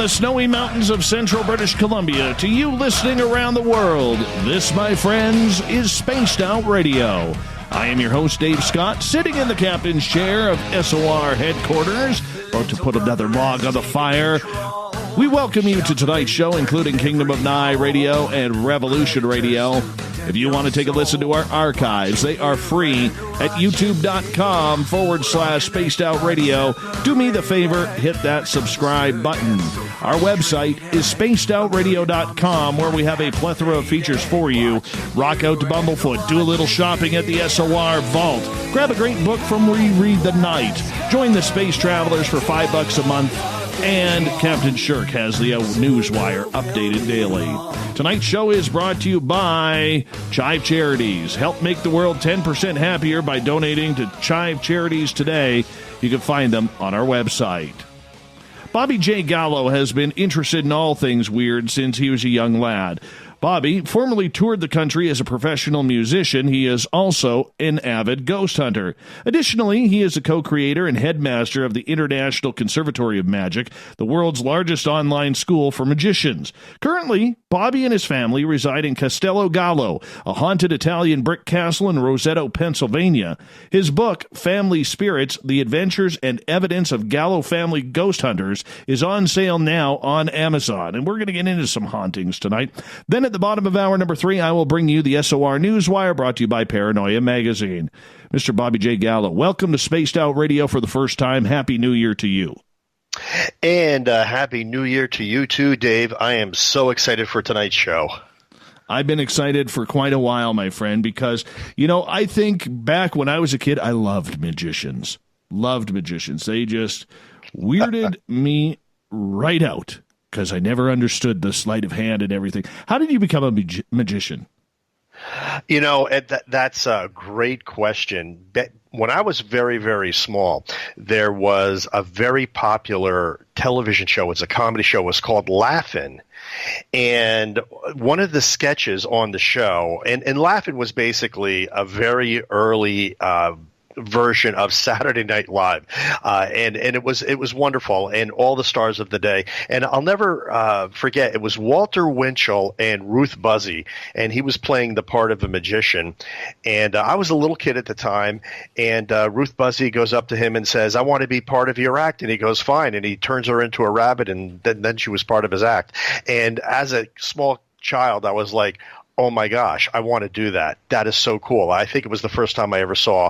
the snowy mountains of central British Columbia to you listening around the world. This, my friends, is Spaced Out Radio. I am your host, Dave Scott, sitting in the captain's chair of SOR headquarters, about to put another log on the fire. We welcome you to tonight's show, including Kingdom of Nye Radio and Revolution Radio. If you want to take a listen to our archives, they are free at youtube.com/Spaced Out Radio. Do me the favor, hit that subscribe button. Our website is spacedoutradio.com, where we have a plethora of features for you. Rock out to Bumblefoot, do a little shopping at the SOR Vault, grab a great book from Reread the Night, join the Space Travelers for $5 a month, and Captain Shirk has the Newswire updated daily. Tonight's show is brought to you by Chive Charities. Help make the world 10% happier by donating to Chive Charities today. You can find them on our website. Bobby J. Gallo has been interested in all things weird since he was a young lad. Bobby formerly toured the country as a professional musician. He is also an avid ghost hunter. Additionally, he is a co-creator and headmaster of the International Conservatory of Magic, the world's largest online school for magicians. Currently, Bobby and his family reside in Castello Gallo, a haunted Italian brick castle in Roseto, Pennsylvania. His book, Family Spirits, The Adventures and Evidence of Gallo Family Ghost Hunters, is on sale now on Amazon. And we're going to get into some hauntings tonight. Then at the bottom of hour number 3, I will bring you the SOR Newswire, brought to you by Paranoia Magazine. Mr. Bobby J. Gallo, welcome to Spaced Out Radio for the first time. Happy New Year to you. And Happy New Year to you too, Dave. I am so excited for tonight's show. I've been excited for quite a while, my friend, because, I think back when I was a kid, I loved magicians. They just weirded me right out, because I never understood the sleight of hand and everything. How did you become a magician? That's a great question. When I was very, very small, there was a very popular television show. It's a comedy show. It was called Laugh-In. And one of the sketches on the show, and Laugh-In was basically a very early version of Saturday Night Live, and it was wonderful, and all the stars of the day. And I'll never forget, it was Walter Winchell and Ruth Buzzy, and he was playing the part of a magician. And I was a little kid at the time, and Ruth Buzzy goes up to him and says, "I want to be part of your act." And he goes, "Fine." And he turns her into a rabbit, and then she was part of his act. And as a small child, I was like, oh my gosh, I want to do that. That is so cool. I think it was the first time I ever saw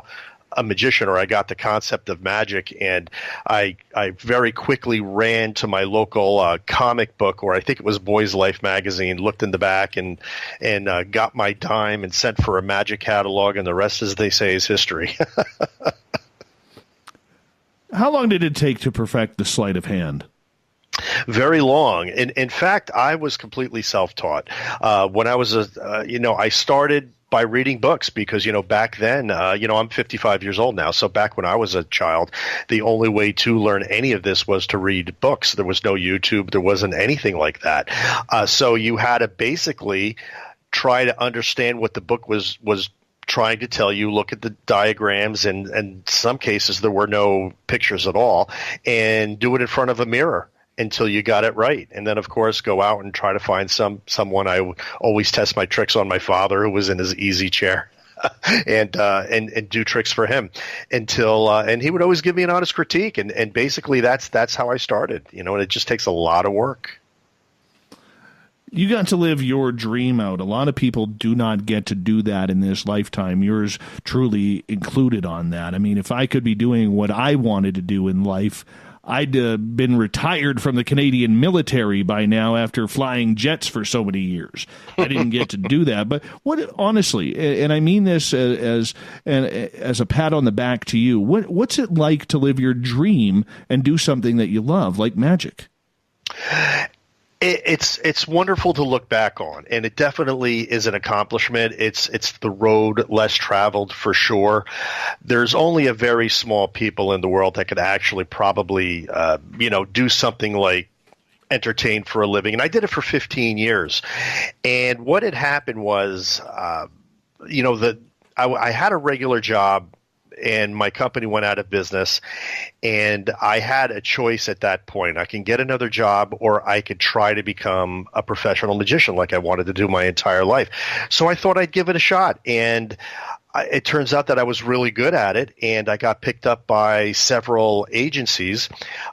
a magician, or I got the concept of magic, and I very quickly ran to my local comic book, or I think it was Boys Life magazine, looked in the back and got my dime and sent for a magic catalog, and the rest, as they say, is history. How long did it take to perfect the sleight of hand? Very long. In fact, I was completely self-taught. When I was I started by reading books, because, back then, I'm 55 years old now. So back when I was a child, the only way to learn any of this was to read books. There was no YouTube. There wasn't anything like that. So you had to basically try to understand what the book was trying to tell you, look at the diagrams, and in some cases there were no pictures at all, and do it in front of a mirror until you got it right. And then, of course, go out and try to find someone. I always test my tricks on my father, who was in his easy chair, and do tricks for him until and he would always give me an honest critique. And basically that's how I started, and it just takes a lot of work. You got to live your dream out. A lot of people do not get to do that in this lifetime. Yours truly included on that. I mean, if I could be doing what I wanted to do in life, I'd been retired from the Canadian military by now after flying jets for so many years. I didn't get to do that. But honestly, and I mean this as a pat on the back to you, what's it like to live your dream and do something that you love, like magic? It's wonderful to look back on, and it definitely is an accomplishment. It's the road less traveled, for sure. There's only a very small people in the world that could actually probably do something like entertain for a living, and I did it for 15 years. And what had happened was, I had a regular job and my company went out of business, and I had a choice at that point. I can get another job, or I could try to become a professional magician like I wanted to do my entire life. So I thought I'd give it a shot, and it turns out that I was really good at it, and I got picked up by several agencies.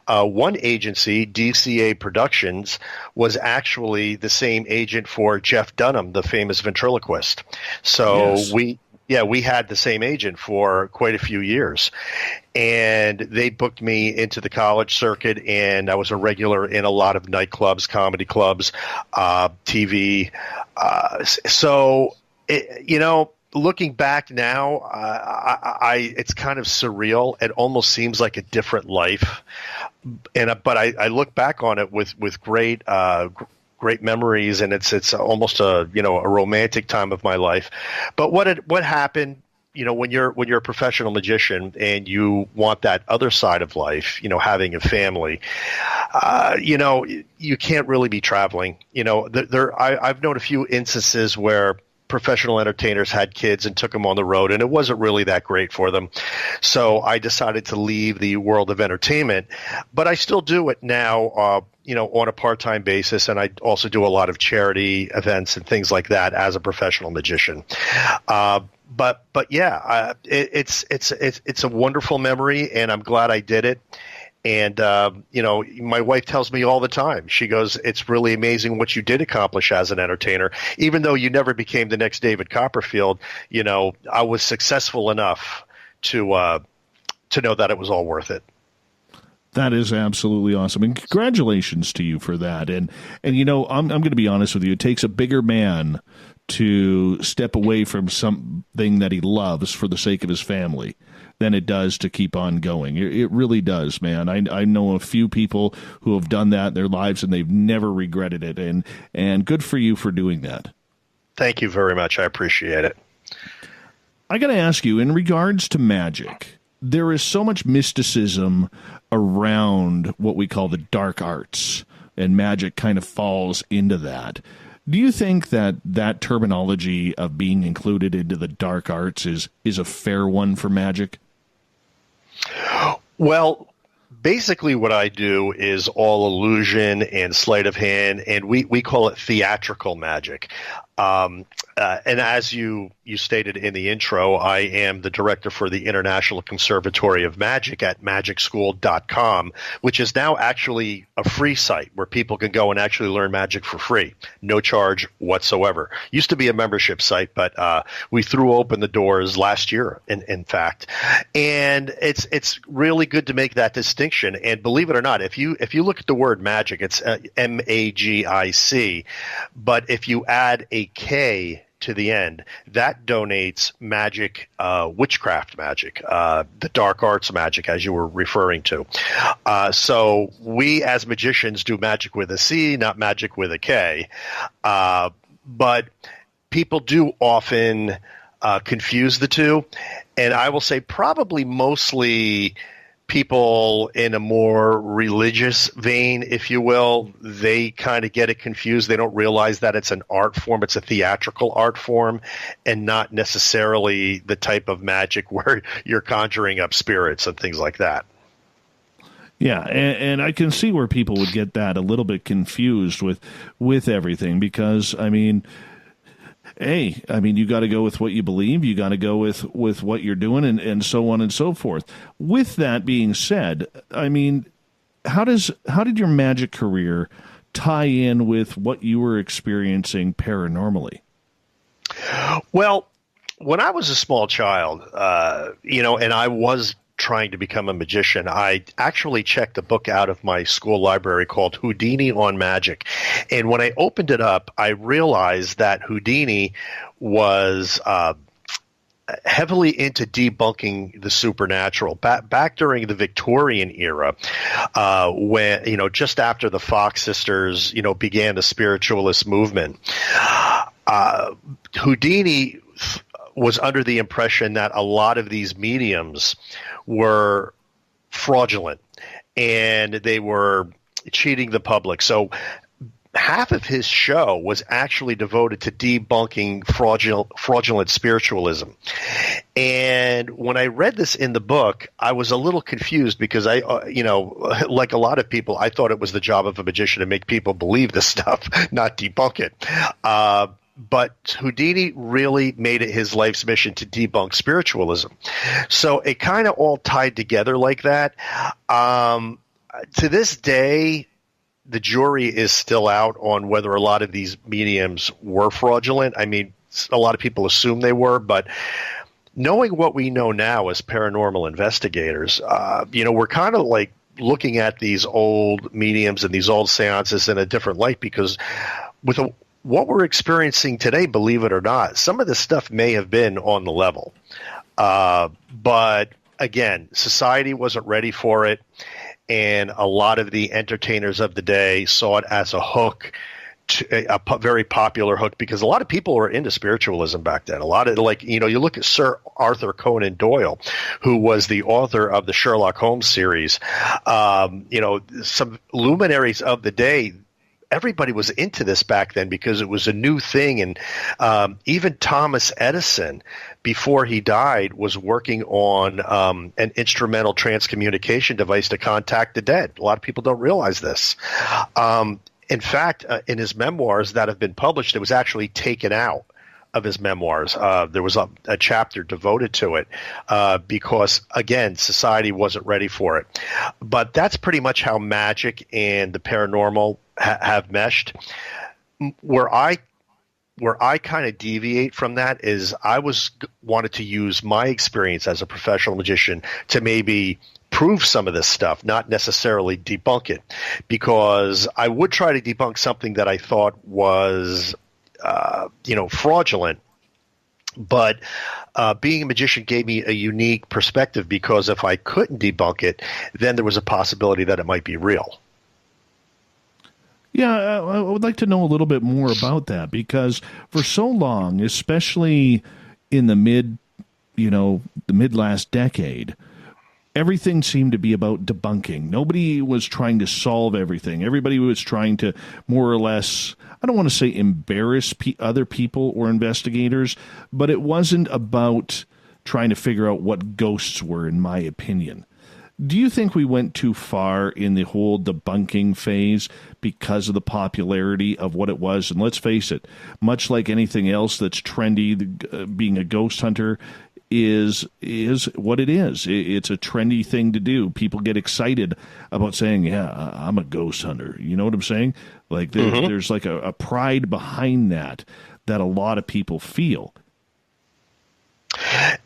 One agency, DCA Productions, was actually the same agent for Jeff Dunham, the famous ventriloquist. So Yes. we had the same agent for quite a few years, and they booked me into the college circuit, and I was a regular in a lot of nightclubs, comedy clubs, TV. Looking back now, it's kind of surreal. It almost seems like a different life, but I look back on it with great memories, and it's almost a romantic time of my life. But what happened? When you're a professional magician and you want that other side of life, having a family, you can't really be traveling. I've known a few instances where professional entertainers had kids and took them on the road, and it wasn't really that great for them. So I decided to leave the world of entertainment, but I still do it now, on a part-time basis, and I also do a lot of charity events and things like that as a professional magician. But yeah, it's a wonderful memory, and I'm glad I did it. And, my wife tells me all the time, she goes, it's really amazing what you did accomplish as an entertainer. Even though you never became the next David Copperfield, I was successful enough to know that it was all worth it. That is absolutely awesome. And congratulations to you for that. And I'm going to be honest with you. It takes a bigger man to step away from something that he loves for the sake of his family than it does to keep on going. It really does, man. I know a few people who have done that in their lives, and they've never regretted it. And good for you for doing that. Thank you very much. I appreciate it. I got to ask you, in regards to magic, there is so much mysticism around what we call the dark arts, and magic kind of falls into that. Do you think that terminology of being included into the dark arts is a fair one for magic? Well, basically what I do is all illusion and sleight of hand, and we call it theatrical magic. And as you stated in the intro, I am the director for the International Conservatory of Magic at magicschool.com, which is now actually a free site where people can go and actually learn magic for free, no charge whatsoever. Used to be a membership site, but we threw open the doors last year, in fact. And it's really good to make that distinction. And believe it or not, if you look at the word magic, it's MAGIC, but if you add a K to the end, that donates magic, witchcraft magic, the dark arts magic, as you were referring to. So we as magicians do magic with a C, not magic with a K. But people do often confuse the two. And I will say probably mostly people in a more religious vein, if you will, they kind of get it confused. They don't realize that it's an art form. It's a theatrical art form, and not necessarily the type of magic where you're conjuring up spirits and things like that. Yeah, and I can see where people would get that a little bit confused with everything, because, you got to go with what you believe. You got to go with what you're doing, and so on and so forth. With that being said, how did your magic career tie in with what you were experiencing paranormally? Well, when I was a small child, and I was trying to become a magician, I actually checked a book out of my school library called Houdini on Magic. And when I opened it up, I realized that Houdini was heavily into debunking the supernatural back during the Victorian era, when, just after the Fox sisters, began the spiritualist movement. Houdini was under the impression that a lot of these mediums were fraudulent and they were cheating the public. So half of his show was actually devoted to debunking fraudulent spiritualism. And when I read this in the book, I was a little confused because like a lot of people, I thought it was the job of a magician to make people believe this stuff, not debunk it. But Houdini really made it his life's mission to debunk spiritualism. So it kind of all tied together like that. To this day, the jury is still out on whether a lot of these mediums were fraudulent. I mean, a lot of people assume they were, but knowing what we know now as paranormal investigators, we're kind of like looking at these old mediums and these old seances in a different light, because with what we're experiencing today, believe it or not, some of this stuff may have been on the level. But again, society wasn't ready for it. And a lot of the entertainers of the day saw it as a hook, a very popular hook, because a lot of people were into spiritualism back then. A lot of, you look at Sir Arthur Conan Doyle, who was the author of the Sherlock Holmes series. Some luminaries of the day, everybody was into this back then because it was a new thing. And even Thomas Edison, before he died, was working on an instrumental transcommunication device to contact the dead. A lot of people don't realize this. In fact, in his memoirs that have been published, it was actually taken out of his memoirs. There was a chapter devoted to it because, again, society wasn't ready for it. But that's pretty much how magic and the paranormal have meshed. Where I kind of deviate from that is I wanted to use my experience as a professional magician to maybe prove some of this stuff, not necessarily debunk it, because I would try to debunk something that I thought was fraudulent. But being a magician gave me a unique perspective, because if I couldn't debunk it, then there was a possibility that it might be real. Yeah, I would like to know a little bit more about that, because for so long, especially in the mid last decade, everything seemed to be about debunking. Nobody was trying to solve everything. Everybody was trying to more or less, I don't want to say embarrass other people or investigators, but it wasn't about trying to figure out what ghosts were, in my opinion. Do you think we went too far in the whole debunking phase because of the popularity of what it was? And let's face it, much like anything else that's trendy, being a ghost hunter is what it is. It's a trendy thing to do. People get excited about saying, yeah, I'm a ghost hunter. You know what I'm saying? Like there's like a pride behind that a lot of people feel.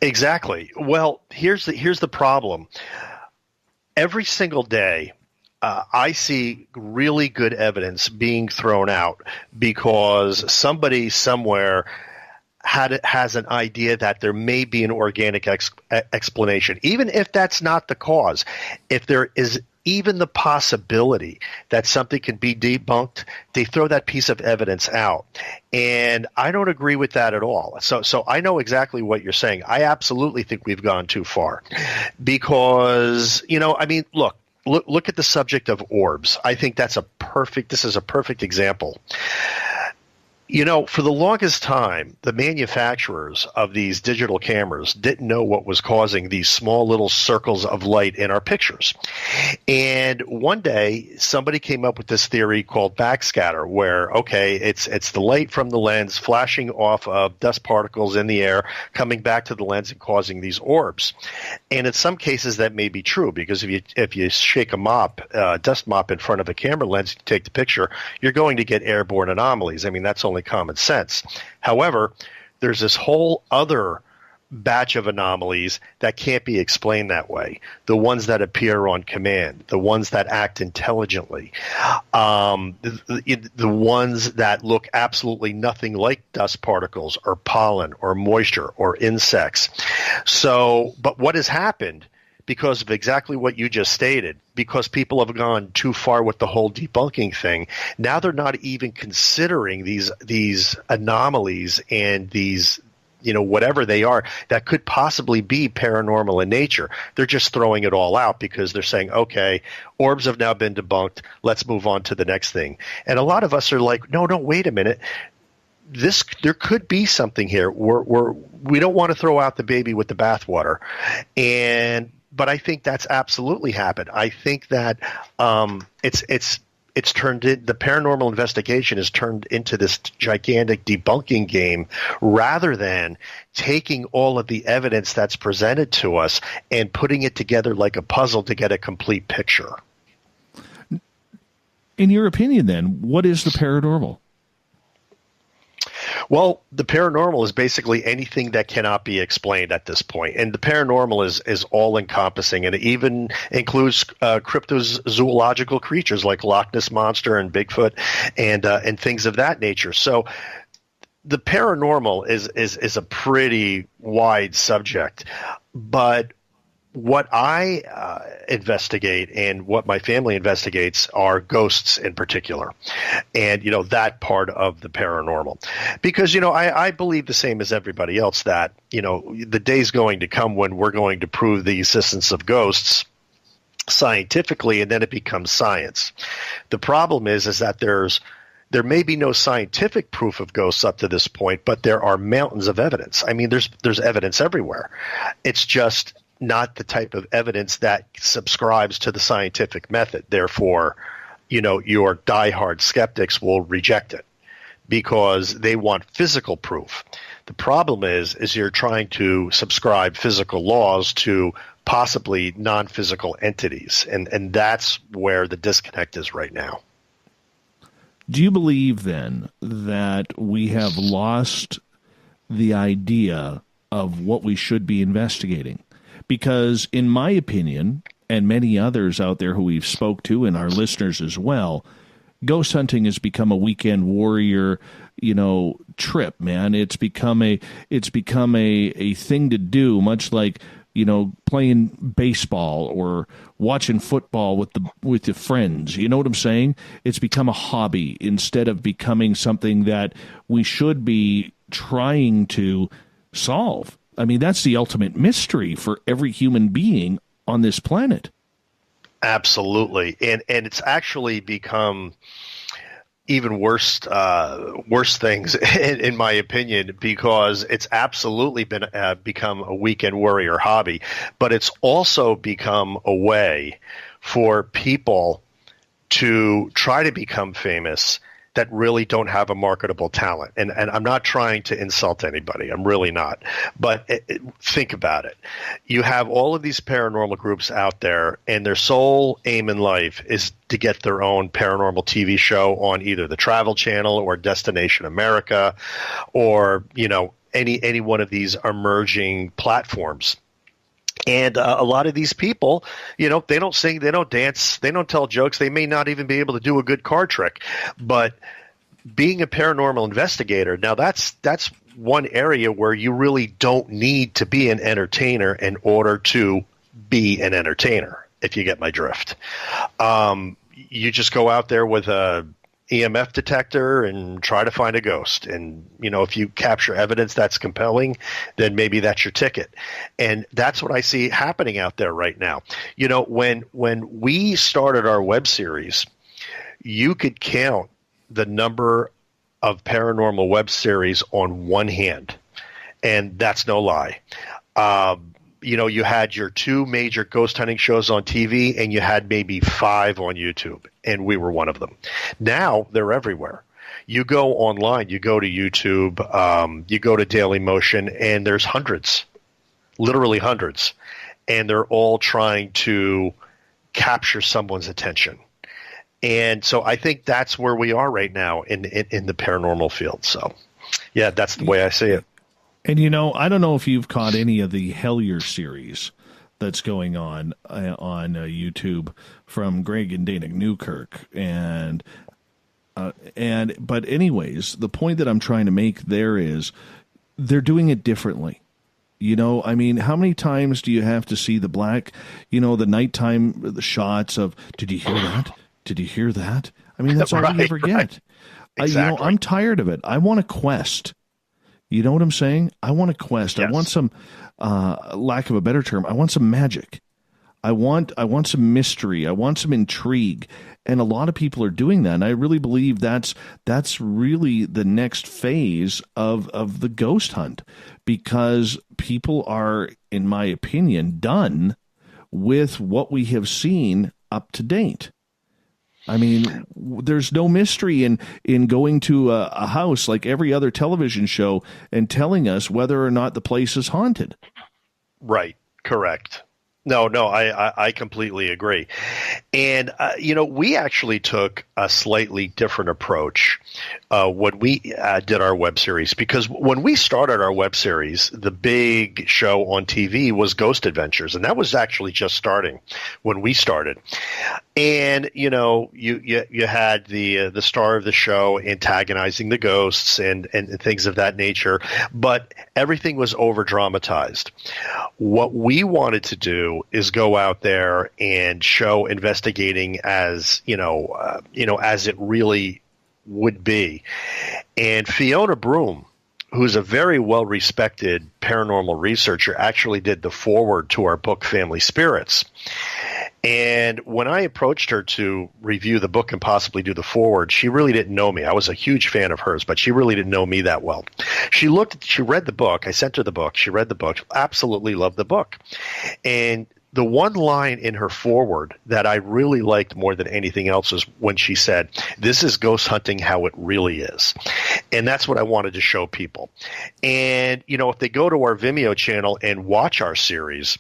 Exactly. Well, here's the problem. Every single day, I see really good evidence being thrown out because somebody somewhere has an idea that there may be an organic explanation, even if that's not the cause. If there is even the possibility that something can be debunked, they throw that piece of evidence out. And I don't agree with that at all. So I know exactly what you're saying. I absolutely think we've gone too far because, look at the subject of orbs. I think this is a perfect example. For the longest time, the manufacturers of these digital cameras didn't know what was causing these small little circles of light in our pictures. And one day, somebody came up with this theory called backscatter, where, it's the light from the lens flashing off of dust particles in the air, coming back to the lens and causing these orbs. And in some cases, that may be true, because if you shake a dust mop in front of a camera lens to take the picture, you're going to get airborne anomalies. I mean, that's only common sense. However, there's this whole other batch of anomalies that can't be explained that way. The ones that appear on command, the ones that act intelligently, the ones that look absolutely nothing like dust particles or pollen or moisture or insects. But what has happened, because of exactly what you just stated, because people have gone too far with the whole debunking thing, now they're not even considering these anomalies and these, whatever they are, that could possibly be paranormal in nature. They're just throwing it all out because they're saying, okay, orbs have now been debunked. Let's move on to the next thing. And a lot of us are like, no, wait a minute. there could be something here. We don't want to throw out the baby with the bathwater, but I think that's absolutely happened. I think that it's turned the paranormal investigation has turned into this gigantic debunking game rather than taking all of the evidence that's presented to us and putting it together like a puzzle to get a complete picture. In your opinion, then, what is the paranormal? Well, the paranormal is basically anything that cannot be explained at this point. And the paranormal is all-encompassing, and it even includes cryptozoological creatures like Loch Ness Monster and Bigfoot and things of that nature. So the paranormal is a pretty wide subject. But what I investigate and what my family investigates are ghosts in particular, and that part of the paranormal, because I believe the same as everybody else that the day's going to come when we're going to prove the existence of ghosts scientifically, and then it becomes science. The problem is that there may be no scientific proof of ghosts up to this point, but there are mountains of evidence. I mean, there's evidence everywhere. It's just not the type of evidence that subscribes to the scientific method. Therefore, your diehard skeptics will reject it because they want physical proof. The problem is you're trying to subscribe physical laws to possibly non-physical entities, and that's where the disconnect is right now. Do you believe then that we have lost the idea of what we should be investigating? Because in my opinion, and many others out there who we've spoke to and our listeners as well, ghost hunting has become a weekend warrior, trip, man. It's become a thing to do, much like, playing baseball or watching football with your friends. You know what I'm saying? It's become a hobby instead of becoming something that we should be trying to solve. I mean, that's the ultimate mystery for every human being on this planet. Absolutely. And it's actually become even worse things, in my opinion, because it's absolutely become a weekend warrior hobby, but it's also become a way for people to try to become famous that really don't have a marketable talent. And I'm not trying to insult anybody. I'm really not. But think about it. You have all of these paranormal groups out there, and their sole aim in life is to get their own paranormal TV show on either the Travel Channel or Destination America or, any one of these emerging platforms. And a lot of these people, they don't sing, they don't dance, they don't tell jokes. They may not even be able to do a good card trick. But being a paranormal investigator, now that's one area where you really don't need to be an entertainer in order to be an entertainer, if you get my drift. You just go out there with a EMF detector and try to find a ghost. And, if you capture evidence that's compelling, then maybe that's your ticket. And that's what I see happening out there right now. When we started our web series, you could count the number of paranormal web series on one hand. And that's no lie. You had your two major ghost hunting shows on TV, and you had maybe 5 on YouTube, and we were one of them. Now they're everywhere. You go online, you go to YouTube, you go to Daily Motion, and there's hundreds, literally hundreds, and they're all trying to capture someone's attention. And so I think that's where we are right now in the paranormal field. So, yeah, that's the way I see it. And, I don't know if you've caught any of the Hellier series that's going on YouTube from Greg and Dana Newkirk. But anyways, the point that I'm trying to make there is they're doing it differently. I mean, how many times do you have to see the black, the nighttime, the shots of, did you hear that? Did you hear that? I mean, that's all we ever get. Exactly. I'm tired of it. I want a quest. You know what I'm saying? I want a quest. Yes. I want some, lack of a better term, I want some magic. I want some mystery. I want some intrigue. And a lot of people are doing that. And I really believe that's really the next phase of the ghost hunt, because people are, in my opinion, done with what we have seen up to date. I mean, there's no mystery in going to a house like every other television show and telling us whether or not the place is haunted. Right. Correct. No, I completely agree. And, we actually took a slightly different approach when we did our web series, because when we started our web series, the big show on TV was Ghost Adventures, and that was actually just starting when we started. And, you had the star of the show antagonizing the ghosts and things of that nature, but everything was over-dramatized. What we wanted to do is go out there and show investigating as, as it really would be. And Fiona Broom, who's a very well-respected paranormal researcher, actually did the foreword to our book, Family Spirits. And when I approached her to review the book and possibly do the foreword, she really didn't know me. I was a huge fan of hers, but she really didn't know me that well. She read the book. I sent her the book. She read the book. Absolutely loved the book. And the one line in her foreword that I really liked more than anything else is when she said, "This is ghost hunting how it really is." And that's what I wanted to show people. And, if they go to our Vimeo channel and watch our series,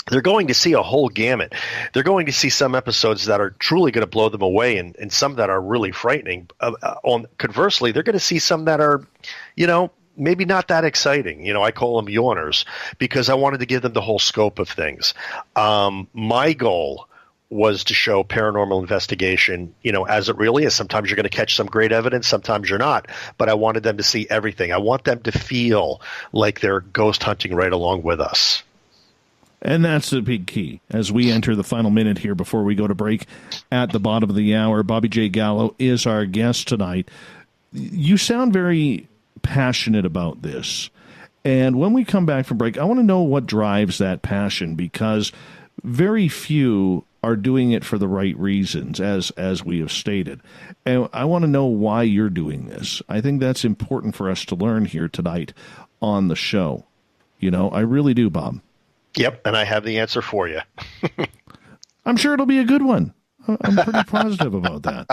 they're going to see a whole gamut. They're going to see some episodes that are truly going to blow them away and some that are really frightening. Conversely, they're going to see some that are, maybe not that exciting. I call them yawners, because I wanted to give them the whole scope of things. My goal was to show paranormal investigation, as it really is. Sometimes you're going to catch some great evidence, sometimes you're not, but I wanted them to see everything. I want them to feel like they're ghost hunting right along with us. And that's the big key as we enter the final minute here before we go to break at the bottom of the hour. Bobby J. Gallo is our guest tonight. You sound very passionate about this. And when we come back from break, I want to know what drives that passion, because very few are doing it for the right reasons, as we have stated. And I want to know why you're doing this. I think that's important for us to learn here tonight on the show. I really do, Bob. Yep, and I have the answer for you. I'm sure it'll be a good one. I'm pretty positive about that.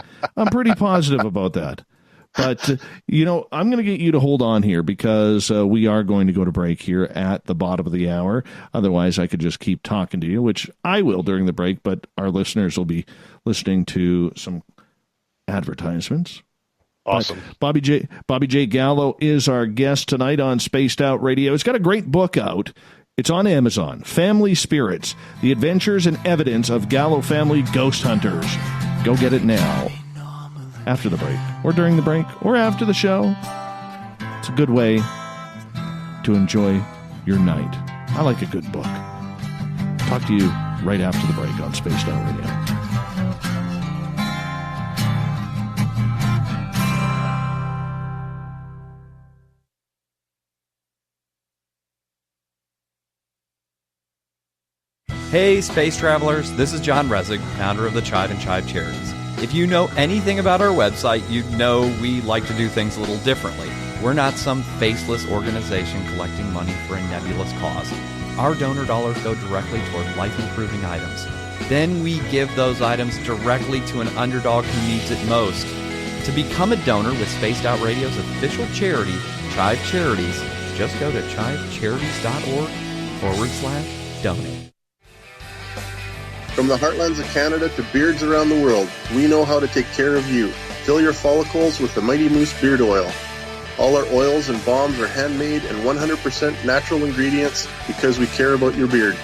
But, I'm going to get you to hold on here, because we are going to go to break here at the bottom of the hour. Otherwise, I could just keep talking to you, which I will during the break, but our listeners will be listening to some advertisements. Awesome. Bobby J. Gallo is our guest tonight on Spaced Out Radio. He's got a great book out. It's on Amazon, Family Spirits, The Adventures and Evidence of Gallo Family Ghost Hunters. Go get it now. After the break, or during the break, or after the show. It's a good way to enjoy your night. I like a good book. Talk to you right after the break on Spaced Out Radio. Hey, space travelers, this is John Resig, founder of the Chive and Chive Charities. If you know anything about our website, you'd know we like to do things a little differently. We're not some faceless organization collecting money for a nebulous cause. Our donor dollars go directly toward life-improving items. Then we give those items directly to an underdog who needs it most. To become a donor with Spaced Out Radio's official charity, Chive Charities, just go to chivecharities.org/donate. From the heartlands of Canada to beards around the world, we know how to take care of you. Fill your follicles with the Mighty Moose Beard Oil. All our oils and balms are handmade and 100% natural ingredients because we care about your beard.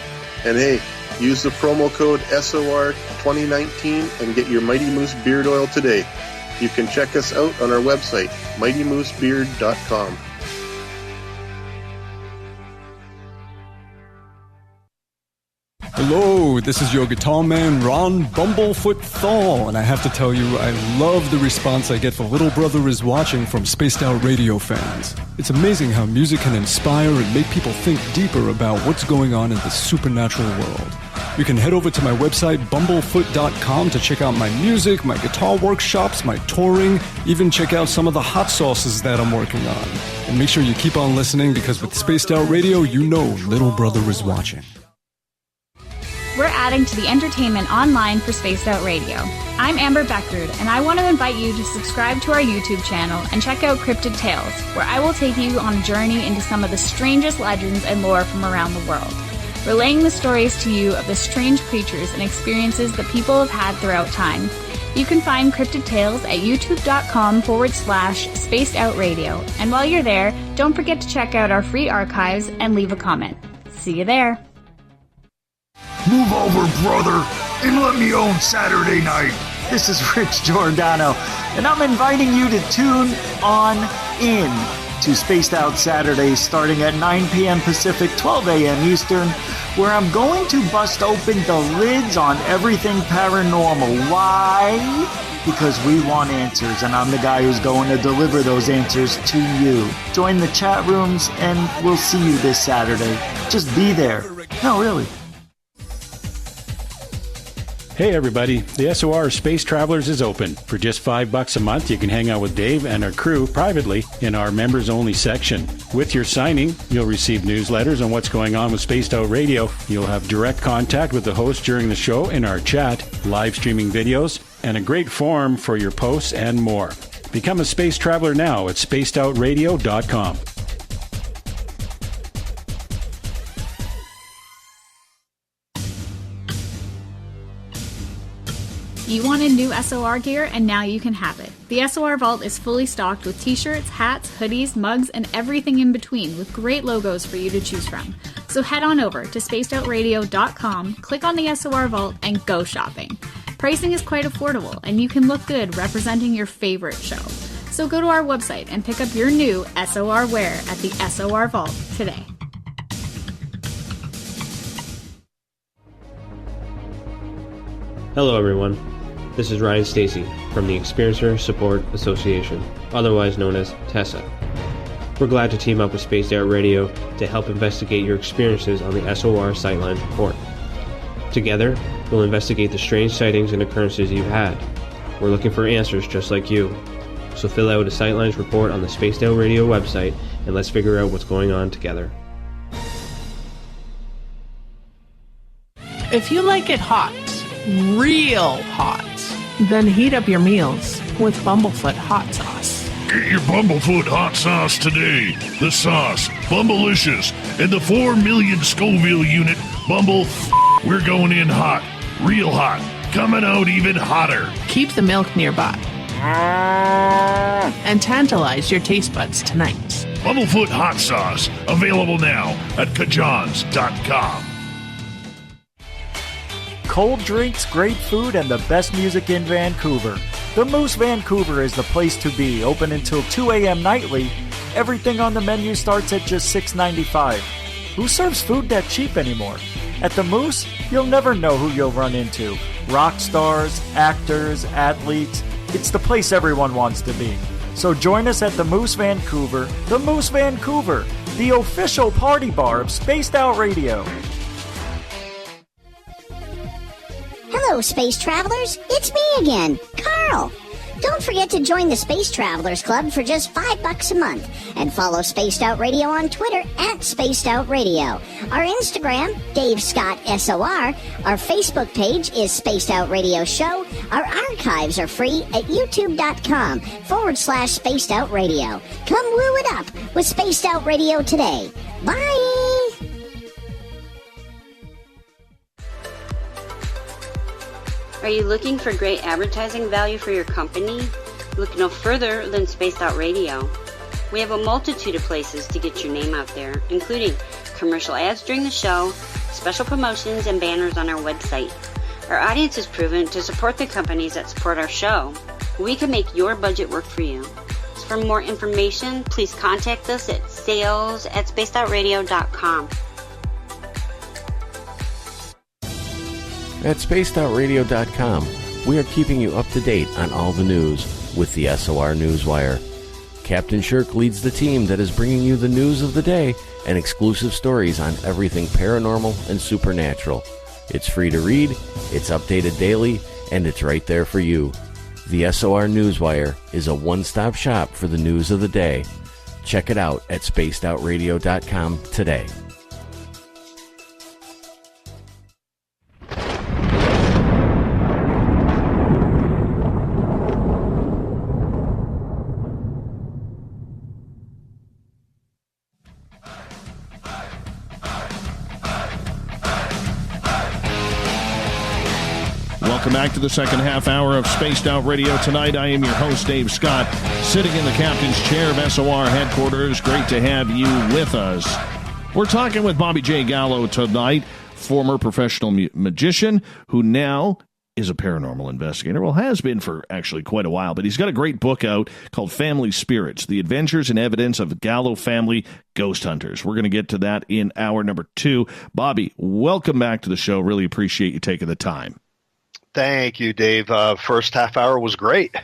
And hey, use the promo code SOR2019 and get your Mighty Moose Beard Oil today. You can check us out on our website, mightymoosebeard.com. Hello, this is your guitar man, Ron Bumblefoot Thal, and I have to tell you, I love the response I get for Little Brother is Watching from Spaced Out Radio fans. It's amazing how music can inspire and make people think deeper about what's going on in the supernatural world. You can head over to my website, bumblefoot.com, to check out my music, my guitar workshops, my touring, even check out some of the hot sauces that I'm working on. And make sure you keep on listening, because with Spaced Out Radio, you know Little Brother is watching. We're adding to the entertainment online for Spaced Out Radio. I'm Amber Beckard, and I want to invite you to subscribe to our YouTube channel and check out Cryptid Tales, where I will take you on a journey into some of the strangest legends and lore from around the world, relaying the stories to you of the strange creatures and experiences that people have had throughout time. You can find Cryptid Tales at youtube.com/Spaced Out Radio. And while you're there, don't forget to check out our free archives and leave a comment. See you there. Move over, brother, and let me own Saturday night. This is Rich Giordano, and I'm inviting you to tune on in to Spaced Out Saturdays starting at 9 p.m. Pacific, 12 a.m. Eastern, where I'm going to bust open the lids on everything paranormal. Why? Because we want answers, and I'm the guy who's going to deliver those answers to you. Join the chat rooms, and we'll see you this Saturday. Just be there. No, really. Hey everybody, the SOR Space Travelers is open. For just $5 a month, you can hang out with Dave and our crew privately in our members-only section. With your signing, you'll receive newsletters on what's going on with Spaced Out Radio. You'll have direct contact with the host during the show in our chat, live streaming videos, and a great forum for your posts and more. Become a space traveler now at spacedoutradio.com. You wanted new SOR gear, and now you can have it. The SOR Vault is fully stocked with t-shirts, hats, hoodies, mugs, and everything in between, with great logos for you to choose from. So head on over to spacedoutradio.com, click on the SOR Vault, and go shopping. Pricing is quite affordable, and you can look good representing your favorite show. So go to our website and pick up your new SOR wear at the SOR Vault today. Hello everyone. This is Ryan Stacy from the Experiencer Support Association, otherwise known as TESSA. We're glad to team up with Spaced Out Radio to help investigate your experiences on the SOR Sightlines Report. Together, we'll investigate the strange sightings and occurrences you've had. We're looking for answers just like you. So fill out a Sightlines report on the Spaced Out Radio website and let's figure out what's going on together. If you like it hot, real hot, then heat up your meals with Bumblefoot hot sauce. Get your Bumblefoot hot sauce today. The sauce, Bumblicious, and the 4 million Scoville unit Bumble. We're going in hot, real hot, coming out even hotter. Keep the milk nearby and tantalize your taste buds tonight. Bumblefoot hot sauce, available now at kajans.com. Cold drinks, great food, and the best music in Vancouver. The Moose Vancouver is the place to be, open until 2 a.m. nightly. Everything on the menu starts at just $6.95. Who serves food that cheap anymore? At the Moose, you'll never know who you'll run into. Rock stars, actors, athletes. It's the place everyone wants to be. So join us at the Moose Vancouver. The Moose Vancouver, the official party bar of Spaced Out Radio. Hello, Space Travelers. It's me again, Carl. Don't forget to join the Space Travelers Club for just $5 a month and follow Spaced Out Radio on Twitter at Spaced Out Radio. Our Instagram, Dave Scott SOR. Our Facebook page is Spaced Out Radio Show. Our archives are free at youtube.com/Spaced Out Radio. Come woo it up with Spaced Out Radio today. Bye! Are you looking for great advertising value for your company? Look no further than Spaced Out Radio. We have a multitude of places to get your name out there, including commercial ads during the show, special promotions, and banners on our website. Our audience is proven to support the companies that support our show. We can make your budget work for you. So for more information, please contact us at sales@spacedoutradio.com. At spacedoutradio.com, we are keeping you up to date on all the news with the SOR Newswire. Captain Shirk leads the team that is bringing you the news of the day and exclusive stories on everything paranormal and supernatural. It's free to read, it's updated daily, and it's right there for you. The SOR Newswire is a one-stop shop for the news of the day. Check it out at spacedoutradio.com today. Welcome back to the second half hour of Spaced Out Radio. Tonight, I am your host, Dave Scott, sitting in the captain's chair of SOR headquarters. Great to have you with us. We're talking with Bobby J. Gallo tonight, former professional magician who now is a paranormal investigator. Well, has been for actually quite a while, but he's got a great book out called Family Spirits, The Adventures and Evidence of Gallo Family Ghost Hunters. We're going to get to that in hour number 2. Bobby, welcome back to the show. Really appreciate you taking the time. Thank you, Dave. First half hour was great.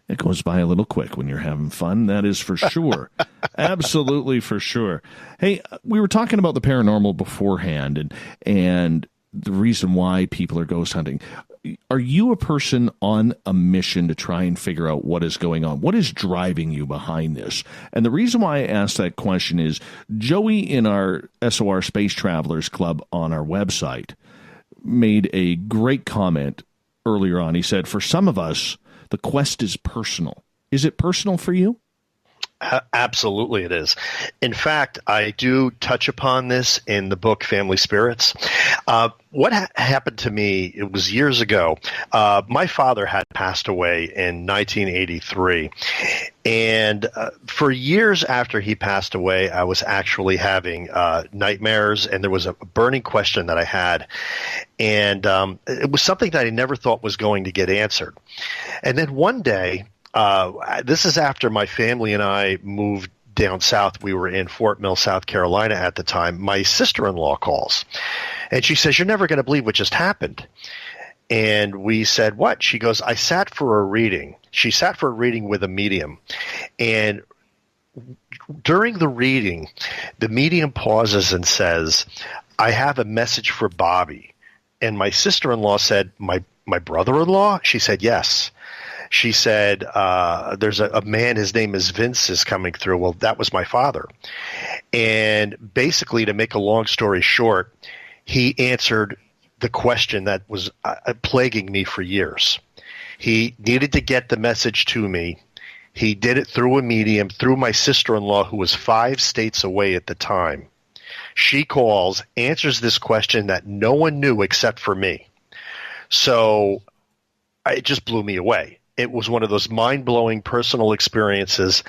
It goes by a little quick when you're having fun, that is for sure. Absolutely for sure. Hey, we were talking about the paranormal beforehand and the reason why people are ghost hunting. Are you a person on a mission to try and figure out what is going on? What is driving you behind this? And the reason why I asked that question is Joey in our SOR Space Travelers Club on our website made a great comment earlier on. He said, for some of us, the quest is personal. Is it personal for you? Absolutely it is. In fact, I do touch upon this in the book Family Spirits. What happened to me, it was years ago. My father had passed away in 1983. And for years after he passed away, I was actually having nightmares, and there was a burning question that I had. And it was something that I never thought was going to get answered. And then one day, this is after my family and I moved down south. We were in Fort Mill, South Carolina at the time. My sister-in-law calls, and she says, "You're never going to believe what just happened." And we said, "What?" She goes, "I sat for a reading." She sat for a reading with a medium, and during the reading, the medium pauses and says, "I have a message for Bobby." And my sister-in-law said, My brother-in-law?" She said, "Yes." She said, there's a man, his name is Vince, is coming through. Well, that was my father. And basically, to make a long story short, he answered the question that was plaguing me for years. He needed to get the message to me. He did it through a medium, through my sister-in-law, who was 5 states away at the time. She calls, answers this question that no one knew except for me. So it just blew me away. It was one of those mind-blowing personal experiences,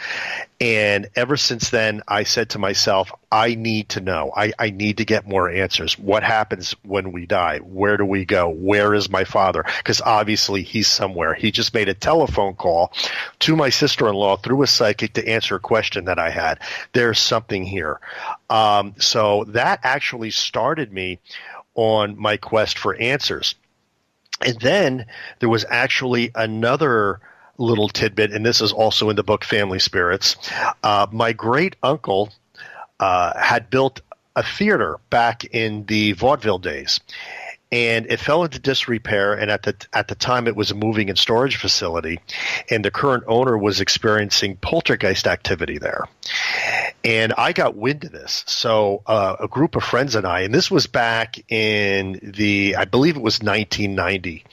and ever since then, I said to myself, I need to know. I need to get more answers. What happens when we die? Where do we go? Where is my father? Because obviously he's somewhere. He just made a telephone call to my sister-in-law through a psychic to answer a question that I had. There's something here. So that actually started me on my quest for answers. And then there was actually another little tidbit, and this is also in the book Family Spirits. My great uncle had built a theater back in the vaudeville days, and it fell into disrepair. And at the time, it was a moving and storage facility, and the current owner was experiencing poltergeist activity there. And I got wind of this. So a group of friends and I, and this was back in I believe it was 1990,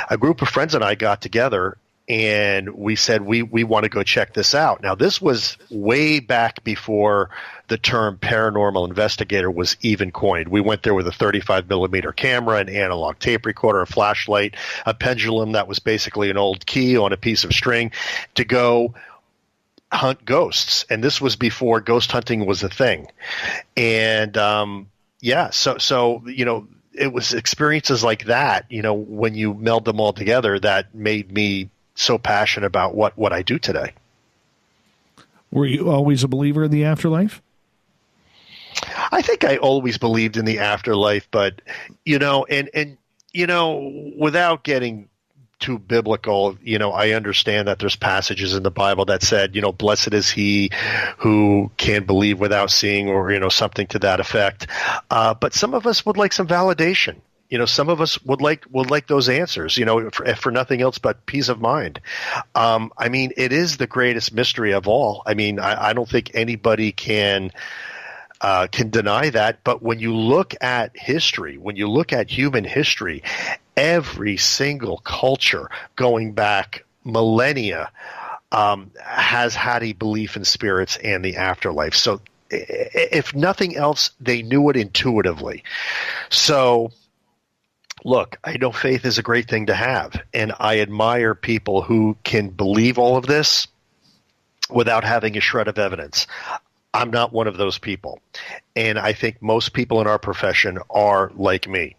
a group of friends and I got together, and we said we want to go check this out. Now, this was way back before the term paranormal investigator was even coined. We went there with a 35 millimeter camera, an analog tape recorder, a flashlight, a pendulum that was basically an old key on a piece of string to go hunt ghosts. And this was before ghost hunting was a thing. And so it was experiences like that, when you meld them all together, that made me so passionate about what I do today. Were you always a believer in the afterlife? I think I always believed in the afterlife, but without getting too biblical, I understand that there's passages in the Bible that said, blessed is he who can believe without seeing, or something to that effect. But some of us would like some validation. some of us would like those answers, for nothing else but peace of mind. It is the greatest mystery of all. I don't think anybody can deny that. But when you look at history, when you look at human history, every single culture going back millennia has had a belief in spirits and the afterlife. So if nothing else, they knew it intuitively. So look, I know faith is a great thing to have, and I admire people who can believe all of this without having a shred of evidence. I'm not one of those people, and I think most people in our profession are like me.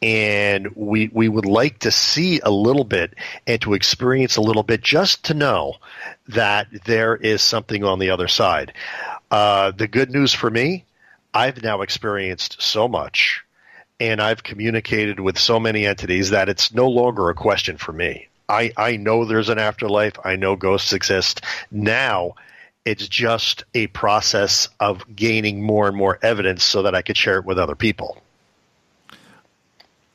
And we would like to see a little bit and to experience a little bit just to know that there is something on the other side. The good news for me, I've now experienced so much, and I've communicated with so many entities that it's no longer a question for me. I know there's an afterlife. I know ghosts exist. Now it's just a process of gaining more and more evidence so that I could share it with other people.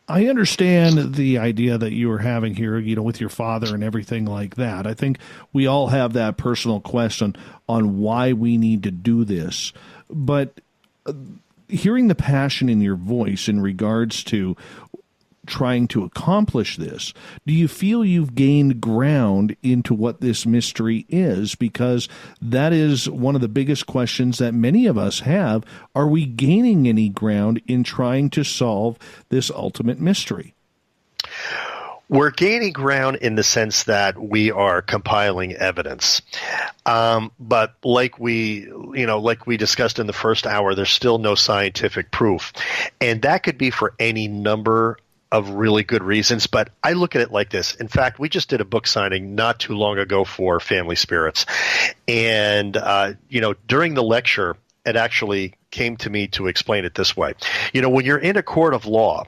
I understand the idea that you were having here, with your father and everything like that. I think we all have that personal question on why we need to do this. But hearing the passion in your voice in regards to trying to accomplish this, do you feel you've gained ground into what this mystery is? Because that is one of the biggest questions that many of us have. Are we gaining any ground in trying to solve this ultimate mystery? We're gaining ground in the sense that we are compiling evidence. But like we discussed in the first hour, there's still no scientific proof. And that could be for any number of really good reasons, but I look at it like this. In fact, we just did a book signing not too long ago for Family Spirits. And, during the lecture, it actually came to me to explain it this way. When you're in a court of law,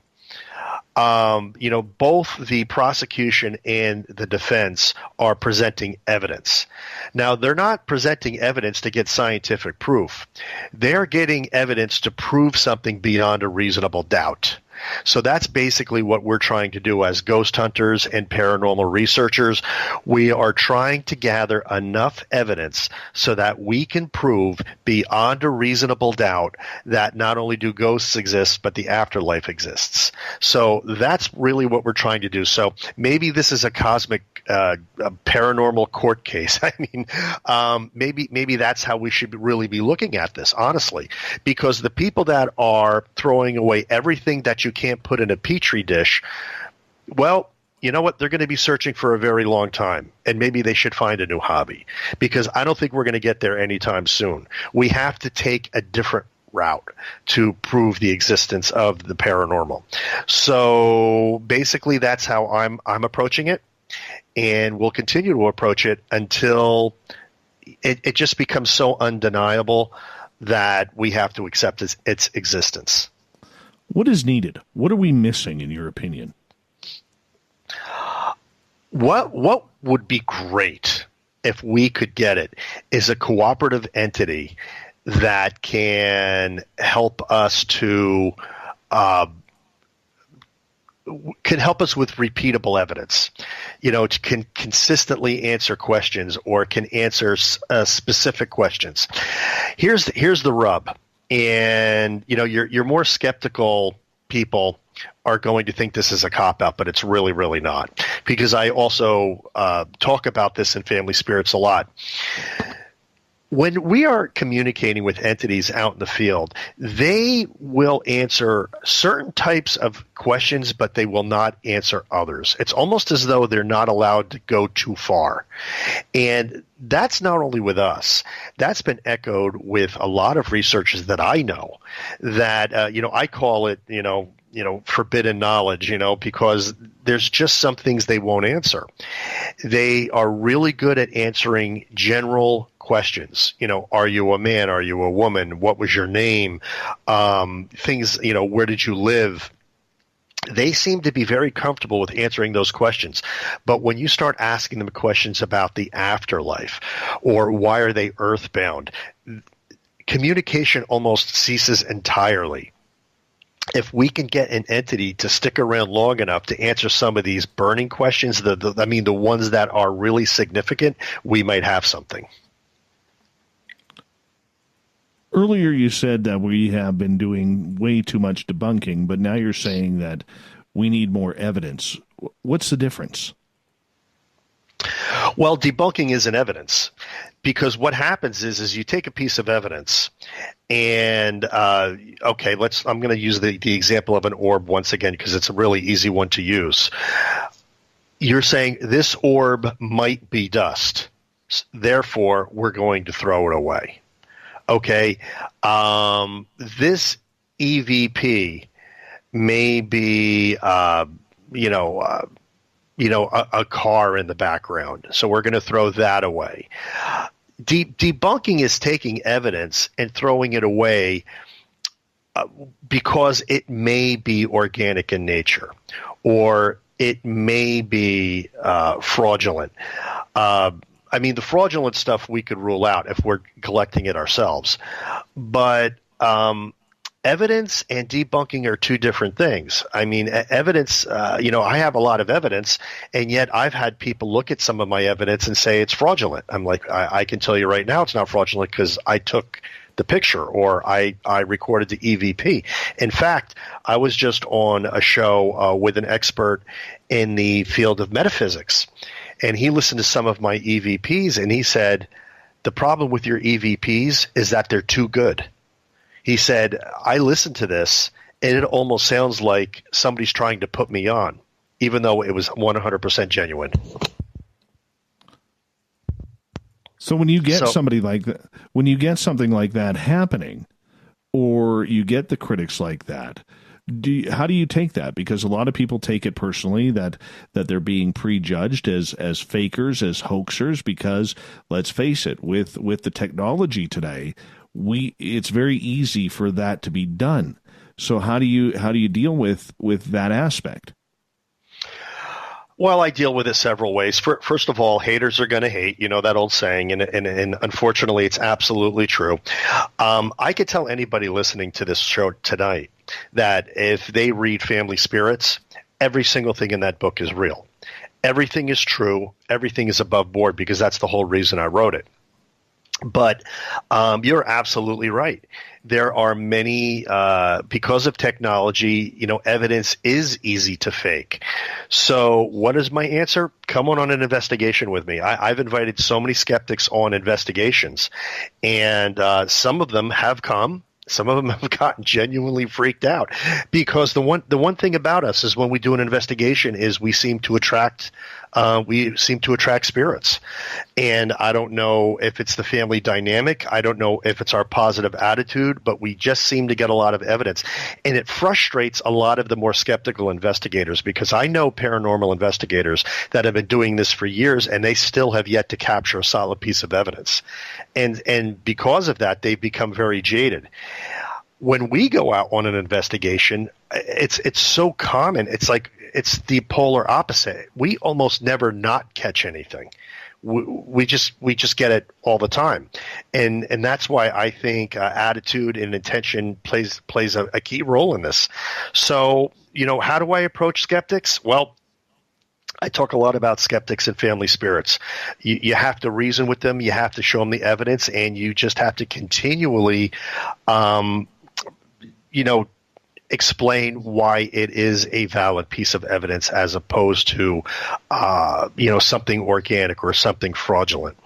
both the prosecution and the defense are presenting evidence. Now, they're not presenting evidence to get scientific proof. They're getting evidence to prove something beyond a reasonable doubt. So that's basically what we're trying to do as ghost hunters and paranormal researchers. We are trying to gather enough evidence so that we can prove beyond a reasonable doubt that not only do ghosts exist, but the afterlife exists. So that's really what we're trying to do. So maybe this is a cosmic a paranormal court case. Maybe that's how we should really be looking at this, honestly, because the people that are throwing away everything that you can't put in a petri dish, well, you know what? They're going to be searching for a very long time, and maybe they should find a new hobby, because I don't think we're going to get there anytime soon. We have to take a different route to prove the existence of the paranormal. So basically, that's how I'm approaching it. And we'll continue to approach it until it just becomes so undeniable that we have to accept its existence. What is needed? What are we missing, in your opinion? What would be great if we could get it is a cooperative entity that can help us can help us with repeatable evidence, can consistently answer questions or can answer specific questions. Here's the rub. And, your more skeptical people are going to think this is a cop-out, but it's really, really not. Because I also talk about this in Family Spirits a lot. When we are communicating with entities out in the field, they will answer certain types of questions, but they will not answer others. It's almost as though they're not allowed to go too far. And that's not only with us. That's been echoed with a lot of researchers that I know that, I call it, forbidden knowledge, because there's just some things they won't answer. They are really good at answering general questions. Are you a man? Are you a woman? What was your name? Things, where did you live? They seem to be very comfortable with answering those questions. But when you start asking them questions about the afterlife or why are they earthbound, communication almost ceases entirely. if we can get an entity to stick around long enough to answer some of these burning questions, the ones that are really significant, we might have something. Earlier you said that we have been doing way too much debunking, but now you're saying that we need more evidence. What's the difference? Well, debunking isn't evidence, because what happens is you take a piece of evidence and, I'm going to use the example of an orb once again because it's a really easy one to use. You're saying this orb might be dust, therefore we're going to throw it away. Okay, this EVP may be, a car in the background, so we're going to throw that away. Debunking is taking evidence and throwing it away because it may be organic in nature, or it may be fraudulent. The fraudulent stuff we could rule out if we're collecting it ourselves. But evidence and debunking are two different things. Evidence, I have a lot of evidence, and yet I've had people look at some of my evidence and say it's fraudulent. I'm like, I can tell you right now it's not fraudulent because I took the picture or I recorded the EVP. In fact, I was just on a show with an expert in the field of metaphysics, and he listened to some of my EVPs, and he said, the problem with your EVPs is that they're too good. He said, I listened to this, and it almost sounds like somebody's trying to put me on, even though it was 100% genuine. So when you get somebody like that, when you get something like that happening, or you get the critics like that, how do you take that? Because a lot of people take it personally that they're being prejudged as fakers, as hoaxers, because let's face it, with the technology today, it's very easy for that to be done. So how do you deal with that aspect? Well, I deal with it several ways. First of all, haters are going to hate. You know that old saying, and unfortunately, it's absolutely true. I could tell anybody listening to this show tonight that if they read Family Spirits, every single thing in that book is real. Everything is true. Everything is above board, because that's the whole reason I wrote it. But you're absolutely right. There are many, because of technology, evidence is easy to fake. So what is my answer? Come on an investigation with me. I've invited so many skeptics on investigations, and some of them have come. Some of them have gotten genuinely freaked out, because the one thing about us is when we do an investigation is we seem to attract spirits. And I don't know if it's the family dynamic. I don't know if it's our positive attitude, but we just seem to get a lot of evidence. And it frustrates a lot of the more skeptical investigators, because I know paranormal investigators that have been doing this for years, and they still have yet to capture a solid piece of evidence. And because of that, they've become very jaded. When we go out on an investigation, it's so common. It's like it's the polar opposite. We almost never not catch anything. We just get it all the time, and that's why I think attitude and intention plays a key role in this. So how do I approach skeptics? Well, I talk a lot about skeptics and family spirits. You have to reason with them. You have to show them the evidence, and you just have to continually, explain why it is a valid piece of evidence as opposed to, something organic or something fraudulent.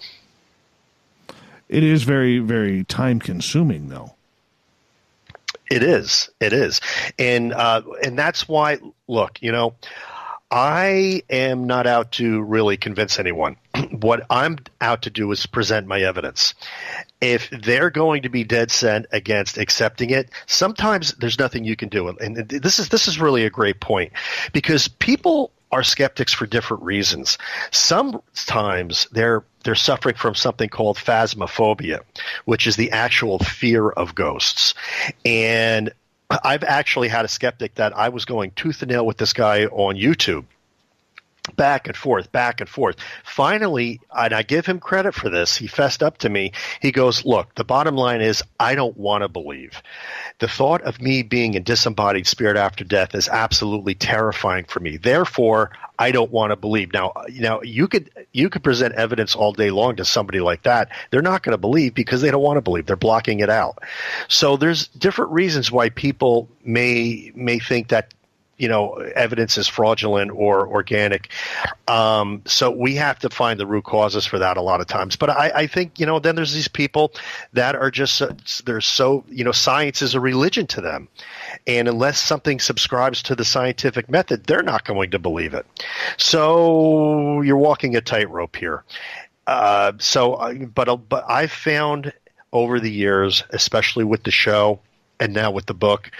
It is very, very time consuming, though. It is. And that's why, look, I am not out to really convince anyone. What I'm out to do is present my evidence. If they're going to be dead set against accepting it, sometimes there's nothing you can do. And this is really a great point, because people are skeptics for different reasons. Sometimes they're suffering from something called phasmophobia, which is the actual fear of ghosts. And I've actually had a skeptic that I was going tooth and nail with this guy on YouTube Back and forth, back and forth. Finally, and I give him credit for this, he fessed up to me. He goes, look, the bottom line is I don't want to believe. The thought of me being a disembodied spirit after death is absolutely terrifying for me. Therefore, I don't want to believe. Now, you could present evidence all day long to somebody like that. They're not going to believe because they don't want to believe. They're blocking it out. So there's different reasons why people may think that evidence is fraudulent or organic. So we have to find the root causes for that a lot of times. But I think, then there's these people that are just, they're so, science is a religion to them. And unless something subscribes to the scientific method, they're not going to believe it. So you're walking a tightrope here. But I've found over the years, especially with the show and now with the book,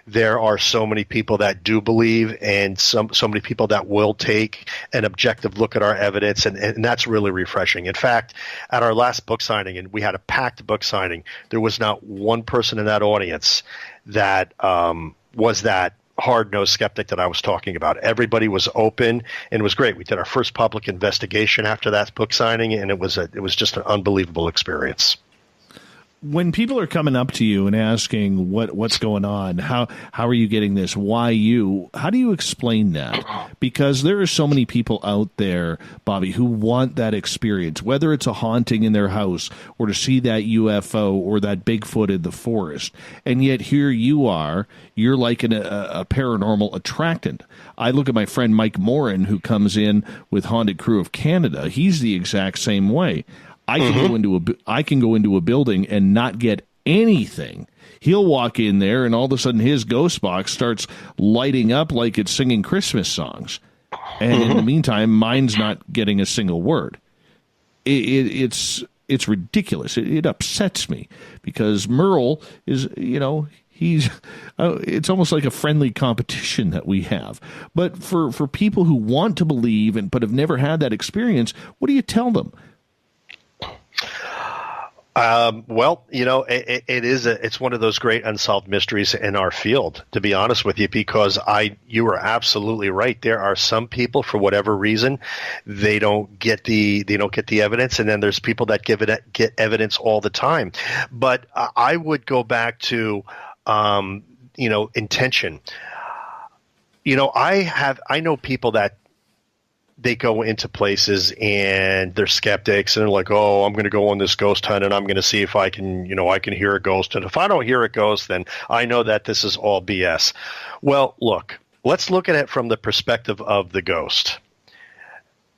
there are so many people that do believe and so many people that will take an objective look at our evidence, and that's really refreshing. In fact, at our last book signing, and we had a packed book signing, there was not one person in that audience that was that hard-nosed skeptic that I was talking about. Everybody was open, and it was great. We did our first public investigation after that book signing, and it was just an unbelievable experience. When people are coming up to you and asking what's going on, how are you getting this? Why you? How do you explain that? Because there are so many people out there, Bobby, who want that experience, whether it's a haunting in their house or to see that UFO or that Bigfoot in the forest. And yet here you are, you're like a paranormal attractant. I look at my friend Mike Morin, who comes in with Haunted Crew of Canada. He's the exact same way. I can go into a building and not get anything. He'll walk in there, and all of a sudden his ghost box starts lighting up like it's singing Christmas songs. And in the meantime, mine's not getting a single word. It's ridiculous. It upsets me because Merle is, he's it's almost like a friendly competition that we have. But for people who want to believe but have never had that experience, what do you tell them? It's one of those great unsolved mysteries in our field, to be honest with you, because you are absolutely right. There are some people, for whatever reason, they don't get the evidence, and then there's people that get evidence all the time. But I would go back to, intention. I know people that they go into places and they're skeptics and they're like, oh, I'm going to go on this ghost hunt and I'm going to see if I can hear a ghost. And if I don't hear a ghost, then I know that this is all BS. Well, look, let's look at it from the perspective of the ghost.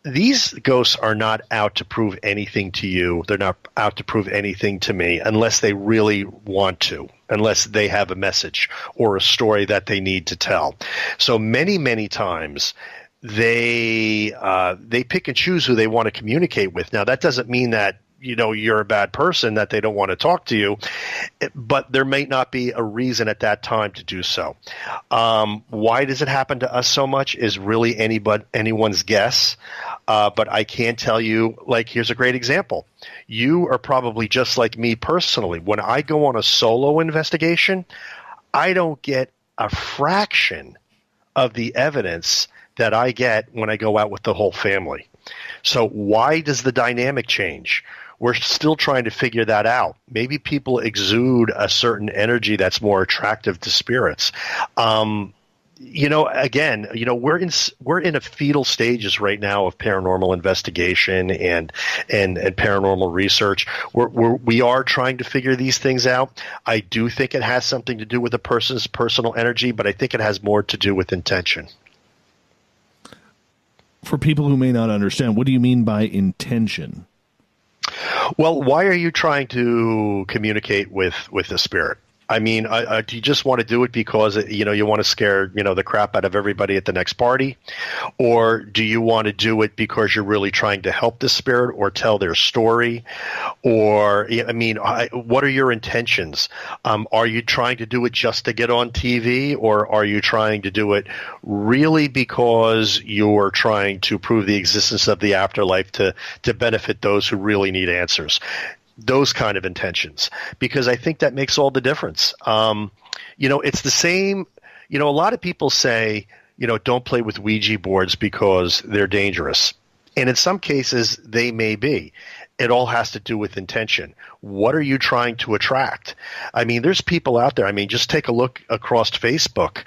These ghosts are not out to prove anything to you. They're not out to prove anything to me unless they really want to, unless they have a message or a story that they need to tell. So many, many times they pick and choose who they want to communicate with. Now, that doesn't mean that you're a bad person, that they don't want to talk to you, but there may not be a reason at that time to do so. Why does it happen to us so much is really anyone's guess. But I can tell you, here's a great example. You are probably just like me personally. When I go on a solo investigation, I don't get a fraction of the evidence that I get when I go out with the whole family. So why does the dynamic change? We're still trying to figure that out. Maybe people exude a certain energy that's more attractive to spirits. We're in a fetal stages right now of paranormal investigation and paranormal research. We are trying to figure these things out. I do think it has something to do with a person's personal energy, but I think it has more to do with intention. For people who may not understand, what do you mean by intention? Well, why are you trying to communicate with the spirit? I mean, do you just want to do it because, you want to scare, the crap out of everybody at the next party? Or do you want to do it because you're really trying to help the spirit or tell their story? Or, what are your intentions? Are you trying to do it just to get on TV? Or are you trying to do it really because you're trying to prove the existence of the afterlife to benefit those who really need answers? Those kind of intentions, because I think that makes all the difference. It's the same. A lot of people say, don't play with Ouija boards because they're dangerous. And in some cases, they may be. It all has to do with intention. What are you trying to attract? I mean, there's people out there. I mean, just take a look across Facebook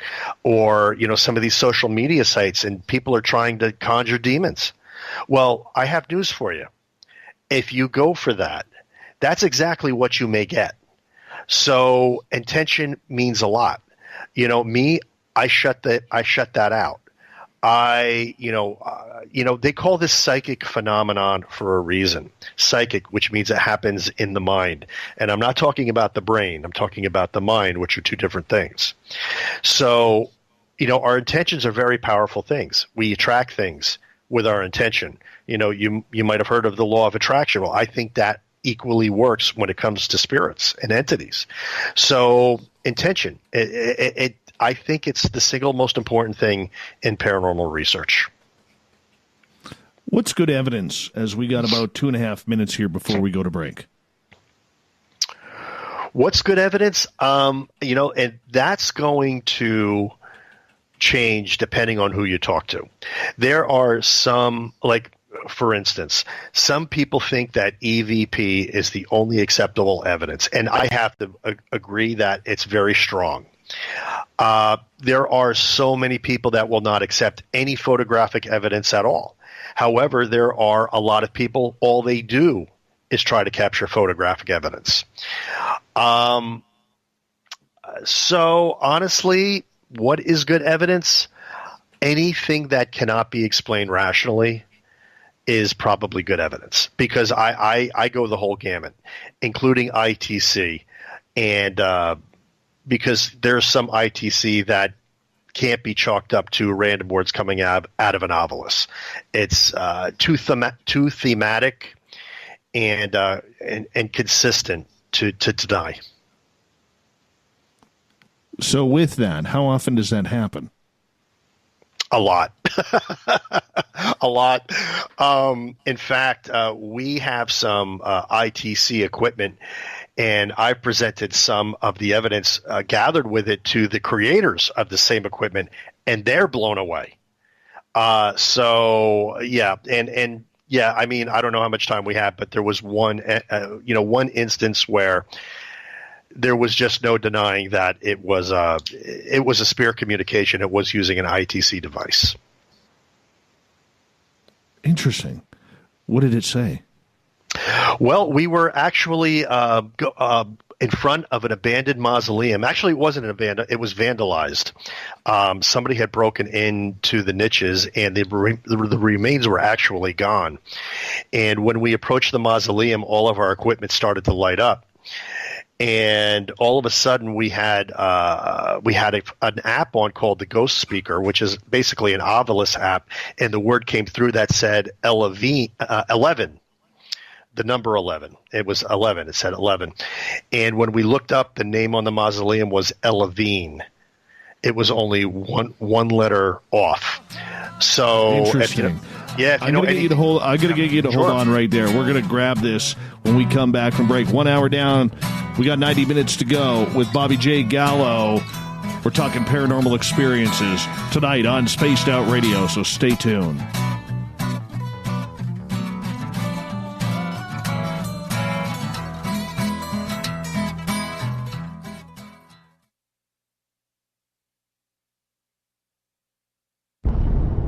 or, some of these social media sites, and people are trying to conjure demons. Well, I have news for you. If you go for that, that's exactly what you may get. So intention means a lot. I shut that out. They call this psychic phenomenon for a reason. Psychic, which means it happens in the mind. And I'm not talking about the brain. I'm talking about the mind, which are two different things. So, our intentions are very powerful things. We attract things with our intention. You might have heard of the law of attraction. Well, I think that equally works when it comes to spirits and entities. So intention, I think it's the single most important thing in paranormal research. What's good evidence, as we got about 2.5 minutes here before we go to break? What's good evidence? And that's going to change depending on who you talk to. There are some, for instance, some people think that EVP is the only acceptable evidence, and I have to agree that it's very strong. There are so many people that will not accept any photographic evidence at all. However, there are a lot of people, all they do is try to capture photographic evidence. So honestly, what is good evidence? Anything that cannot be explained rationally is probably good evidence, because I go the whole gamut, including ITC, and because there's some ITC that can't be chalked up to random words coming out of a novelist. It's too thematic and consistent to deny. So with that, how often does that happen? A lot. A lot. In fact, we have some ITC equipment, and I presented some of the evidence gathered with it to the creators of the same equipment, and they're blown away. So yeah, and yeah, I mean, I don't know how much time we have, but there was one instance where there was just no denying that it was a spirit communication. It was using an ITC device. Interesting. What did it say? Well, we were actually in front of an abandoned mausoleum. Actually, it wasn't an abandoned; it was vandalized. Somebody had broken into the niches, and the remains were actually gone. And when we approached the mausoleum, all of our equipment started to light up. And all of a sudden, we had an app on called the Ghost Speaker, which is basically an Ovilus app, and the word came through that said 11, the number 11. It was 11. It said 11. And when we looked up, the name on the mausoleum was Elavine. It was only one letter off. So interesting. I'm going to get you to hold on right there. We're going to grab this when we come back from break. 1 hour down. We got 90 minutes to go with Bobby J. Gallo. We're talking paranormal experiences tonight on Spaced Out Radio, so stay tuned.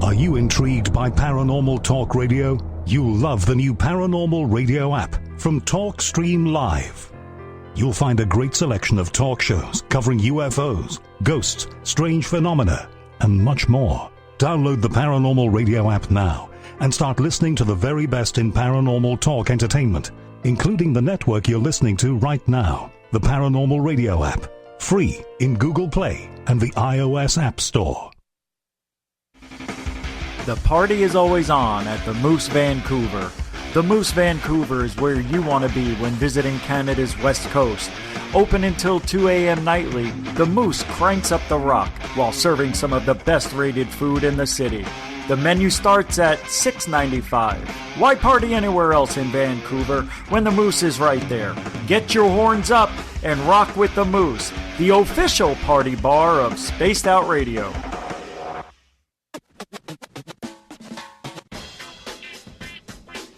Are you intrigued by Paranormal Talk Radio? You'll love the new Paranormal Radio app from TalkStream Live. You'll find a great selection of talk shows covering UFOs, ghosts, strange phenomena, and much more. Download the Paranormal Radio app now and start listening to the very best in paranormal talk entertainment, including the network you're listening to right now, the Paranormal Radio app. Free in Google Play and the iOS App Store. The party is always on at the Moose Vancouver. The Moose Vancouver is where you want to be when visiting Canada's West Coast. Open until 2 a.m. nightly, the Moose cranks up the rock while serving some of the best rated food in the city. The menu starts at $6.95. Why party anywhere else in Vancouver when the Moose is right there? Get your horns up and rock with the Moose, the official party bar of Spaced Out Radio.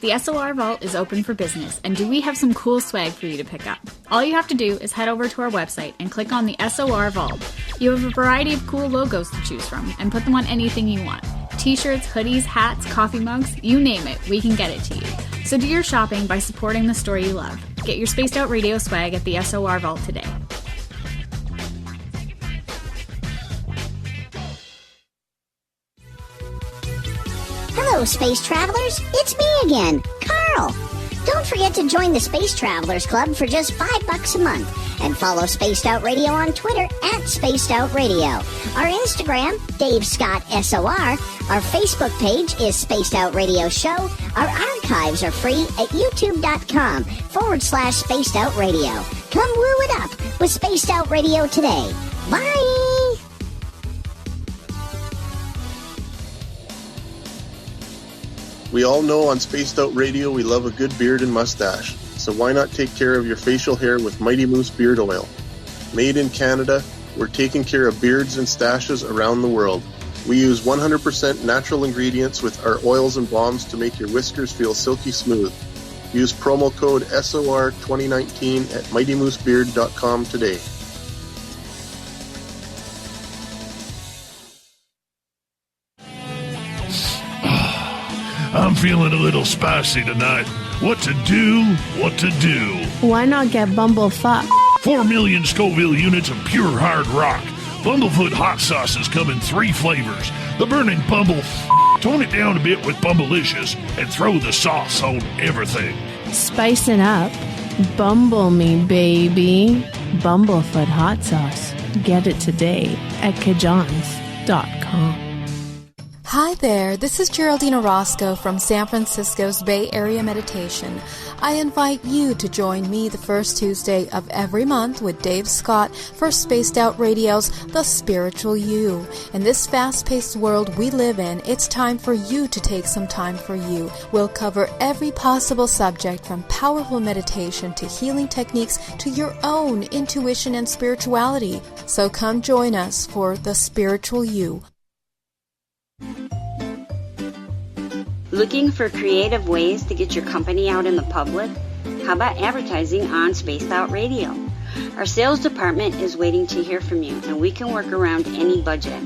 The SOR Vault is open for business, and do we have some cool swag for you to pick up? All you have to do is head over to our website and click on the SOR Vault. You have a variety of cool logos to choose from, and put them on anything you want. T-shirts, hoodies, hats, coffee mugs, you name it, we can get it to you. So do your shopping by supporting the store you love. Get your Spaced Out Radio swag at the SOR Vault today. Hello, Space Travelers. It's me again, Carl. Don't forget to join the Space Travelers Club for just $5 a month and follow Spaced Out Radio on Twitter at Spaced Out Radio. Our Instagram, Dave Scott SOR. Our Facebook page is Spaced Out Radio Show. Our archives are free at youtube.com/Spaced Out Radio. Come woo it up with Spaced Out Radio today. Bye! We all know on Spaced Out Radio we love a good beard and mustache, so why not take care of your facial hair with Mighty Moose Beard Oil? Made in Canada, we're taking care of beards and stashes around the world. We use 100% natural ingredients with our oils and balms to make your whiskers feel silky smooth. Use promo code SOR2019 at MightyMooseBeard.com today. I'm feeling a little spicy tonight. What to do? What to do? Why not get Bumblefuck? 4 million Scoville units of pure hard rock. Bumblefoot hot sauces come in 3 flavors. The burning tone it down a bit with Bumblicious and throw the sauce on everything. Spicing up. Bumble me, baby. Bumblefoot hot sauce. Get it today at kajans.com. Hi there, this is Geraldine Orozco from San Francisco's Bay Area Meditation. I invite you to join me the first Tuesday of every month with Dave Scott for Spaced Out Radio's The Spiritual You. In this fast-paced world we live in, it's time for you to take some time for you. We'll cover every possible subject from powerful meditation to healing techniques to your own intuition and spirituality. So come join us for The Spiritual You. Looking for creative ways to get your company out in the public? How about advertising on Spaced Out Radio? Our sales department is waiting to hear from you, and we can work around any budget.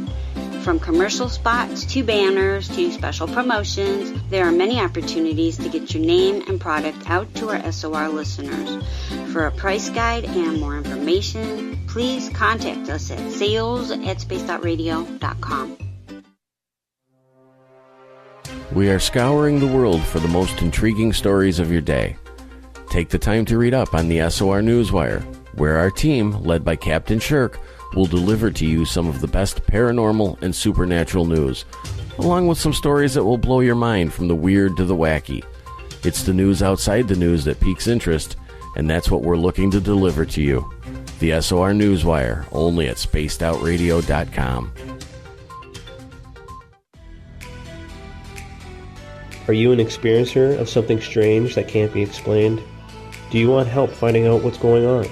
From commercial spots to banners to special promotions, there are many opportunities to get your name and product out to our SOR listeners. For a price guide and more information, please contact us at sales@spacedoutradio.com. We are scouring the world for the most intriguing stories of your day. Take the time to read up on the SOR Newswire, where our team, led by Captain Shirk, will deliver to you some of the best paranormal and supernatural news, along with some stories that will blow your mind from the weird to the wacky. It's the news outside the news that piques interest, and that's what we're looking to deliver to you. The SOR Newswire, only at spacedoutradio.com. Are you an experiencer of something strange that can't be explained? Do you want help finding out what's going on?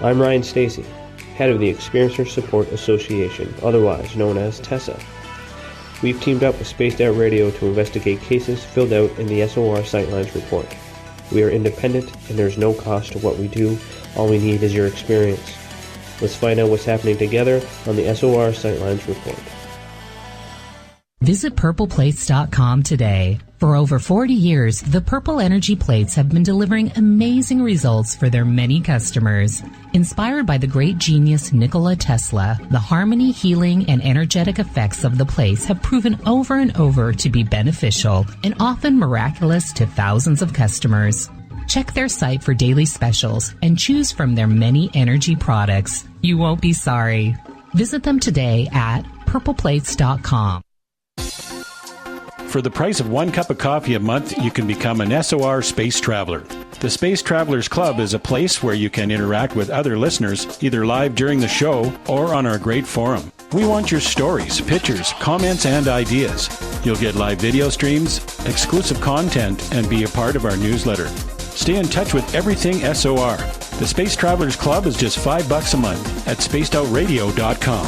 I'm Ryan Stacy, head of the Experiencer Support Association, otherwise known as TESA. We've teamed up with Spaced Out Radio to investigate cases filled out in the SOR Sightlines report. We are independent and there's no cost to what we do. All we need is your experience. Let's find out what's happening together on the SOR Sightlines report. Visit purpleplates.com today. For over 40 years, the Purple Energy Plates have been delivering amazing results for their many customers. Inspired by the great genius Nikola Tesla, the harmony, healing, and energetic effects of the plates have proven over and over to be beneficial and often miraculous to thousands of customers. Check their site for daily specials and choose from their many energy products. You won't be sorry. Visit them today at purpleplates.com. For the price of 1 cup of coffee a month, you can become an SOR Space Traveler. The Space Travelers Club is a place where you can interact with other listeners, either live during the show or on our great forum. We want your stories, pictures, comments, and ideas. You'll get live video streams, exclusive content, and be a part of our newsletter. Stay in touch with everything SOR. The Space Travelers Club is just $5 a month at spacedoutradio.com.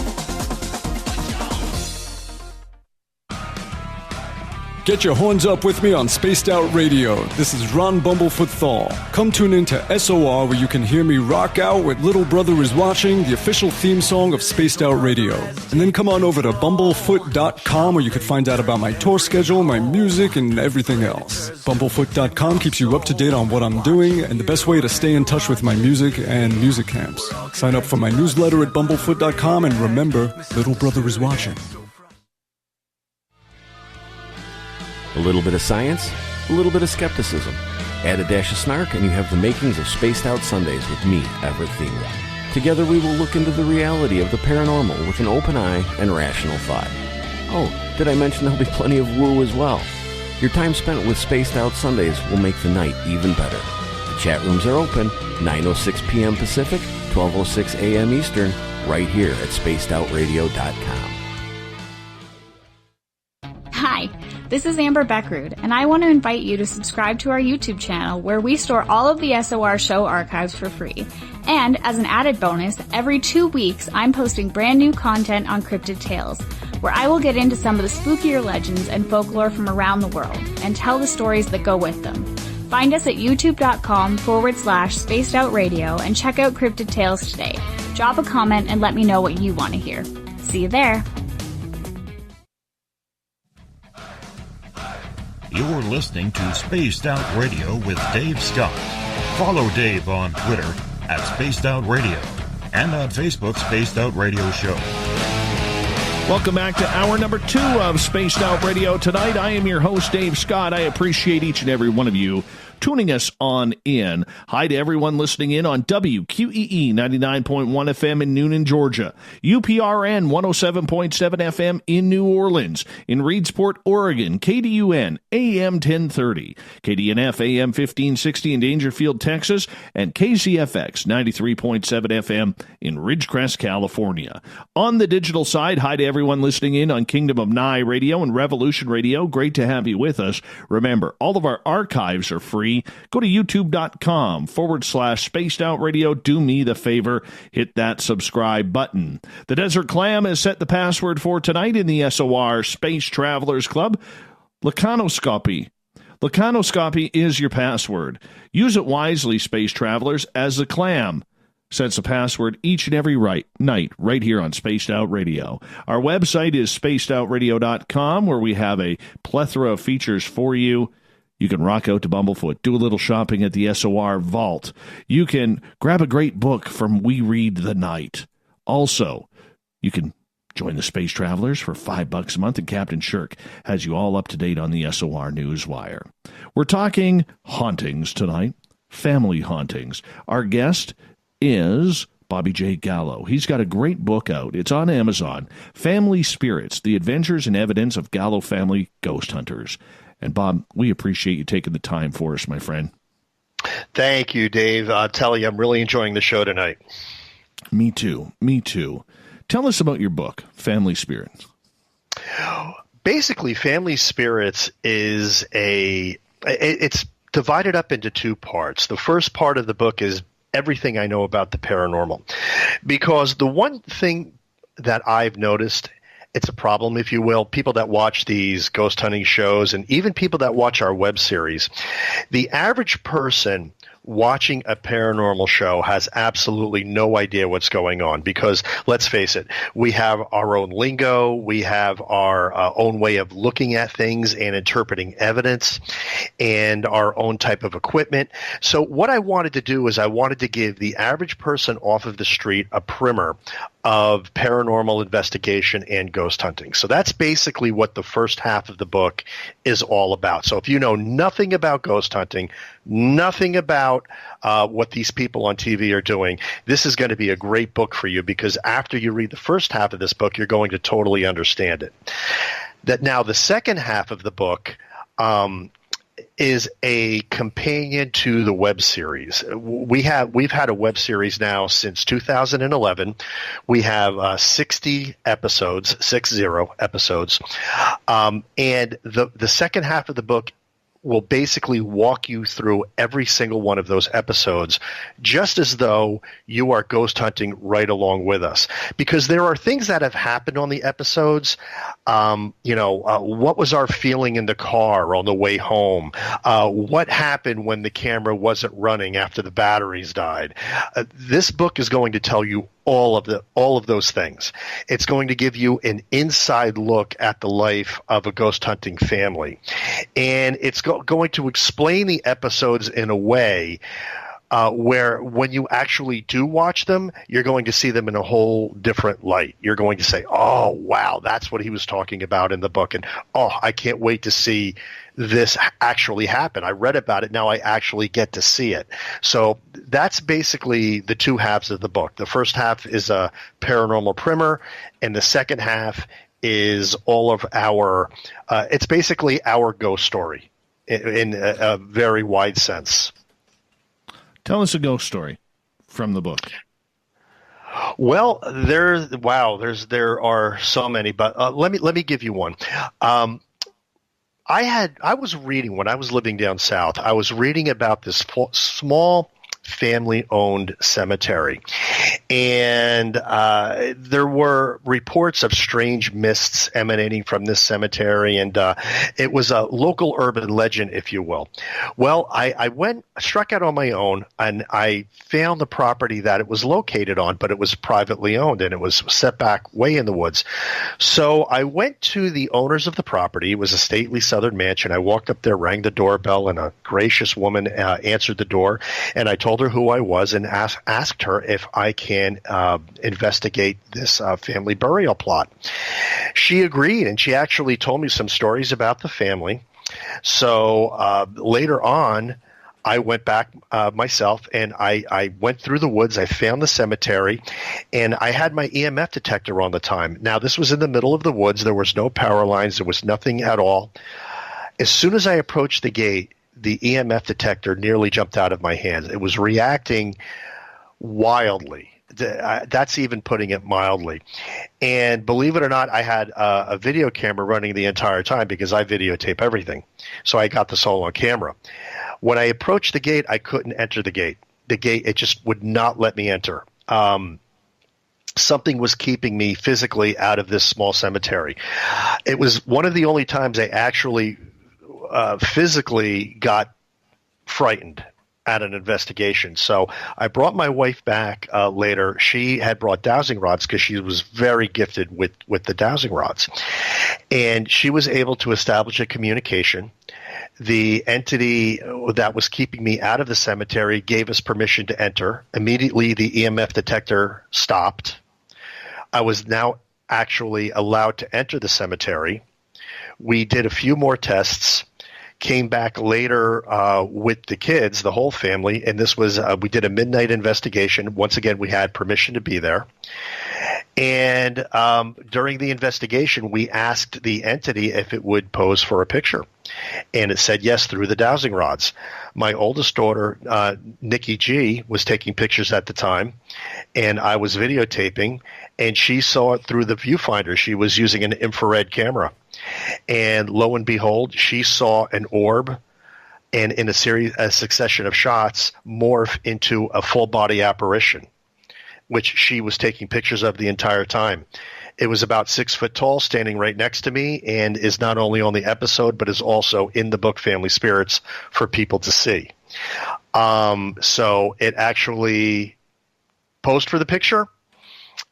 Get your horns up with me on Spaced Out Radio. This is Ron Bumblefoot Thal. Come tune in to SOR where you can hear me rock out with Little Brother Is Watching, the official theme song of Spaced Out Radio. And then come on over to bumblefoot.com where you can find out about my tour schedule, my music, and everything else. Bumblefoot.com keeps you up to date on what I'm doing and the best way to stay in touch with my music and music camps. Sign up for my newsletter at bumblefoot.com and remember, Little Brother is watching. A little bit of science, a little bit of skepticism. Add a dash of snark and you have the makings of Spaced Out Sundays with me, Everett Thieme. Together we will look into the reality of the paranormal with an open eye and rational thought. Oh, did I mention there'll be plenty of woo as well? Your time spent with Spaced Out Sundays will make the night even better. The chat rooms are open, 9:06 p.m. Pacific, 12:06 a.m. Eastern, right here at spacedoutradio.com. Hi, this is Amber Beckrud, and I want to invite you to subscribe to our YouTube channel where we store all of the SOR show archives for free. And as an added bonus, every 2 weeks I'm posting brand new content on Cryptid Tales, where I will get into some of the spookier legends and folklore from around the world and tell the stories that go with them. Find us at youtube.com/spacedoutradio and check out Cryptid Tales today. Drop a comment and let me know what you want to hear. See you there. You're listening to Spaced Out Radio with Dave Scott. Follow Dave on Twitter at Spaced Out Radio and on Facebook, Spaced Out Radio Show. Welcome back to hour number 2 of Spaced Out Radio tonight. I am your host, Dave Scott. I appreciate each and every one of you tuning us on in. Hi to everyone listening in on WQEE 99.1 FM in Noonan, Georgia, UPRN 107.7 FM in New Orleans, in Reedsport, Oregon, KDUN AM 1030, KDNF AM 1560 in Dangerfield, Texas, and KCFX 93.7 FM in Ridgecrest, California. On the digital side, hi to everyone listening in on Kingdom of Nye Radio and Revolution Radio. Great to have you with us. Remember, all of our archives are free. Go to youtube.com/Spaced Out Radio. Do me the favor, hit that subscribe button. The Desert Clam has set the password for tonight in the SOR Space Travelers Club. Lacanoscopy. Lacanoscopy is your password. Use it wisely, Space Travelers, as the Clam sets a password each and every night right here on Spaced Out Radio. Our website is spacedoutradio.com, where we have a plethora of features for you. You can rock out to Bumblefoot, do a little shopping at the SOR Vault. You can grab a great book from We Read the Night. Also, you can join the Space Travelers for $5 a month, and Captain Shirk has you all up to date on the SOR Newswire. We're talking hauntings tonight, family hauntings. Our guest is Bobby J. Gallo. He's got a great book out. It's on Amazon, Family Spirits, The Adventures and Evidence of Gallo Family Ghost Hunters. And Bob, we appreciate you taking the time for us, my friend. Thank you, Dave. I'll tell you, I'm really enjoying the show tonight. Me too. Me too. Tell us about your book, Family Spirits. Basically, Family Spirits is it's divided up into 2 parts. The first part of the book is everything I know about the paranormal. Because the one thing that I've noticed, it's a problem, if you will, people that watch these ghost hunting shows and even people that watch our web series, the average person watching a paranormal show has absolutely no idea what's going on because, let's face it, we have our own lingo, we have our own way of looking at things and interpreting evidence and our own type of equipment. So what I wanted to do is I wanted to give the average person off of the street a primer of paranormal investigation and ghost hunting. So that's basically what the first half of the book is all about. So if you know nothing about ghost hunting, nothing about what these people on TV are doing, this is going to be a great book for you because after you read the first half of this book, you're going to totally understand it. Now, the second half of the book is a companion to the web series. We've had a web series now since 2011. We have 60 episodes, 60 episodes. And the second half of the book will basically walk you through every single one of those episodes, just as though you are ghost hunting right along with us. Because there are things that have happened on the episodes. What was our feeling in the car on the way home? What happened when the camera wasn't running after the batteries died? This book is going to tell you all of those things. It's going to give you an inside look at the life of a ghost hunting family, and it's going to explain the episodes in a way where when you actually do watch them, you're going to see them in a whole different light. You're going to say, oh, wow, that's what he was talking about in the book. And, oh, I can't wait to see this actually happen. I read about it. Now I actually get to see it. So that's basically the two halves of the book. The first half is a paranormal primer, and the second half is all of our it's basically our ghost story in a very wide sense. Tell us a ghost story from the book. Well, there are so many, but let me give you one. I was reading when I was living down south. I was reading about this small family-owned cemetery, and there were reports of strange mists emanating from this cemetery, and it was a local urban legend, if you will. Well, I struck out on my own, and I found the property that it was located on, but it was privately owned, and it was set back way in the woods. So I went to the owners of the property. It was a stately southern mansion. I walked up there, rang the doorbell, and a gracious woman answered the door, and I told her who I was and asked her if I can investigate this family burial plot. She agreed, and she actually told me some stories about the family. So later on, I went back myself, and I went through the woods. I found the cemetery, and I had my EMF detector on the time. Now, this was in the middle of the woods. There was no power lines. There was nothing at all. As soon as I approached the gate, the EMF detector nearly jumped out of my hands. It was reacting wildly. That's even putting it mildly. And believe it or not, I had a video camera running the entire time because I videotape everything. So I got this all on camera. When I approached the gate, I couldn't enter the gate. The gate, it just would not let me enter. Something was keeping me physically out of this small cemetery. It was one of the only times I actually physically got frightened at an investigation. So I brought my wife back later. She had brought dowsing rods because she was very gifted with the dowsing rods. And she was able to establish a communication. The entity that was keeping me out of the cemetery gave us permission to enter. Immediately, the EMF detector stopped. I was now actually allowed to enter the cemetery. We did a few more tests. Came back later with the kids, the whole family, and this was we did a midnight investigation. Once again, we had permission to be there. And during the investigation, we asked the entity if it would pose for a picture. And it said yes through the dowsing rods. My oldest daughter, Nikki G, was taking pictures at the time, and I was videotaping, and she saw it through the viewfinder. She was using an infrared camera. And lo and behold, she saw an orb, and in a succession of shots, morph into a full-body apparition, which she was taking pictures of the entire time. It was about 6 foot tall, standing right next to me, and is not only on the episode, but is also in the book Family Spirits for people to see. So it actually posed for the picture,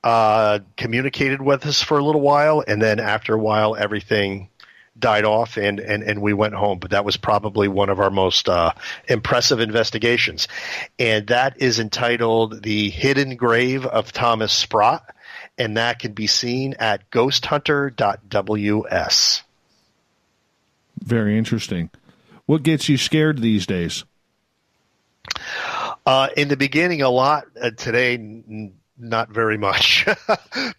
communicated with us for a little while, and then after a while, everything died off, and we went home. But that was probably one of our most impressive investigations. And that is entitled The Hidden Grave of Thomas Sprott, and that can be seen at ghosthunter.ws. Very interesting. What gets you scared these days? In the beginning, a lot. Today, not very much,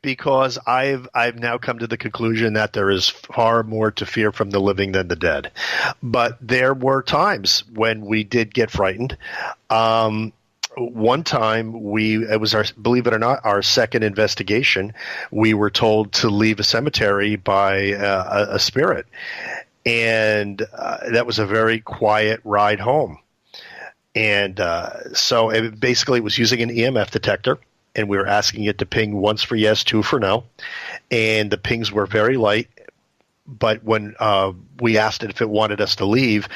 because I've now come to the conclusion that there is far more to fear from the living than the dead. But there were times when we did get frightened. One time, it was believe it or not, our second investigation. We were told to leave a cemetery by a spirit. And that was a very quiet ride home. And so it basically was using an EMF detector, and we were asking it to ping once for yes, two for no. And the pings were very light. But when we asked it if it wanted us to leave,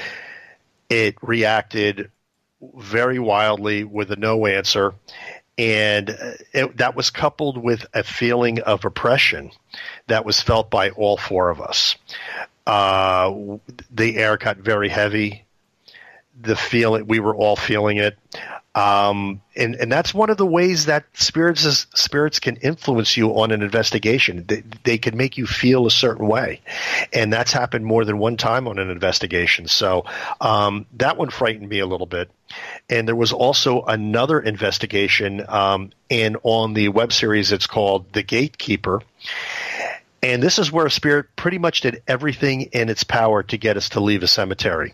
it reacted very wildly with a no answer. And that was coupled with a feeling of oppression that was felt by all four of us. The air got very heavy. We were all feeling it. And that's one of the ways that spirits can influence you on an investigation. They can make you feel a certain way. And that's happened more than one time on an investigation. So that one frightened me a little bit. And there was also another investigation, and on the web series it's called The Gatekeeper. And this is where a spirit pretty much did everything in its power to get us to leave a cemetery.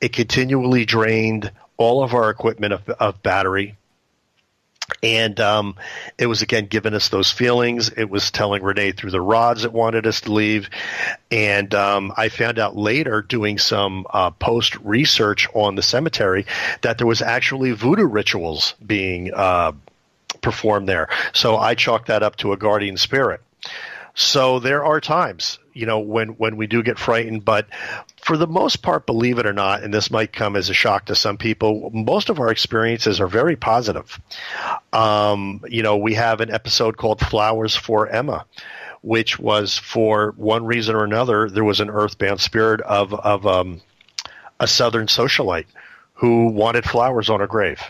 It continually drained all of our equipment of battery. And it was, again, giving us those feelings. It was telling Renee through the rods it wanted us to leave. And I found out later, doing some post-research on the cemetery, that there was actually voodoo rituals being performed there. So I chalked that up to a guardian spirit. So there are times, when we do get frightened, but for the most part, believe it or not, and this might come as a shock to some people, most of our experiences are very positive. We have an episode called Flowers for Emma, which was, for one reason or another, there was an earthbound spirit of a Southern socialite who wanted flowers on her grave,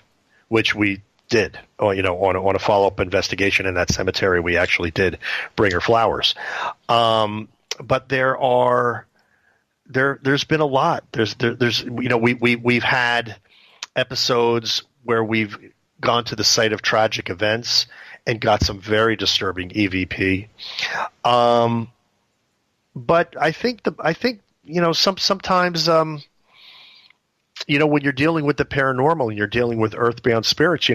which we did, on a follow-up investigation in that cemetery. We actually did bring her flowers. But there's been a lot. We've had episodes where we've gone to the site of tragic events and got some very disturbing EVP. But I think sometimes when you're dealing with the paranormal and you're dealing with earthbound spirits,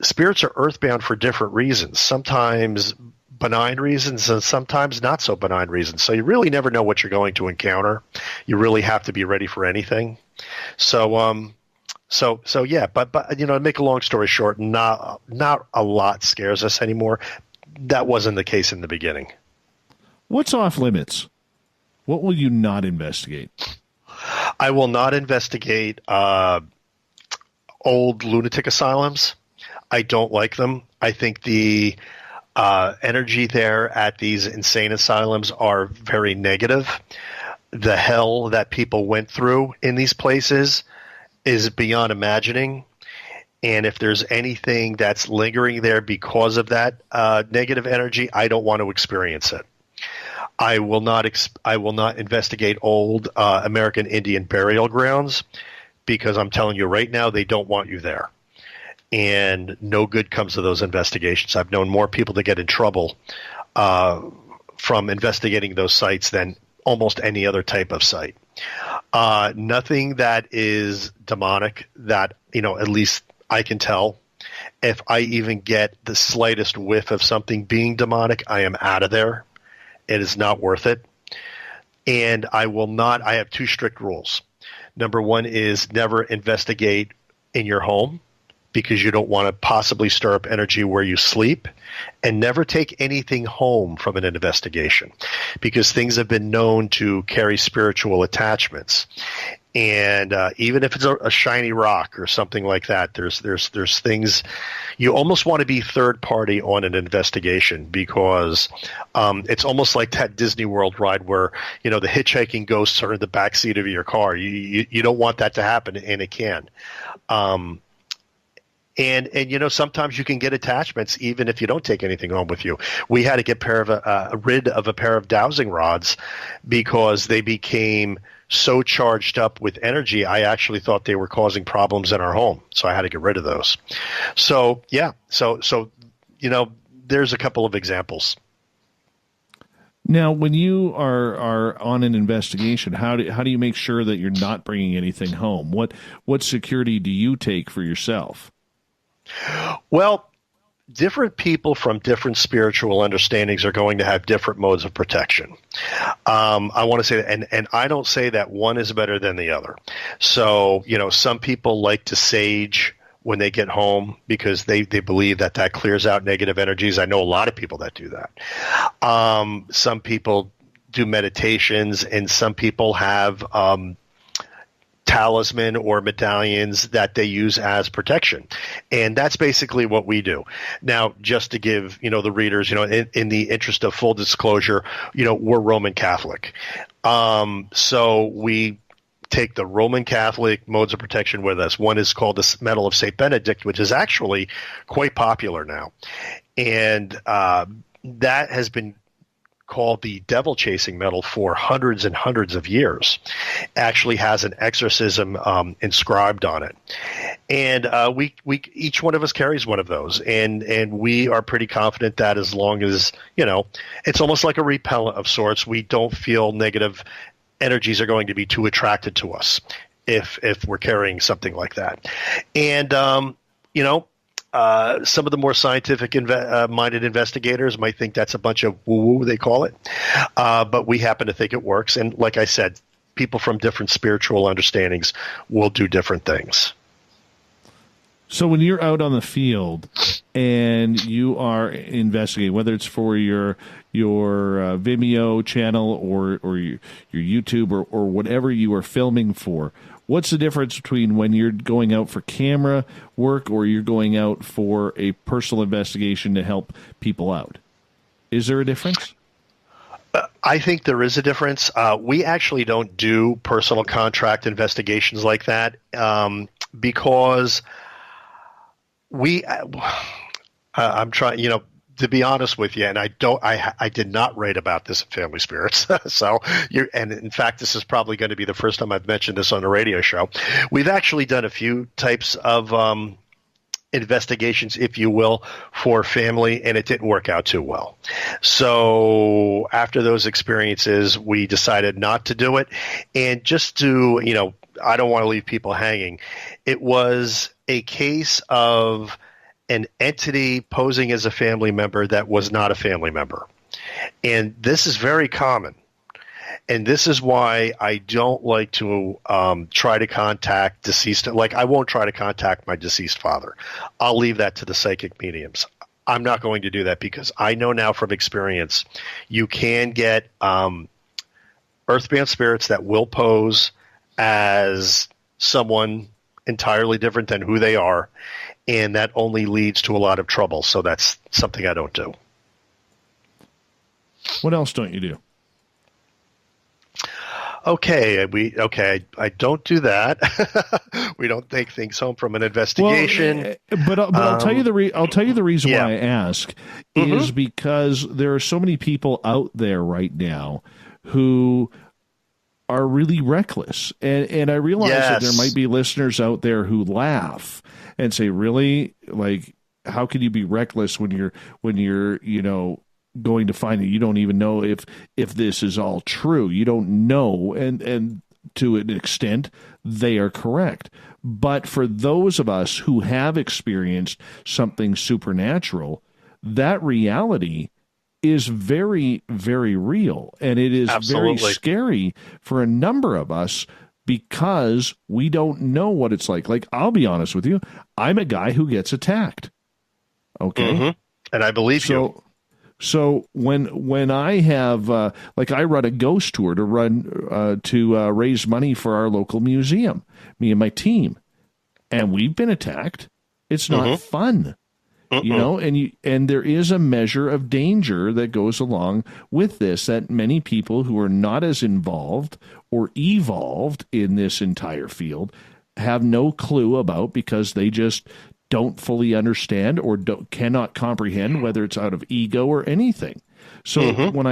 spirits are earthbound for different reasons. Sometimes benign reasons and sometimes not so benign reasons. So you really never know what you're going to encounter. You really have to be ready for anything. So yeah, but to make a long story short, not a lot scares us anymore. That wasn't the case in the beginning. What's off limits? What will you not investigate? I will not investigate old lunatic asylums. I don't like them. I think the energy there at these insane asylums are very negative. The hell that people went through in these places is beyond imagining. And if there's anything that's lingering there because of that negative energy, I don't want to experience it. I will not investigate old American Indian burial grounds, because I'm telling you right now, they don't want you there. And no good comes of those investigations. I've known more people to get in trouble from investigating those sites than almost any other type of site. Nothing that is demonic that, at least I can tell. If I even get the slightest whiff of something being demonic, I am out of there. It is not worth it. And I have two strict rules. Number one is never investigate in your home, because you don't want to possibly stir up energy where you sleep, and never take anything home from an investigation, because things have been known to carry spiritual attachments. And even if it's a shiny rock or something like that, there's things you almost want to be third party on an investigation, because it's almost like that Disney World ride where the hitchhiking ghosts are in the back seat of your car. You don't want that to happen, and it can. And sometimes you can get attachments even if you don't take anything home with you. We had to get rid of a pair of dowsing rods because they became so charged up with energy. I actually thought they were causing problems in our home, so I had to get rid of those. So yeah, so there's a couple of examples. Now, when you are on an investigation, how do you make sure that you're not bringing anything home? What security do you take for yourself? Well, different people from different spiritual understandings are going to have different modes of protection. I want to say that, and I don't say that one is better than the other. So, some people like to sage when they get home because they believe that clears out negative energies. I know a lot of people that do that. Some people do meditations, and some people have talisman or medallions that they use as protection. And that's basically what we do. Now, just to give, the readers, in the interest of full disclosure, we're Roman Catholic. So we take the Roman Catholic modes of protection with us. One is called the Medal of St. Benedict, which is actually quite popular now. And that has been called the devil chasing medal for hundreds and hundreds of years. Actually has an exorcism inscribed on it. And we each one of us carries one of those. And we are pretty confident that as long as, it's almost like a repellent of sorts, we don't feel negative energies are going to be too attracted to us if we're carrying something like that. And, some of the more scientific minded investigators might think that's a bunch of woo-woo, they call it. But we happen to think it works. And like I said, people from different spiritual understandings will do different things. So when you're out on the field and you are investigating, whether it's for your Vimeo channel or your YouTube or whatever you are filming for, what's the difference between when you're going out for camera work or you're going out for a personal investigation to help people out? Is there a difference? I think there is a difference. We actually don't do personal contract investigations like that because I'm trying, to be honest with you, and I did not write about this in Family Spirits. And in fact, this is probably going to be the first time I've mentioned this on a radio show. We've actually done a few types of investigations, if you will, for family, and it didn't work out too well. So after those experiences, we decided not to do it. And just to, I don't want to leave people hanging. It was a case of an entity posing as a family member that was not a family member. And this is very common. And this is why I don't like to try to contact deceased. Like, I won't try to contact my deceased father. I'll leave that to the psychic mediums. I'm not going to do that because I know now from experience you can get earthbound spirits that will pose as someone entirely different than who they are, and that only leads to a lot of trouble. So that's something I don't do. What else don't you do? I don't do that. We don't take things home from an investigation. Well, but I'll tell you the reason why I ask is because there are so many people out there right now who are really reckless, and I realize that there might be listeners out there who laugh and say, "Really? Like, how can you be reckless when you're going to find it? You don't even know if this is all true. You don't know." And to an extent, they are correct. But for those of us who have experienced something supernatural, that reality is very, very real. And it is very scary for a number of us because we don't know what it's like. Like, I'll be honest with you, I'm a guy who gets attacked. Okay? And I believe you. So when I have, I run a ghost tour to raise money for our local museum, me and my team, and we've been attacked. It's not fun. And there is a measure of danger that goes along with this that many people who are not as involved or evolved in this entire field have no clue about because they just don't fully understand or cannot comprehend, whether it's out of ego or anything. So when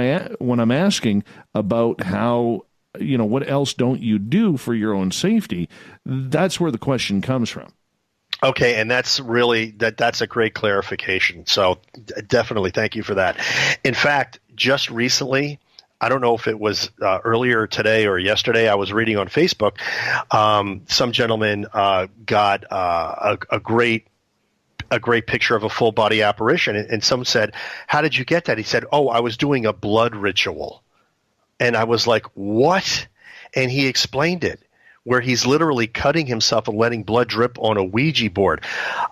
I'm asking about how, what else don't you do for your own safety, that's where the question comes from. Okay, and that's really that's a great clarification. So definitely thank you for that. In fact, just recently, I don't know if it was earlier today or yesterday, I was reading on Facebook, some gentleman got a great a great picture of a full body apparition. And someone said, "How did you get that?" He said, "Oh, I was doing a blood ritual." And I was like, "What?" And he explained it, where he's literally cutting himself and letting blood drip on a Ouija board.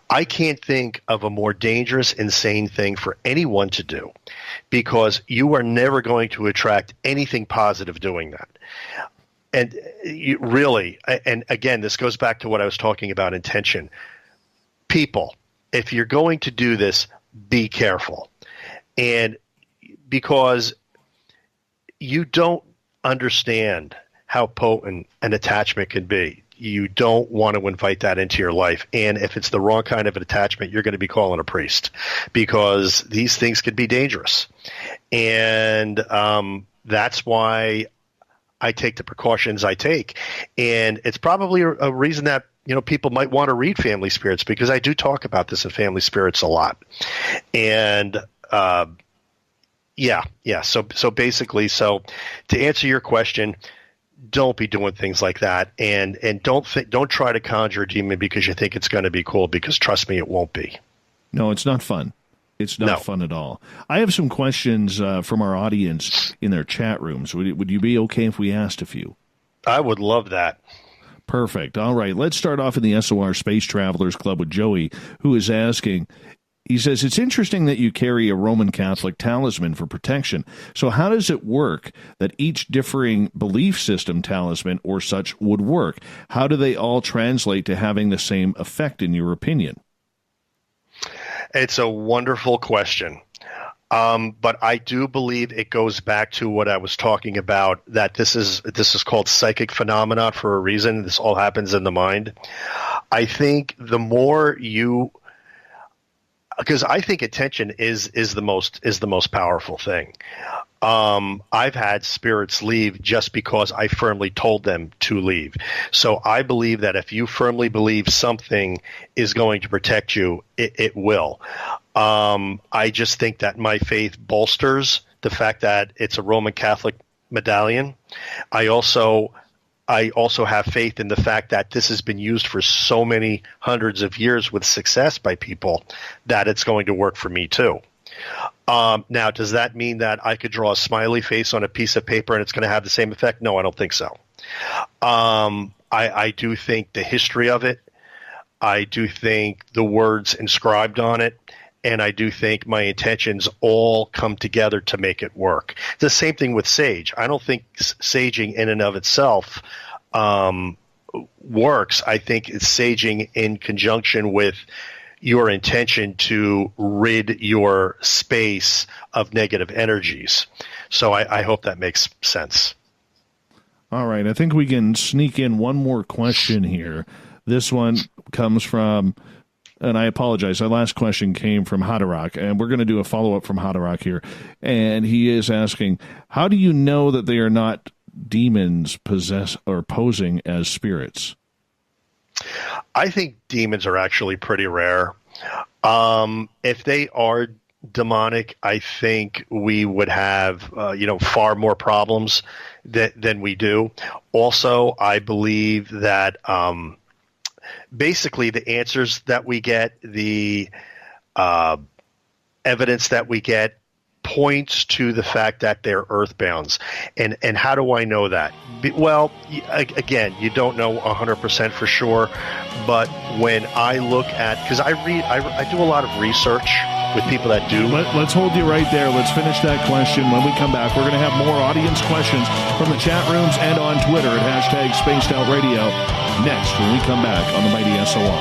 I can't think of a more dangerous, insane thing for anyone to do, because you are never going to attract anything positive doing that. And you really, and again, this goes back to what I was talking about, intention. People, if you're going to do this, be careful. And because you don't understand how potent an attachment can be, you don't want to invite that into your life. And if it's the wrong kind of an attachment, you're going to be calling a priest, because these things can be dangerous. And that's why I take the precautions I take. And it's probably a reason that, people might want to read Family Spirits, because I do talk about this in Family Spirits a lot. And So basically, to answer your question, don't be doing things like that, and don't try to conjure a demon because you think it's going to be cool, because trust me, it won't be. No, it's not fun. It's not fun at all. I have some questions from our audience in their chat rooms. Would you be okay if we asked a few? I would love that. Perfect. All right, let's start off in the SOR Space Travelers Club with Joey, who is asking. He says, it's interesting that you carry a Roman Catholic talisman for protection. So how does it work that each differing belief system talisman or such would work? How do they all translate to having the same effect, in your opinion? It's a wonderful question. But I do believe it goes back to what I was talking about, that this is called psychic phenomena for a reason. This all happens in the mind. I think the more because I think attention is the most powerful thing. I've had spirits leave just because I firmly told them to leave. So I believe that if you firmly believe something is going to protect you, it will. I just think that my faith bolsters the fact that it's a Roman Catholic medallion. I also have faith in the fact that this has been used for so many hundreds of years with success by people that it's going to work for me too. Now, does that mean that I could draw a smiley face on a piece of paper and it's going to have the same effect? No, I don't think so. I do think the history of it, I do think the words inscribed on it, and I do think my intentions all come together to make it work. The same thing with sage. I don't think saging in and of itself works. I think it's saging in conjunction with your intention to rid your space of negative energies. So I hope that makes sense. All right. I think we can sneak in one more question here. This one comes from... And I apologize. Our last question came from Hadarok, and we're going to do a follow-up from Hadarok here. And he is asking, how do you know that they are not demons possess or posing as spirits? I think demons are actually pretty rare. If they are demonic, I think we would have, far more problems than we do. Also, I believe that... basically, the answers that we get, the evidence that we get, points to the fact that they're earthbounds. And how do I know that? Well, again, you don't know 100% for sure. But when I look at, because I do a lot of research with people that do. Let's hold you right there. Let's finish that question. When we come back, we're going to have more audience questions from the chat rooms and on Twitter at #SpacedOutRadio next when we come back on the Mighty SOR.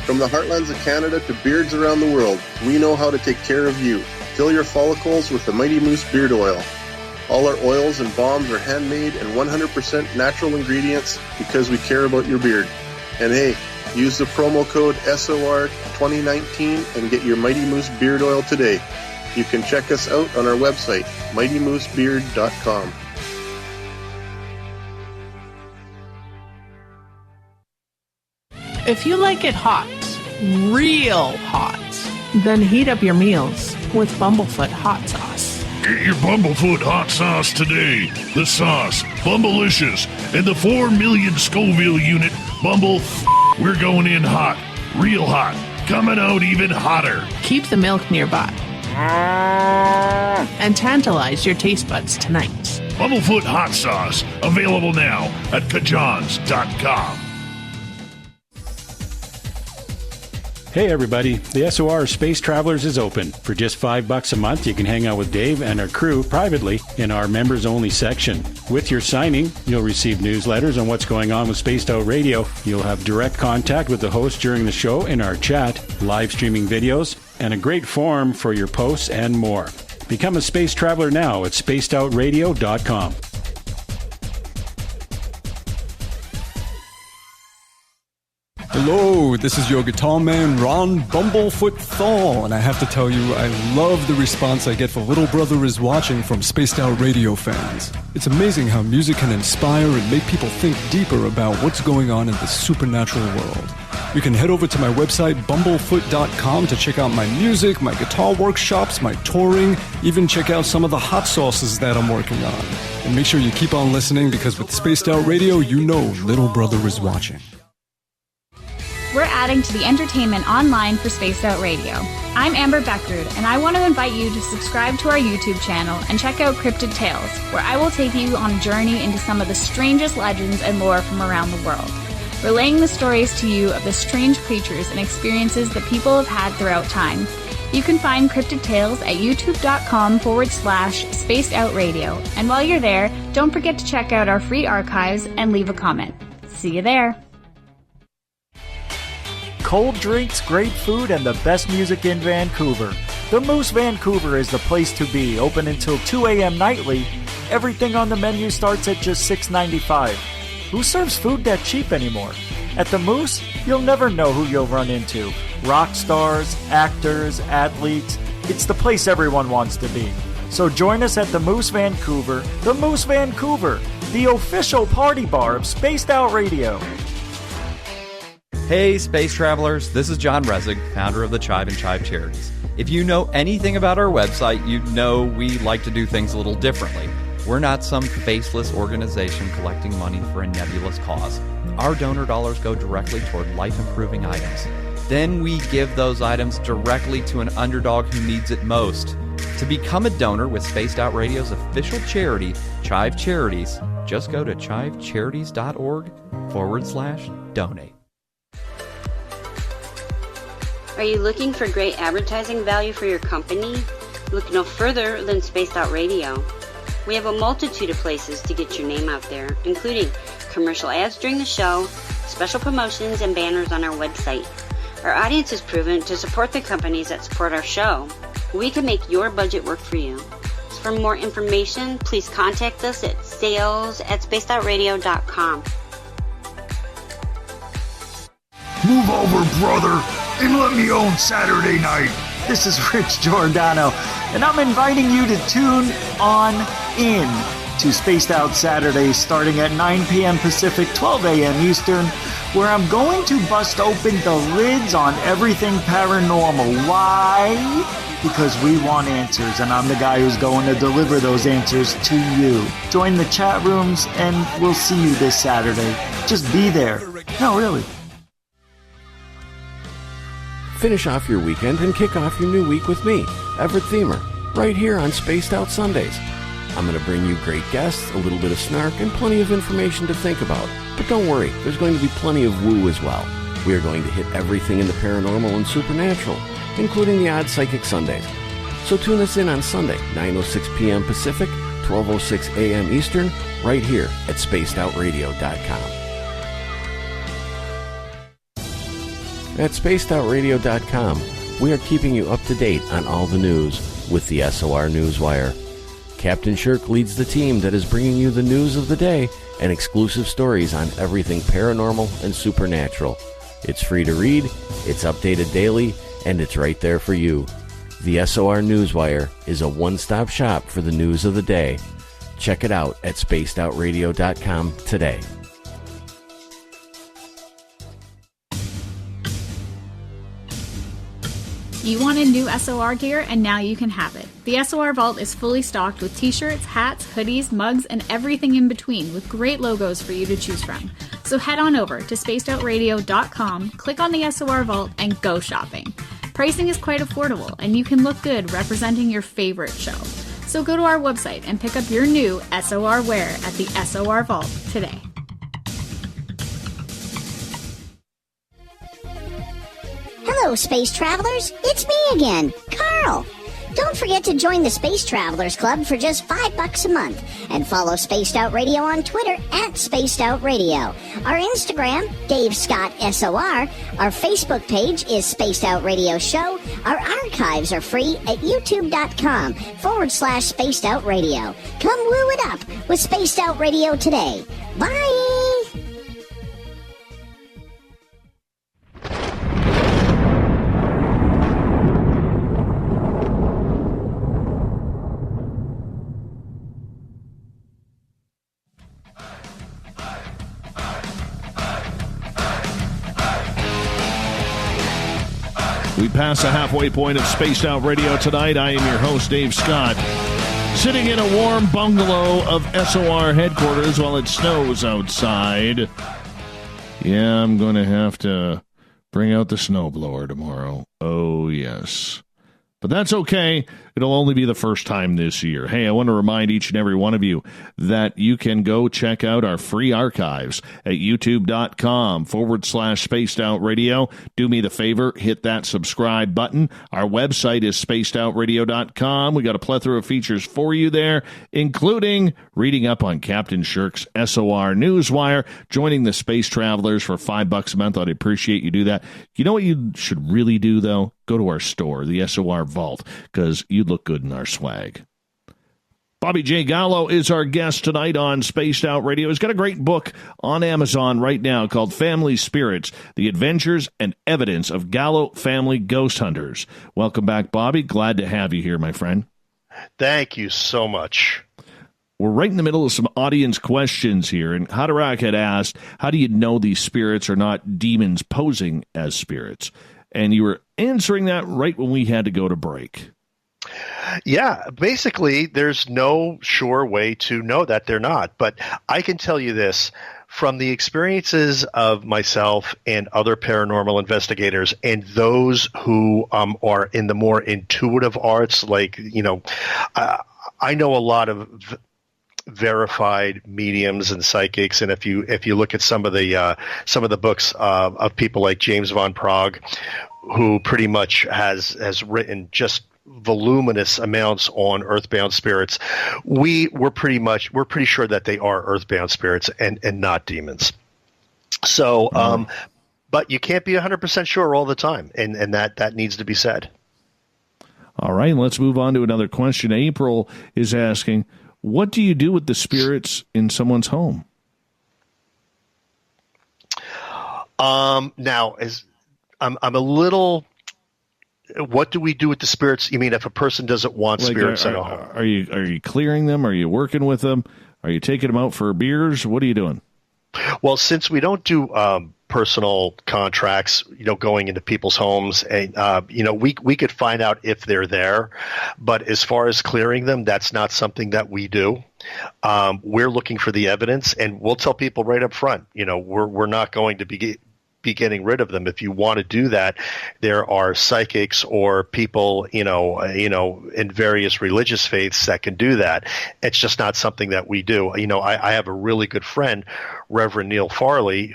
From the heartlands of Canada to beards around the world, we know how to take care of you. Fill your follicles with the Mighty Moose Beard Oil. All our oils and balms are handmade and 100% natural ingredients because we care about your beard. And hey, use the promo code SOR2019 and get your Mighty Moose Beard Oil today. You can check us out on our website, mightymoosebeard.com. If you like it hot, real hot, then heat up your meals with Bumblefoot hot sauce. Get your Bumblefoot hot sauce today. The sauce, Bumblicious, and the 4 million Scoville unit Bumble. We're going in hot, real hot, coming out even hotter. Keep the milk nearby. And tantalize your taste buds tonight. Bumblefoot hot sauce, available now at kajans.com. Hey everybody, the SOR Space Travelers is open. For just $5 a month, you can hang out with Dave and our crew privately in our members-only section. With your signing, you'll receive newsletters on what's going on with Spaced Out Radio. You'll have direct contact with the host during the show in our chat, live streaming videos, and a great forum for your posts and more. Become a space traveler now at spacedoutradio.com. Hello, this is your guitar man, Ron Bumblefoot Thal, and I have to tell you, I love the response I get for Little Brother is Watching from Spaced Out Radio fans. It's amazing how music can inspire and make people think deeper about what's going on in the supernatural world. You can head over to my website, bumblefoot.com, to check out my music, my guitar workshops, my touring, even check out some of the hot sauces that I'm working on. And make sure you keep on listening, because with Spaced Out Radio, you know Little Brother is watching. We're adding to the entertainment online for Spaced Out Radio. I'm Amber Beckrud, and I want to invite you to subscribe to our YouTube channel and check out Cryptid Tales, where I will take you on a journey into some of the strangest legends and lore from around the world, relaying the stories to you of the strange creatures and experiences that people have had throughout time. You can find Cryptid Tales at youtube.com/Spaced Out Radio, and while you're there, don't forget to check out our free archives and leave a comment. See you there. Cold drinks, great food, and the best music in Vancouver. The Moose Vancouver is the place to be, open until 2 a.m. nightly. Everything on the menu starts at just $6.95. Who serves food that cheap anymore? At the Moose, you'll never know who you'll run into. Rock stars, actors, athletes. It's the place everyone wants to be. So join us at the Moose Vancouver. The Moose Vancouver, the official party bar of Spaced Out Radio. Hey, space travelers, this is John Resig, founder of the Chive and Chive Charities. If you know anything about our website, you know we like to do things a little differently. We're not some faceless organization collecting money for a nebulous cause. Our donor dollars go directly toward life-improving items. Then we give those items directly to an underdog who needs it most. To become a donor with Spaced Out Radio's official charity, Chive Charities, just go to chivecharities.org/donate. Are you looking for great advertising value for your company? Look no further than Spaced Out Radio. We have a multitude of places to get your name out there, including commercial ads during the show, special promotions, and banners on our website. Our audience is proven to support the companies that support our show. We can make your budget work for you. So for more information, please contact us at sales@spacedoutradio.com. Move over, brother, and let me own Saturday night. This is Rich Giordano, and I'm inviting you to tune on in to Spaced Out Saturdays starting at 9 p.m. Pacific, 12 a.m. Eastern, where I'm going to bust open the lids on everything paranormal. Why? Because we want answers, and I'm the guy who's going to deliver those answers to you. Join the chat rooms, and we'll see you this Saturday. Just be there. No, really. Finish off your weekend and kick off your new week with me, Everett Thiemer, right here on Spaced Out Sundays. I'm going to bring you great guests, a little bit of snark, and plenty of information to think about. But don't worry, there's going to be plenty of woo as well. We are going to hit everything in the paranormal and supernatural, including the odd psychic Sundays. So tune us in on Sunday, 9:06 p.m. Pacific, 12:06 a.m. Eastern, right here at spacedoutradio.com. At spacedoutradio.com, we are keeping you up to date on all the news with the SOR Newswire. Captain Shirk leads the team that is bringing you the news of the day and exclusive stories on everything paranormal and supernatural. It's free to read, it's updated daily, and it's right there for you. The SOR Newswire is a one-stop shop for the news of the day. Check it out at spacedoutradio.com today. You wanted new SOR gear, and now you can have it. The SOR Vault is fully stocked with t-shirts, hats, hoodies, mugs, and everything in between with great logos for you to choose from. So head on over to spacedoutradio.com, click on the SOR Vault, and go shopping. Pricing is quite affordable, and you can look good representing your favorite show. So go to our website and pick up your new SOR wear at the SOR Vault today. Hello, space travelers. It's me again, Carl. Don't forget to join the Space Travelers Club for just $5 a month and follow Spaced Out Radio on Twitter at Spaced Out Radio. Our Instagram, Dave Scott SOR. Our Facebook page is Spaced Out Radio Show. Our archives are free at youtube.com/Spaced Out Radio. Come woo it up with Spaced Out Radio today. Bye! We pass the halfway point of Spaced Out Radio tonight. I am your host, Dave Scott, sitting in a warm bungalow of SOR headquarters while it snows outside. Yeah, I'm going to have to bring out the snowblower tomorrow. Oh, yes. But that's okay. It'll only be the first time this year. Hey, I want to remind each and every one of you that you can go check out our free archives at youtube.com/Spaced Out Radio. Do me the favor, hit that subscribe button. Our website is spacedoutradio.com. We got a plethora of features for you there, including reading up on Captain Shirk's SOR Newswire, joining the Space Travelers for $5 a month. I'd appreciate you do that. You know what you should really do, though? Go to our store, the SOR Vault, because you'd look good in our swag. Bobby J. Gallo is our guest tonight on Spaced Out Radio. He's got a great book on Amazon right now called Family Spirits, The Adventures and Evidence of Gallo Family Ghost Hunters. Welcome back, Bobby. Glad to have you here, my friend. Thank you so much. We're right in the middle of some audience questions here, and Haderach had asked, how do you know these spirits are not demons posing as spirits? And you were answering that right when we had to go to break. Yeah, basically, there's no sure way to know that they're not. But I can tell you this, from the experiences of myself and other paranormal investigators and those who are in the more intuitive arts, like, I know a lot of verified mediums and psychics, and if you look at some of the books of people like James Von Prague, who pretty much has written just voluminous amounts on earthbound spirits, we're pretty sure that they are earthbound spirits and not demons. So but you can't be 100% sure all the time, and that needs to be said. All right, let's move on to another question. April is asking, what do you do with the spirits in someone's home? Now, I'm a little. What do we do with the spirits? You mean if a person doesn't want spirits in a home? Are you clearing them? Are you working with them? Are you taking them out for beers? What are you doing? Well, since we don't do personal contracts, going into people's homes, and we could find out if they're there, but as far as clearing them, that's not something that we do. We're looking for the evidence, and we'll tell people right up front, we're not going to be getting rid of them. If you want to do that, there are psychics or people, in various religious faiths that can do that. It's just not something that we do. I have a really good friend, Reverend Neil Farley,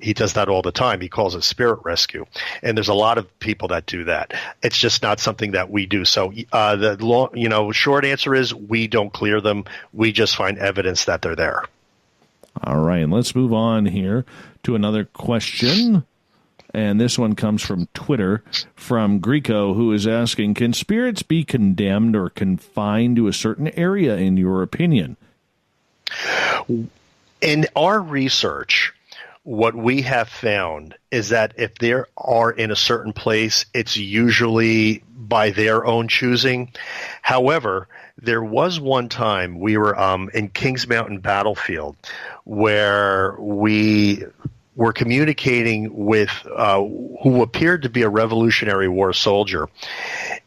he does that all the time. He calls it spirit rescue. And there's a lot of people that do that. It's just not something that we do. So the short answer is we don't clear them. We just find evidence that they're there. All right, let's move on here to another question. And this one comes from Twitter, from Greco, who is asking, can spirits be condemned or confined to a certain area, in your opinion? In our research, what we have found is that if they are in a certain place, it's usually by their own choosing. However, there was one time we were in Kings Mountain Battlefield where we were communicating with who appeared to be a Revolutionary War soldier.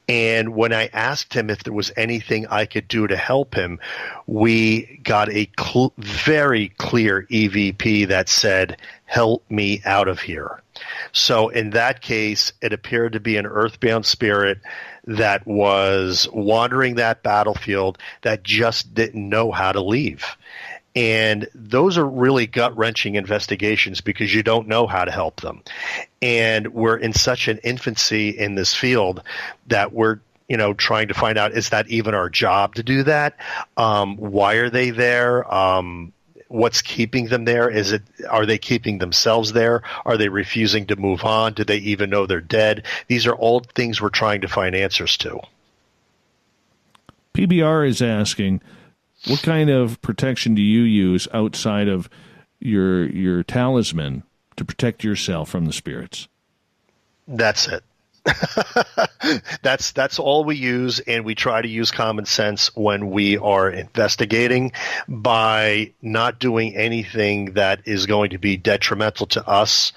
And when I asked him if there was anything I could do to help him, we got a very clear EVP that said, "Help me out of here." So in that case, it appeared to be an earthbound spirit that was wandering that battlefield that just didn't know how to leave. And those are really gut-wrenching investigations because you don't know how to help them. And we're in such an infancy in this field that we're, trying to find out, is that even our job to do that? Why are they there? What's keeping them there? Are they keeping themselves there? Are they refusing to move on? Do they even know they're dead? These are all things we're trying to find answers to. PBR is asking, what kind of protection do you use outside of your talisman to protect yourself from the spirits? That's it. That's all we use, and we try to use common sense when we are investigating by not doing anything that is going to be detrimental to us,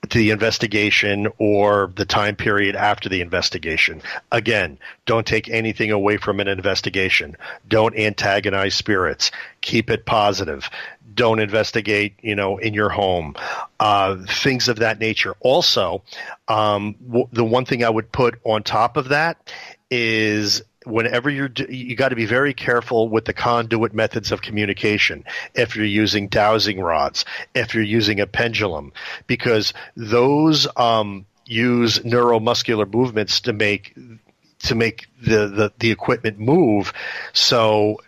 to the investigation, or the time period after the investigation. Again, don't take anything away from an investigation. Don't antagonize spirits. Keep it positive. Don't investigate, in your home. Things of that nature. Also, the one thing I would put on top of that is whenever you got to be very careful with the conduit methods of communication. If you're using dowsing rods, if you're using a pendulum, because those use neuromuscular movements to make the equipment move. So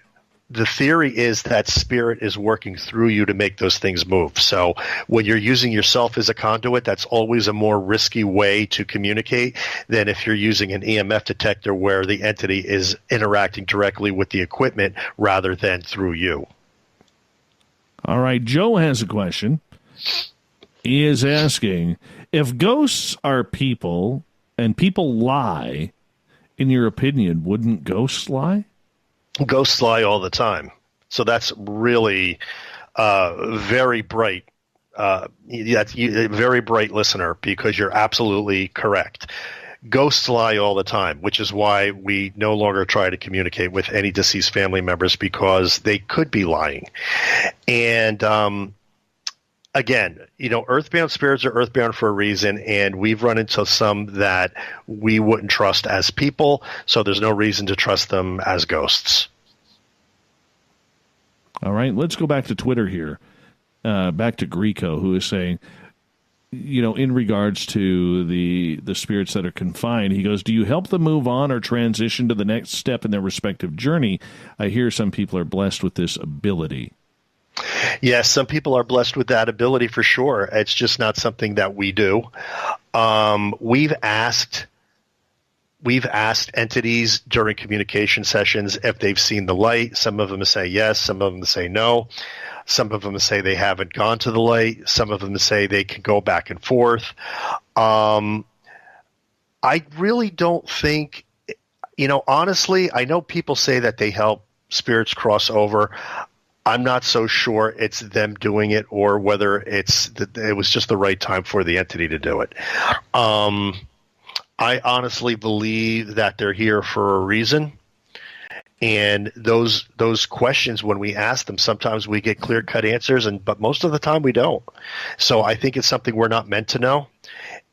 the theory is that spirit is working through you to make those things move. So when you're using yourself as a conduit, that's always a more risky way to communicate than if you're using an EMF detector where the entity is interacting directly with the equipment rather than through you. All right, Joe has a question. He is asking, if ghosts are people and people lie, in your opinion, wouldn't ghosts lie? Ghosts lie all the time. So that's really very bright. That's a very bright listener, because you're absolutely correct. Ghosts lie all the time, which is why we no longer try to communicate with any deceased family members, because they could be lying. And again, earthbound spirits are earthbound for a reason, and we've run into some that we wouldn't trust as people, so there's no reason to trust them as ghosts. All right, let's go back to Twitter here. Back to Greco, who is saying, in regards to the spirits that are confined, he goes, do you help them move on or transition to the next step in their respective journey? I hear some people are blessed with this ability. Yes, some people are blessed with that ability for sure. It's just not something that we do. We've asked entities during communication sessions if they've seen the light. Some of them say yes, some of them say no. Some of them say they haven't gone to the light. Some of them say they can go back and forth. I really don't think, honestly, I know people say that they help spirits cross over. I'm not so sure it's them doing it or whether it was just the right time for the entity to do it. I honestly believe that they're here for a reason. And those questions, when we ask them, sometimes we get clear-cut answers, but most of the time we don't. So I think it's something we're not meant to know.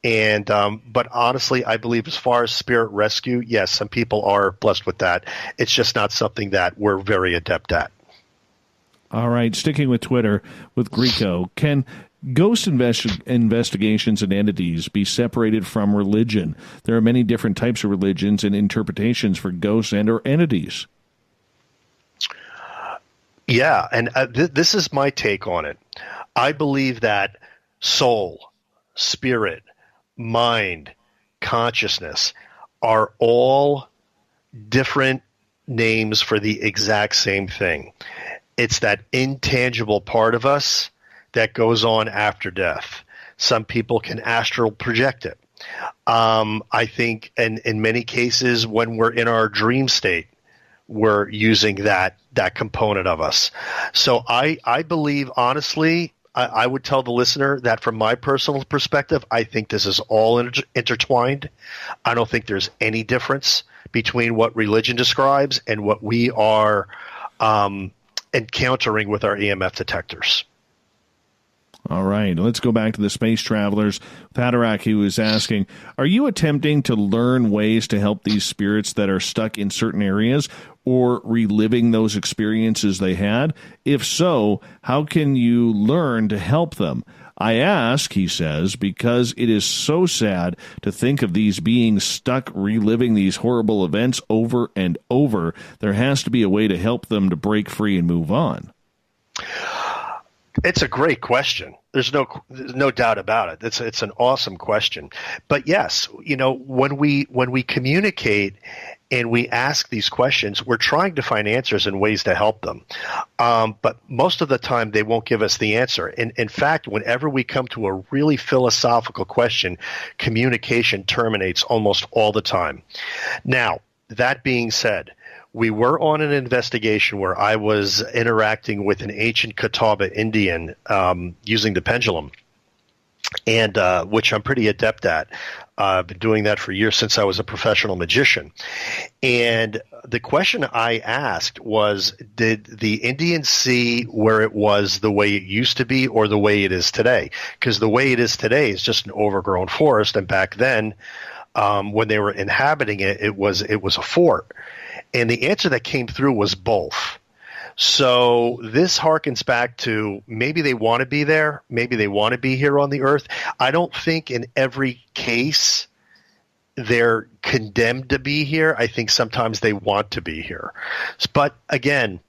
And but honestly, I believe as far as spirit rescue, yes, some people are blessed with that. It's just not something that we're very adept at. All right, sticking with Twitter, with Greco, can ghost investigations and entities be separated from religion? There are many different types of religions and interpretations for ghosts and or entities. Yeah, and this is my take on it. I believe that soul, spirit, mind, consciousness are all different names for the exact same thing. It's that intangible part of us that goes on after death. Some people can astral project it. I think in many cases when we're in our dream state, we're using that component of us. So I believe, honestly, I would tell the listener that from my personal perspective, I think this is all intertwined. I don't think there's any difference between what religion describes and what we are encountering with our EMF detectors. All right, let's go back to the space travelers. Padarak, he was asking, are you attempting to learn ways to help these spirits that are stuck in certain areas or reliving those experiences they had? If so, how can you learn to help them? I ask, he says, because it is so sad to think of these beings stuck reliving these horrible events over and over. There has to be a way to help them to break free and move on. It's a great question. There's no doubt about it. It's an awesome question. But yes, when we communicate and we ask these questions, we're trying to find answers and ways to help them. But most of the time, they won't give us the answer. In fact, whenever we come to a really philosophical question, communication terminates almost all the time. Now, that being said, we were on an investigation where I was interacting with an ancient Catawba Indian using the pendulum, and which I'm pretty adept at. I've been doing that for years since I was a professional magician. And the question I asked was, did the Indian see where it was the way it used to be or the way it is today? Because the way it is today is just an overgrown forest, and back then, when they were inhabiting it, it was a fort. And the answer that came through was both. So this harkens back to maybe they want to be there, maybe they want to be here on the earth. I don't think in every case they're condemned to be here. I think sometimes they want to be here. But again,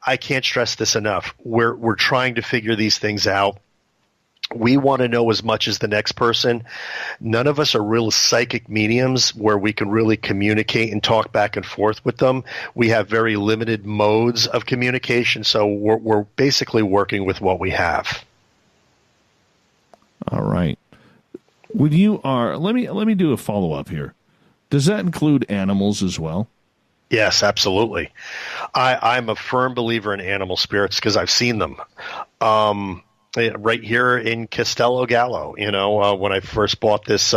I can't stress this enough. We're trying to figure these things out. We want to know as much as the next person. None of us are real psychic mediums where we can really communicate and talk back and forth with them. We have very limited modes of communication, so we're basically working with what we have. All right. When you are, let me do a follow-up here. Does that include animals as well? Yes, absolutely. I'm a firm believer in animal spirits because I've seen them. Right here in Castello Gallo, when I first bought this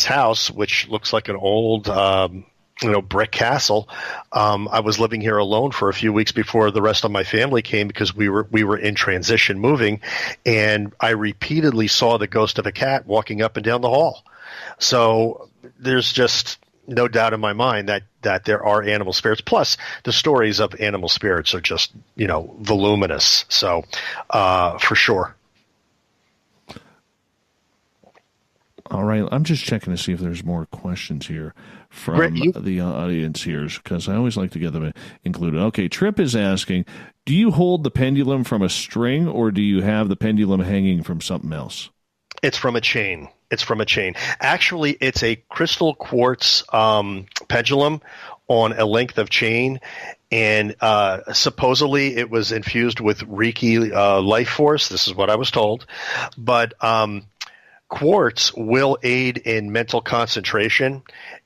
house, which looks like an old, brick castle. I was living here alone for a few weeks before the rest of my family came because we were in transition moving, and I repeatedly saw the ghost of a cat walking up and down the hall. So there's just no doubt in my mind that there are animal spirits. Plus, the stories of animal spirits are just, voluminous. So, for sure. All right. I'm just checking to see if there's more questions here from the audience here, because I always like to get them included. Okay. Trip is asking, do you hold the pendulum from a string or do you have the pendulum hanging from something else? It's from a chain. Actually, it's a crystal quartz pendulum on a length of chain, and supposedly it was infused with Reiki life force. This is what I was told. But quartz will aid in mental concentration,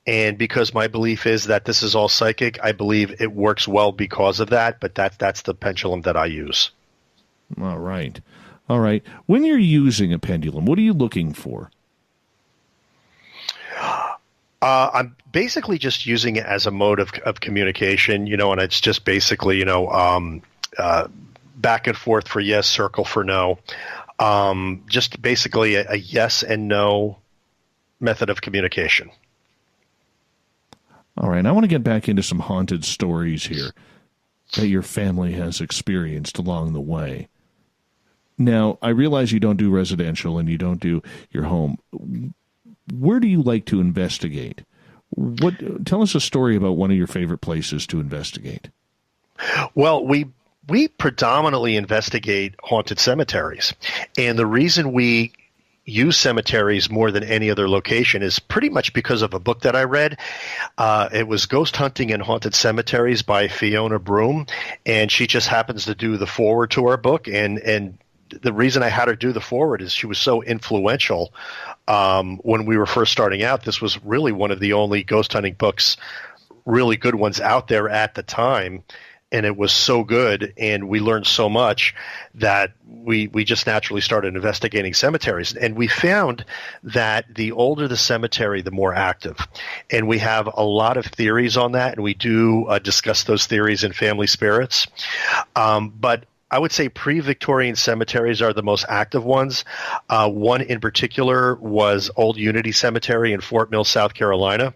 and because my belief is that this is all psychic, I believe it works well because of that, but that's the pendulum that I use. All right. When you're using a pendulum, what are you looking for? I'm basically just using it as a mode of communication, and it's just basically, back and forth for yes, circle for no. Just basically a yes and no method of communication. All right. I want to get back into some haunted stories here that your family has experienced along the way. Now, I realize you don't do residential and you don't do your home. Where do you like to investigate? Tell us a story about one of your favorite places to investigate. Well, we predominantly investigate haunted cemeteries. And the reason we use cemeteries more than any other location is pretty much because of a book that I read. It was Ghost Hunting in Haunted Cemeteries by Fiona Broom. And she just happens to do the foreword to our book. And the reason I had her do the foreword is she was so influential. When we were first starting out, this was really one of the only ghost hunting books, really good ones out there at the time. and it was so good, and we learned so much that we just naturally started investigating cemeteries. And we found that the older the cemetery, the more active. And we have a lot of theories on that, and we do discuss those theories in Family Spirits. But I would say pre-Victorian cemeteries are the most active ones. One in particular was Old Unity Cemetery in Fort Mill, South Carolina.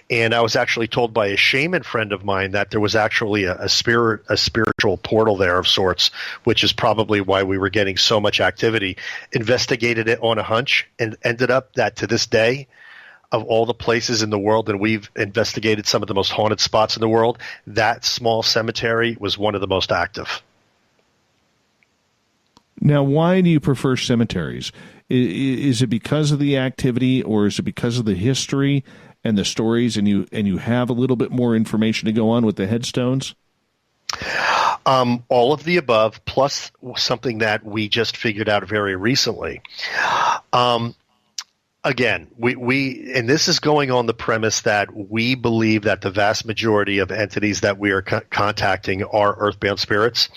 And I was actually told by a shaman friend of mine that there was actually a spiritual portal there of sorts, which is probably why we were getting so much activity. Investigated it on a hunch and ended up that to this day, of all the places in the world, and we've investigated some of the most haunted spots in the world, that small cemetery was one of the most active. Now, why do you prefer cemeteries? Is it because of the activity, or is it because of the history and the stories, and you have a little bit more information to go on with the headstones? All of the above, plus something that we just figured out very recently. Again, we and this is going on the premise that we believe that the vast majority of entities that we are contacting are earthbound spirits.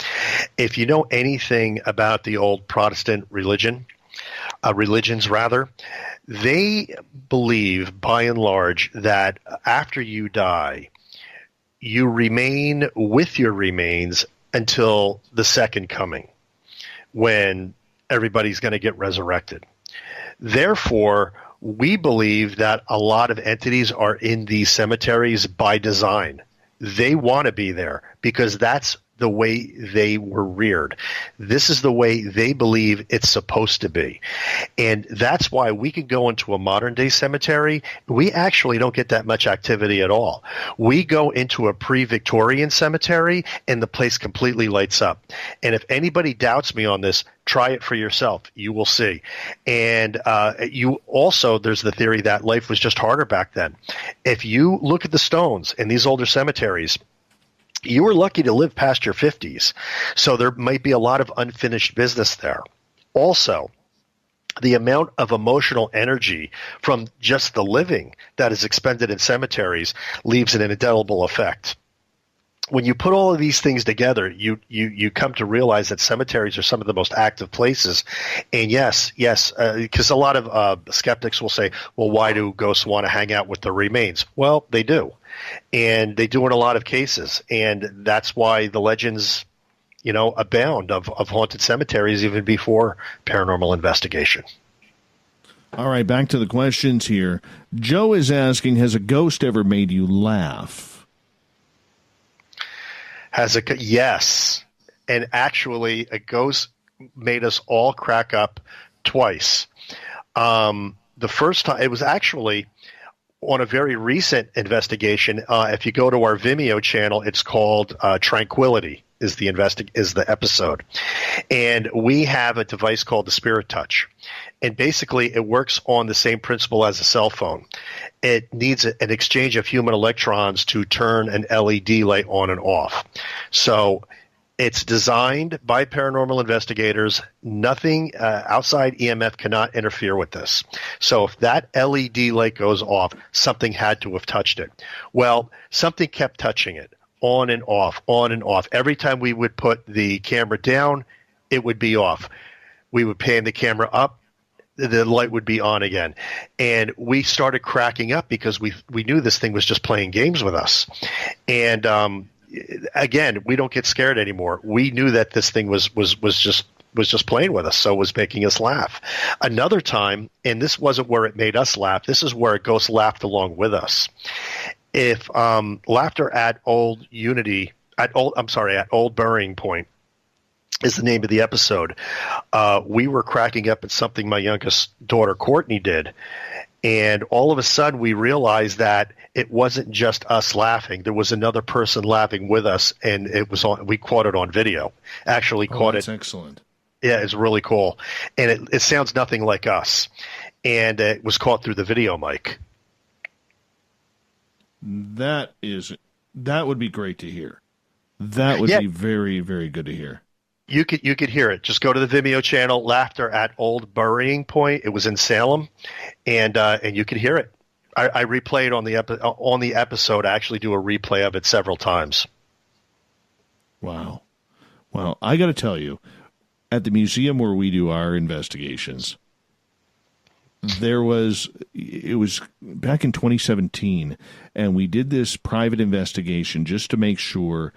If you know anything about the old Protestant religions, they believe by and large that after you die, you remain with your remains until the second coming, when everybody's going to get resurrected. Therefore, we believe that a lot of entities are in these cemeteries by design. They want to be there because that's the way they were reared. This is the way they believe it's supposed to be. And that's why we can go into a modern-day cemetery. We actually don't get that much activity at all. We go into a pre-Victorian cemetery, and the place completely lights up. And if anybody doubts me on this, try it for yourself. You will see. And there's the theory that life was just harder back then. If you look at the stones in these older cemeteries, you were lucky to live past your 50s. So there might be a lot of unfinished business there. Also, the amount of emotional energy from just the living that is expended in cemeteries leaves an indelible effect. When you put all of these things together, you come to realize that cemeteries are some of the most active places. And yes, because a lot of skeptics will say, well, why do ghosts want to hang out with the remains? Well, they do. And they do in a lot of cases. And that's why the legends, abound of haunted cemeteries even before paranormal investigation. All right, back to the questions here. Joe is asking, has a ghost ever made you laugh? Yes. And actually, a ghost made us all crack up twice. The first time, it was actually on a very recent investigation. If you go to our Vimeo channel, it's called Tranquility is the episode. And we have a device called the Spirit Touch. And basically it works on the same principle as a cell phone. It needs an exchange of human electrons to turn an LED light on and off. So it's designed by paranormal investigators. Nothing outside EMF cannot interfere with this. So if that LED light goes off, something had to have touched it. Well, something kept touching it, on and off, on and off. Every time we would put the camera down, it would be off. We would pan the camera up, the light would be on again. And we started cracking up because we knew this thing was just playing games with us. And again, we don't get scared anymore. We knew that this thing was just playing with us, so it was making us laugh. Another time, and this wasn't where it made us laugh, this is where a ghost laughed along with us. If laughter at Old Burying Point is the name of the episode, we were cracking up at something my youngest daughter Courtney did. And all of a sudden, we realized that it wasn't just us laughing. There was another person laughing with us, and we caught it on video. Actually caught it. That's excellent. Yeah, it's really cool. And it sounds nothing like us. And it was caught through the video mic. That would be great to hear. That would be very, very good to hear. You could hear it. Just go to the Vimeo channel, Laughter at Old Burying Point. It was in Salem, and you could hear it. I replayed on the episode. I actually do a replay of it several times. Wow. Well, I got to tell you, at the museum where we do our investigations, it was back in 2017, and we did this private investigation just to make sure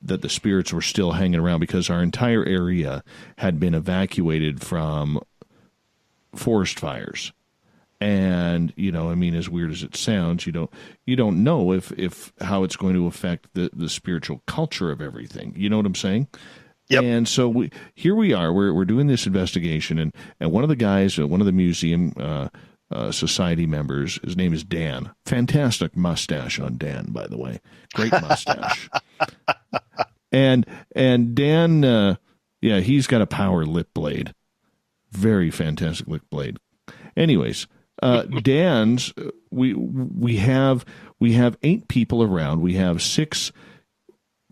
that the spirits were still hanging around, because our entire area had been evacuated from forest fires. And, as weird as it sounds, you don't know if how it's going to affect the spiritual culture of everything. You know what I'm saying? Yep. And so here we are. We're doing this investigation, and one of the guys, one of the museum society members, his name is Dan. Fantastic mustache on Dan, by the way. Great mustache. and Dan, he's got a power lip blade. Very fantastic lip blade. Anyways, Dan's we have 8 people around. We have 6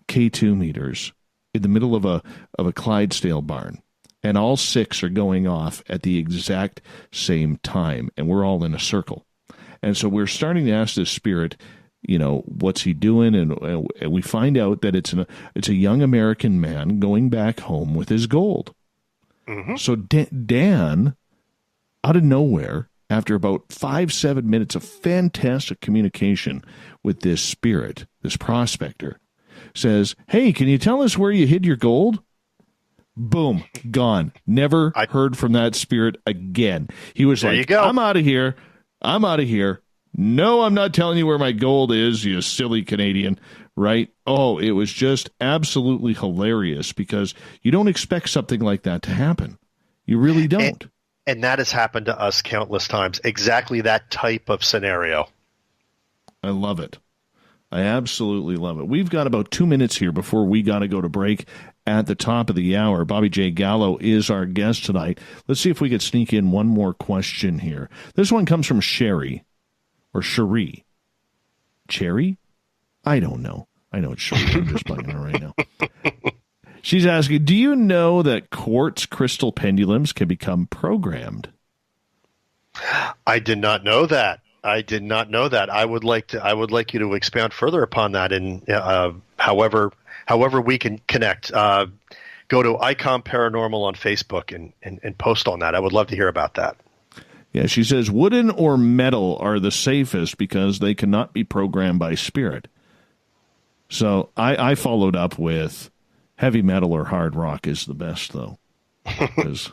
K2 meters in the middle of a Clydesdale barn, and all 6 are going off at the exact same time, and we're all in a circle. And so we're starting to ask this spirit, what's he doing? And we find out that it's a young American man going back home with his gold. Mm-hmm. So Dan, out of nowhere, after about 5-7 minutes of fantastic communication with this spirit, this prospector, says, "Hey, can you tell us where you hid your gold?" Boom, gone. Never heard from that spirit again. He was like, "I'm out of here. I'm out of here. No, I'm not telling you where my gold is, you silly Canadian." Right? Oh, it was just absolutely hilarious, because you don't expect something like that to happen. You really don't. And that has happened to us countless times. Exactly that type of scenario. I love it. I absolutely love it. We've got about 2 minutes here before we got to go to break at the top of the hour. Bobby J. Gallo is our guest tonight. Let's see if we could sneak in one more question here. This one comes from Sherry, or Cherie. Cherry? I don't know. I know it's Sherry. I'm just bugging her right now. She's asking, do you know that quartz crystal pendulums can become programmed? I did not know that. I would like you to expound further upon that, and however we can connect. Go to Icon Paranormal on Facebook and post on that. I would love to hear about that. Yeah, she says wooden or metal are the safest because they cannot be programmed by spirit. So I followed up with heavy metal or hard rock is the best, though, because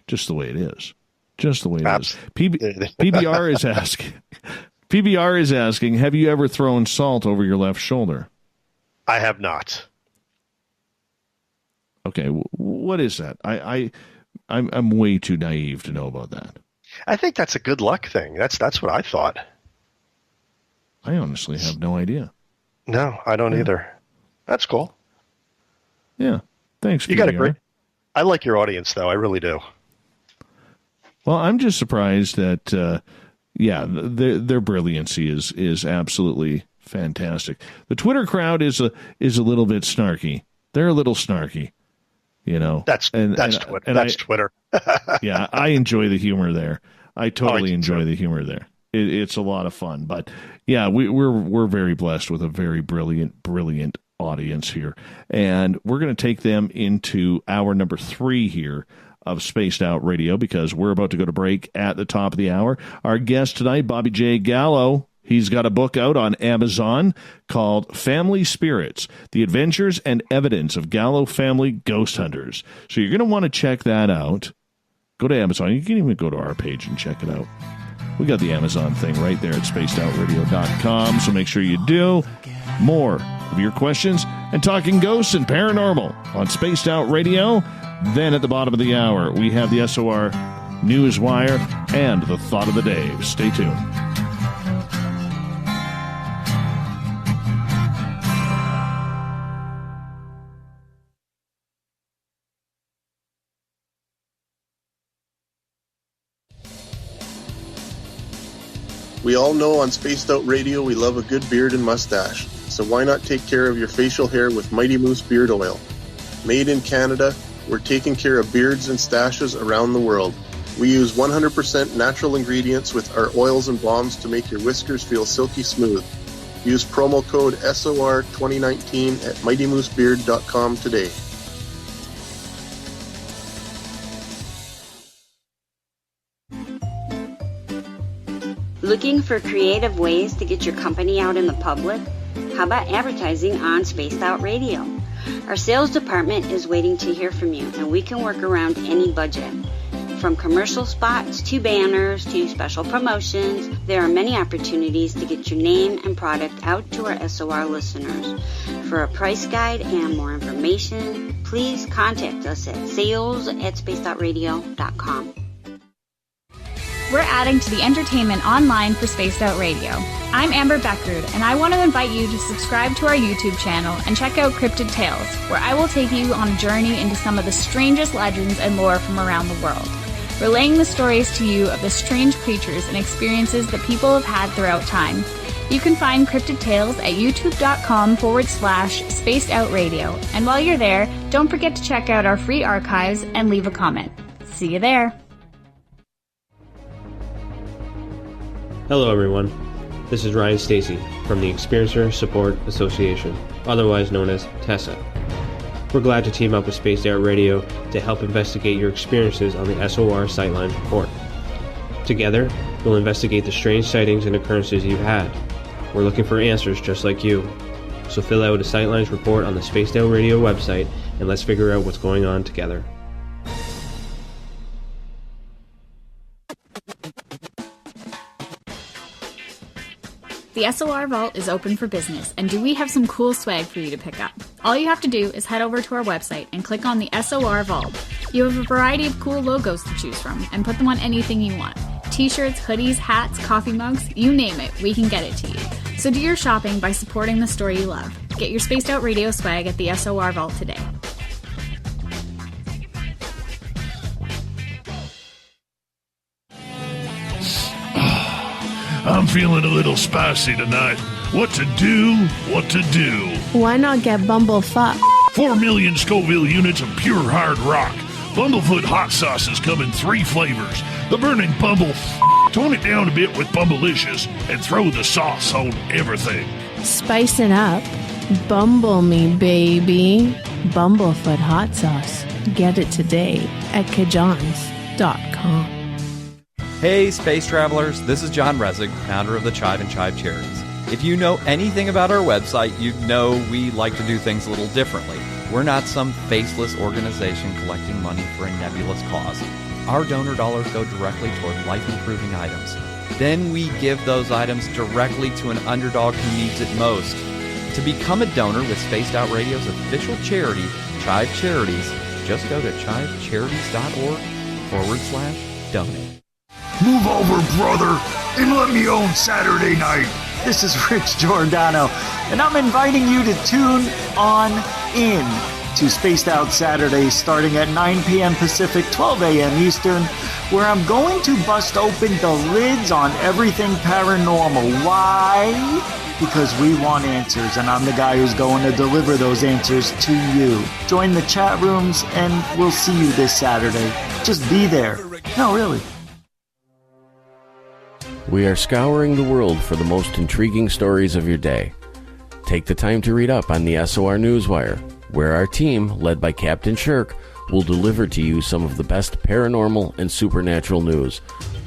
just the way it is. Just the way it is. PBR is asking. PBR is asking, have you ever thrown salt over your left shoulder? I have not. Okay, what is that? I'm way too naive to know about that. I think that's a good luck thing. That's what I thought. I honestly have no idea. No, I don't either. That's cool. Yeah, thanks. You got a great. I like your audience, though. I really do. Well, I'm just surprised that, their brilliancy is absolutely fantastic. The Twitter crowd is a little bit snarky. They're a little snarky, That's Twitter. That's Twitter. Yeah, I enjoy the humor there. I totally enjoy the humor there. It's a lot of fun. But yeah, we're very blessed with a very brilliant audience here, and we're going to take them into hour number 3 here of Spaced Out Radio, because we're about to go to break at the top of the hour. Our guest tonight, Bobby J. Gallo. He's got a book out on Amazon called Family Spirits, The Adventures and Evidence of Gallo Family Ghost Hunters. So you're going to want to check that out. Go to Amazon. You can even go to our page and check it out. We got the Amazon thing right there at spacedoutradio.com, so make sure you do. More of your questions and talking ghosts and paranormal on Spaced Out Radio. Then at the bottom of the hour, we have the SOR Newswire and the Thought of the Day. Stay tuned. We all know on Spaced Out Radio we love a good beard and mustache, so why not take care of your facial hair with Mighty Moose Beard Oil? Made in Canada, we're taking care of beards and stashes around the world. We use 100% natural ingredients with our oils and balms to make your whiskers feel silky smooth. Use promo code SOR2019 at MightyMooseBeard.com today. Looking for creative ways to get your company out in the public? How about advertising on Spaced Out Radio? Our sales department is waiting to hear from you, and we can work around any budget. From commercial spots to banners to special promotions, there are many opportunities to get your name and product out to our SOR listeners. For a price guide and more information, please contact us at sales@spacedoutradio.com. We're adding to the entertainment online for Spaced Out Radio. I'm Amber Beckrud, and I want to invite you to subscribe to our YouTube channel and check out Cryptid Tales, where I will take you on a journey into some of the strangest legends and lore from around the world, relaying the stories to you of the strange creatures and experiences that people have had throughout time. You can find Cryptid Tales at youtube.com/Spaced Out Radio. And while you're there, don't forget to check out our free archives and leave a comment. See you there. Hello everyone, this is Ryan Stacy from the Experiencer Support Association, otherwise known as TESSA. We're glad to team up with Spaced Out Radio to help investigate your experiences on the SOR Sightlines Report. Together, we'll investigate the strange sightings and occurrences you've had. We're looking for answers just like you. So fill out a Sightlines Report on the Spaced Out Radio website and let's figure out what's going on together. The SOR Vault is open for business, and do we have some cool swag for you to pick up? All you have to do is head over to our website and click on the SOR Vault. You have a variety of cool logos to choose from, and put them on anything you want. T-shirts, hoodies, hats, coffee mugs, you name it, we can get it to you. So do your shopping by supporting the story you love. Get your Spaced Out Radio swag at the SOR Vault today. I'm feeling a little spicy tonight. What to do? What to do? Why not get Bumblefuck? 4 million Scoville units of pure hard rock. Bumblefoot hot sauces come in 3 flavors. The burning Bumble. Tone it down a bit with Bumblicious and throw the sauce on everything. Spice it up. Bumble me, baby. Bumblefoot hot sauce. Get it today at kajans.com. Hey, space travelers, this is John Resig, founder of the Chive and Chive Charities. If you know anything about our website, you know we like to do things a little differently. We're not some faceless organization collecting money for a nebulous cause. Our donor dollars go directly toward life-improving items. Then we give those items directly to an underdog who needs it most. To become a donor with Spaced Out Radio's official charity, Chive Charities, just go to chivecharities.org/donate. Move over, brother, and let me own Saturday night. This is Rich Giordano, and I'm inviting you to tune on in to Spaced Out Saturdays starting at 9 p.m. Pacific, 12 a.m. Eastern, where I'm going to bust open the lids on everything paranormal. Why? Because we want answers, and I'm the guy who's going to deliver those answers to you. Join the chat rooms, and we'll see you this Saturday. Just be there. No, really. We are scouring the world for the most intriguing stories of your day. Take the time to read up on the SOR Newswire, where our team, led by Captain Shirk, will deliver to you some of the best paranormal and supernatural news,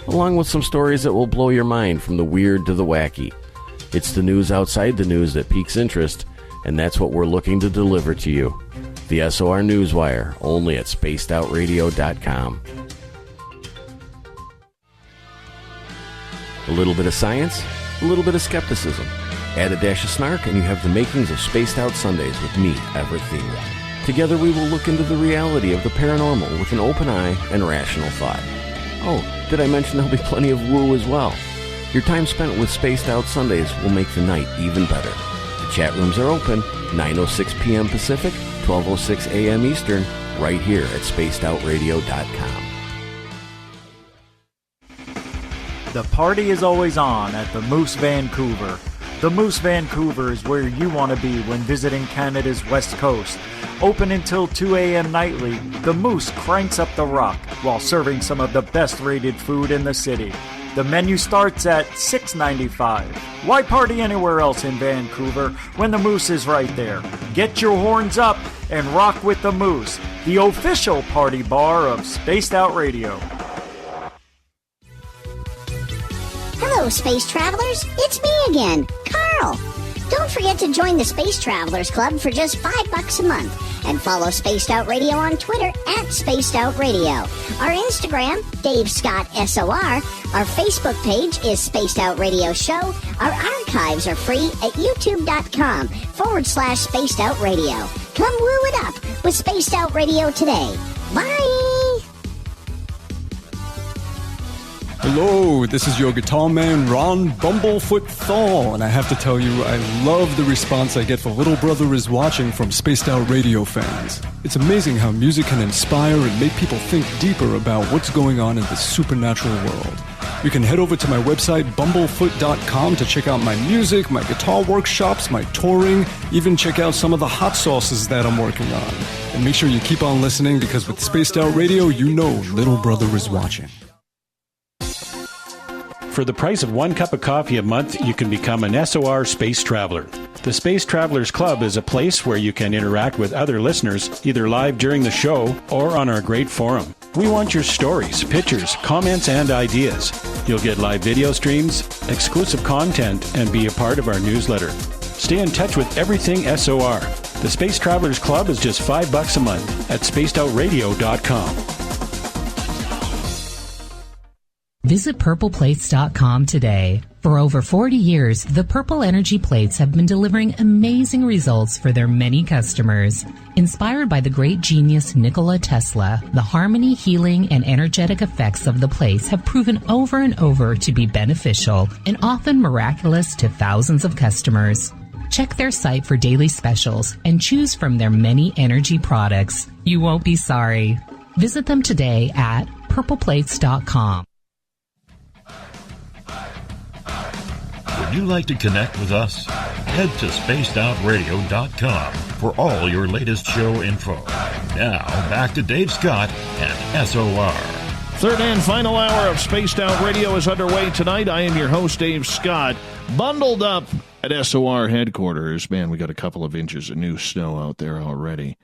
along with some stories that will blow your mind from the weird to the wacky. It's the news outside the news that piques interest, and that's what we're looking to deliver to you. The SOR Newswire, only at spacedoutradio.com. A little bit of science, a little bit of skepticism. Add a dash of snark and you have the makings of Spaced Out Sundays with me, Everett Thieme. Together we will look into the reality of the paranormal with an open eye and rational thought. Oh, did I mention there'll be plenty of woo as well? Your time spent with Spaced Out Sundays will make the night even better. The chat rooms are open, 9:06 p.m. Pacific, 12:06 a.m. Eastern, right here at spacedoutradio.com. The party is always on at the Moose Vancouver. The Moose Vancouver is where you want to be when visiting Canada's West Coast. Open until 2 a.m. nightly, the Moose cranks up the rock while serving some of the best rated food in the city. The menu starts at $6.95. Why party anywhere else in Vancouver when the Moose is right there? Get your horns up and rock with the Moose, the official party bar of Spaced Out Radio. Hello, Space Travelers. It's me again, Carl. Don't forget to join the Space Travelers Club for just $5 a month and follow Spaced Out Radio on Twitter at Spaced Out Radio. Our Instagram, Dave Scott SOR. Our Facebook page is Spaced Out Radio Show. Our archives are free at youtube.com/Spaced Out Radio. Come woo it up with Spaced Out Radio today. Bye! Hello, this is your guitar man, Ron Bumblefoot Thaw, and I have to tell you, I love the response I get for Little Brother is Watching from Spaced Out Radio fans. It's amazing how music can inspire and make people think deeper about what's going on in the supernatural world. You can head over to my website, bumblefoot.com, to check out my music, my guitar workshops, my touring, even check out some of the hot sauces that I'm working on. And make sure you keep on listening, because with Spaced Out Radio, you know Little Brother is watching. For the price of 1 cup of coffee a month, you can become an SOR Space Traveler. The Space Travelers Club is a place where you can interact with other listeners, either live during the show or on our great forum. We want your stories, pictures, comments, and ideas. You'll get live video streams, exclusive content, and be a part of our newsletter. Stay in touch with everything SOR. The Space Travelers Club is just $5 a month at spacedoutradio.com. Visit purpleplates.com today. For over 40 years, the Purple Energy Plates have been delivering amazing results for their many customers. Inspired by the great genius Nikola Tesla, the harmony, healing, and energetic effects of the plates have proven over and over to be beneficial and often miraculous to thousands of customers. Check their site for daily specials and choose from their many energy products. You won't be sorry. Visit them today at purpleplates.com. Would you like to connect with us? Head to spacedoutradio.com for all your latest show info. Now, back to Dave Scott and SOR. Third and final hour of Spaced Out Radio is underway tonight. I am your host, Dave Scott, bundled up at SOR headquarters. Man, we got a couple of inches of new snow out there already.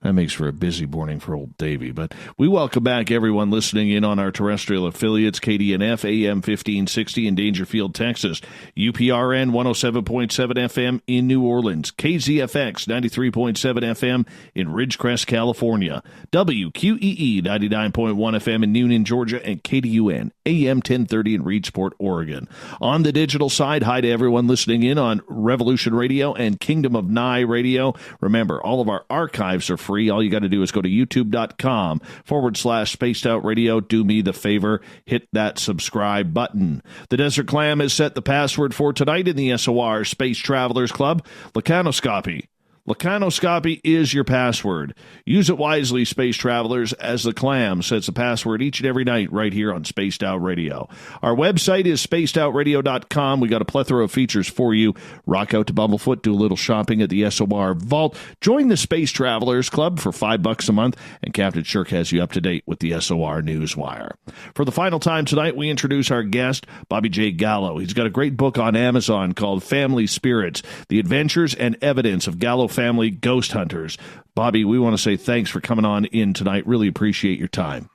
That makes for a busy morning for old Davey. But we welcome back everyone listening in on our terrestrial affiliates, KDNF, AM 1560 in Dangerfield, Texas, UPRN 107.7 FM in New Orleans, KZFX 93.7 FM in Ridgecrest, California, WQEE 99.1 FM in Noonan, Georgia, and KDUN AM 1030 in Reedsport, Oregon. On the digital side, hi to everyone listening in on Revolution Radio and Kingdom of Nye Radio. Remember, all of our archives are free. All you got to do is go to youtube.com/Spaced Out Radio. Do me the favor, hit that subscribe button. The Desert Clam has set the password for tonight in the SOR Space Travelers Club, Lacanoscopy. Lacanoscopy is your password. Use it wisely, Space Travelers, as the Clam sets the password each and every night right here on Spaced Out Radio. Our website is spacedoutradio.com. We got a plethora of features for you. Rock out to Bumblefoot, do a little shopping at the SOR Vault. Join the Space Travelers Club for $5 a month, and Captain Shirk has you up to date with the SOR Newswire. For the final time tonight, we introduce our guest, Bobby J. Gallo. He's got a great book on Amazon called Family Spirits, The Adventures and Evidence of Gallo Family Ghost Hunters. Bobby, we want to say thanks for coming on in tonight. Really appreciate your time.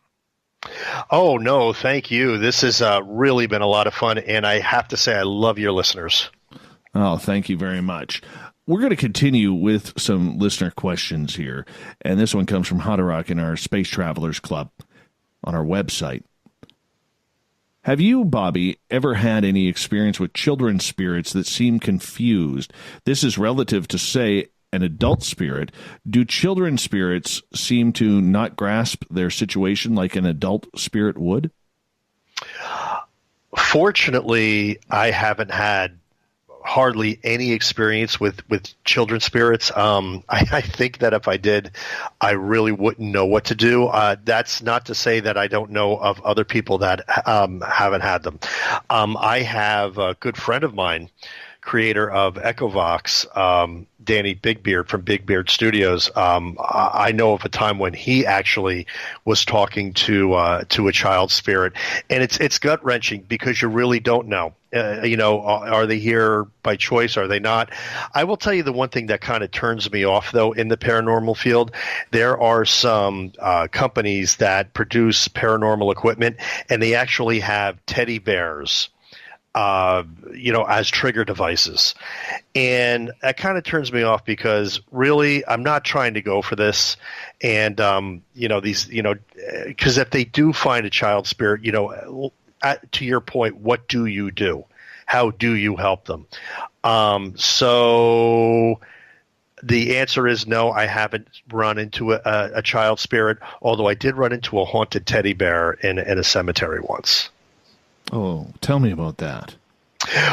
Oh, no, thank you. This has really been a lot of fun, and I have to say I love your listeners. Oh, thank you very much. We're going to continue with some listener questions here, and this one comes from Hadarok in our Space Travelers Club on our website. Have you, Bobby, ever had any experience with children's spirits that seem confused? This is relative to, say, an adult spirit. Do children's spirits seem to not grasp their situation like an adult spirit would? Fortunately, I haven't had hardly any experience with children's spirits. I think that if I did, I really wouldn't know what to do. That's not to say that I don't know of other people that haven't had them. I have a good friend of mine, creator of Echovox, Danny Bigbeard from Big Beard Studios, I know of a time when he actually was talking to a child spirit, and it's gut wrenching because you really don't know. Are they here by choice? Are they not? I will tell you the one thing that kind of turns me off, though, in the paranormal field. There are some companies that produce paranormal equipment, and they actually have teddy bears, as trigger devices. And that kind of turns me off because really I'm not trying to go for this. And, because if they do find a child spirit, to your point, what do you do? How do you help them? So the answer is no, I haven't run into a child spirit, although I did run into a haunted teddy bear in a cemetery once. Oh, tell me about that.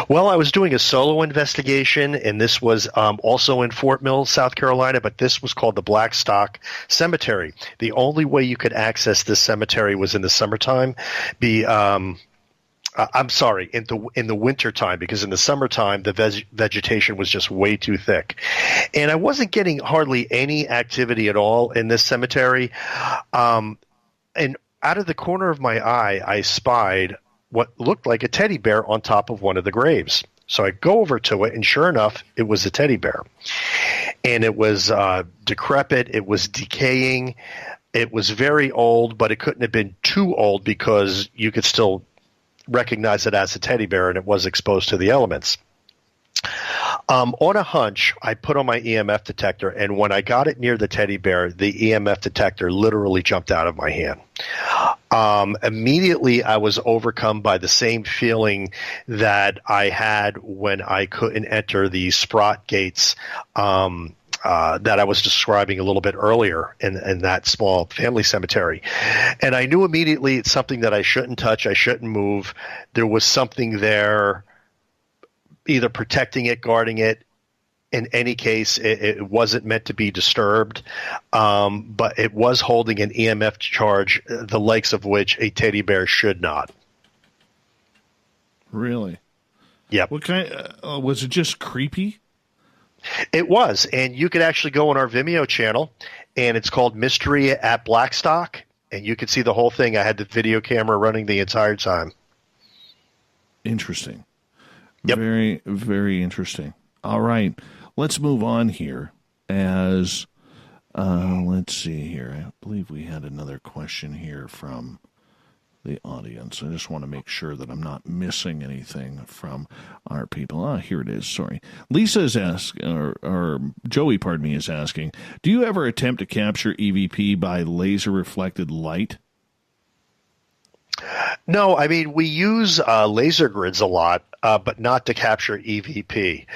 Well, I was doing a solo investigation, and this was also in Fort Mill, South Carolina, but this was called the Blackstock Cemetery. The only way you could access this cemetery was in the summertime. I'm sorry, in the wintertime, because in the summertime, the vegetation was just way too thick. And I wasn't getting hardly any activity at all in this cemetery. And out of the corner of my eye, I spied what looked like a teddy bear on top of one of the graves. So I go over to it, and sure enough, it was a teddy bear. And it was decrepit. It was decaying. It was very old, but it couldn't have been too old because you could still recognize it as a teddy bear, and it was exposed to the elements. On a hunch, I put on my EMF detector, and when I got it near the teddy bear, the EMF detector literally jumped out of my hand. Immediately, I was overcome by the same feeling that I had when I couldn't enter the Sprott gates that I was describing a little bit earlier in that small family cemetery. And I knew immediately it's something that I shouldn't touch, I shouldn't move. There was something there either protecting it, guarding it. In any case, it wasn't meant to be disturbed, but it was holding an EMF charge, the likes of which a teddy bear should not. Really? Yeah. What kind? Was it just creepy? It was, and you could actually go on our Vimeo channel, and it's called Mystery at Blackstock, and you can see the whole thing. I had the video camera running the entire time. Interesting. Yep. Very, very interesting. All right. Let's move on here as, let's see here. I believe we had another question here from the audience. I just want to make sure that I'm not missing anything from our people. Here it is. Sorry. Lisa is asking, or Joey, pardon me, is asking, do you ever attempt to capture EVP by laser reflected light? No, I mean, we use laser grids a lot, but not to capture EVP.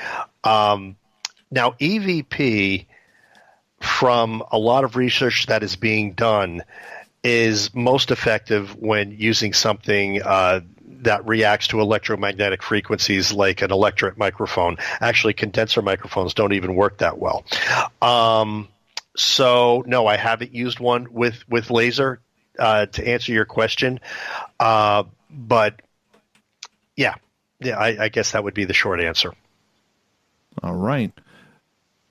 Now, EVP, from a lot of research that is being done, is most effective when using something that reacts to electromagnetic frequencies like an electret microphone. Actually, condenser microphones don't even work that well. So, no, I haven't used one with laser to answer your question. But, yeah, I guess that would be the short answer. All right.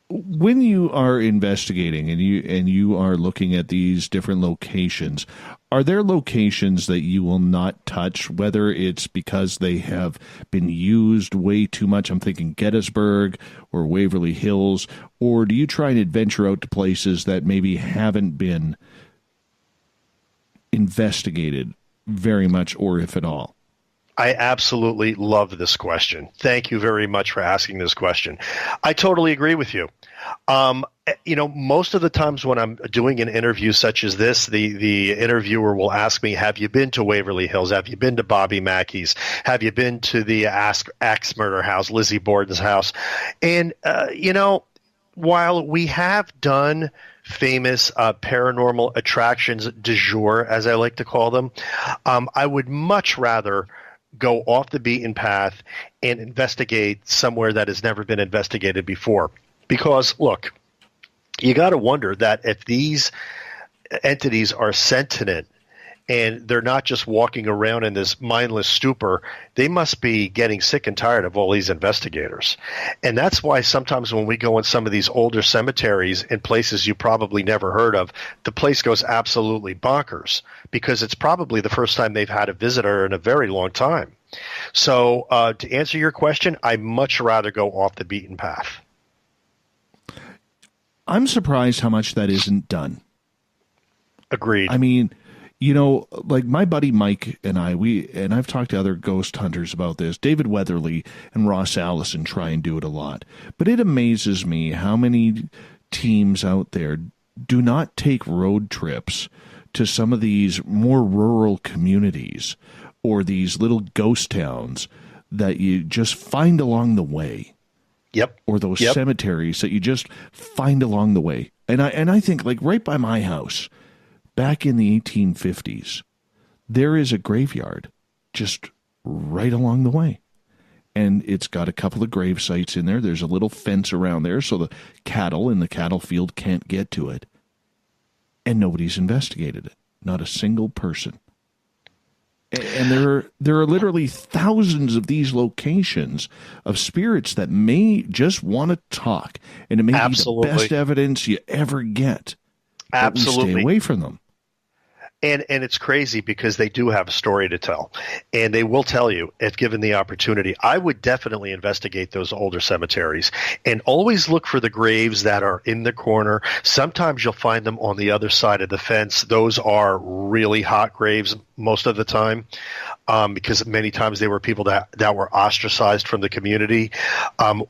When you are investigating and you are looking at these different locations, are there locations that you will not touch, whether it's because they have been used way too much? I'm thinking Gettysburg or Waverly Hills, or do you try and adventure out to places that maybe haven't been investigated very much, or if at all? I absolutely love this question. Thank you very much for asking this question. I totally agree with you. Most of the times when I'm doing an interview such as this, the interviewer will ask me, have you been to Waverly Hills? Have you been to Bobby Mackey's? Have you been to the Axe Murder House, Lizzie Borden's house? And, while we have done famous paranormal attractions du jour, as I like to call them, I would much rather go off the beaten path and investigate somewhere that has never been investigated before. Because, look, you got to wonder that if these entities are sentient and they're not just walking around in this mindless stupor. They must be getting sick and tired of all these investigators. And that's why sometimes when we go in some of these older cemeteries in places you probably never heard of, the place goes absolutely bonkers because it's probably the first time they've had a visitor in a very long time. So to answer your question, I'd much rather go off the beaten path. I'm surprised how much that isn't done. Agreed. I mean, you know, like my buddy Mike and I've talked to other ghost hunters about this. David Weatherly and Ross Allison try and do it a lot. But it amazes me how many teams out there do not take road trips to some of these more rural communities or these little ghost towns that you just find along the way. Yep. Or those cemeteries that you just find along the way. And I think, like, right by my house, back in the 1850s, there is a graveyard just right along the way. And it's got a couple of grave sites in there. There's a little fence around there so the cattle in the cattle field can't get to it. And nobody's investigated it. Not a single person. And there are literally thousands of these locations of spirits that may just want to talk. And it may be the best evidence you ever get. Absolutely. Stay away from them. And it's crazy because they do have a story to tell, and they will tell you if given the opportunity. I would definitely investigate those older cemeteries and always look for the graves that are in the corner. Sometimes you'll find them on the other side of the fence. Those are really hot graves most of the time, because many times they were people that were ostracized from the community,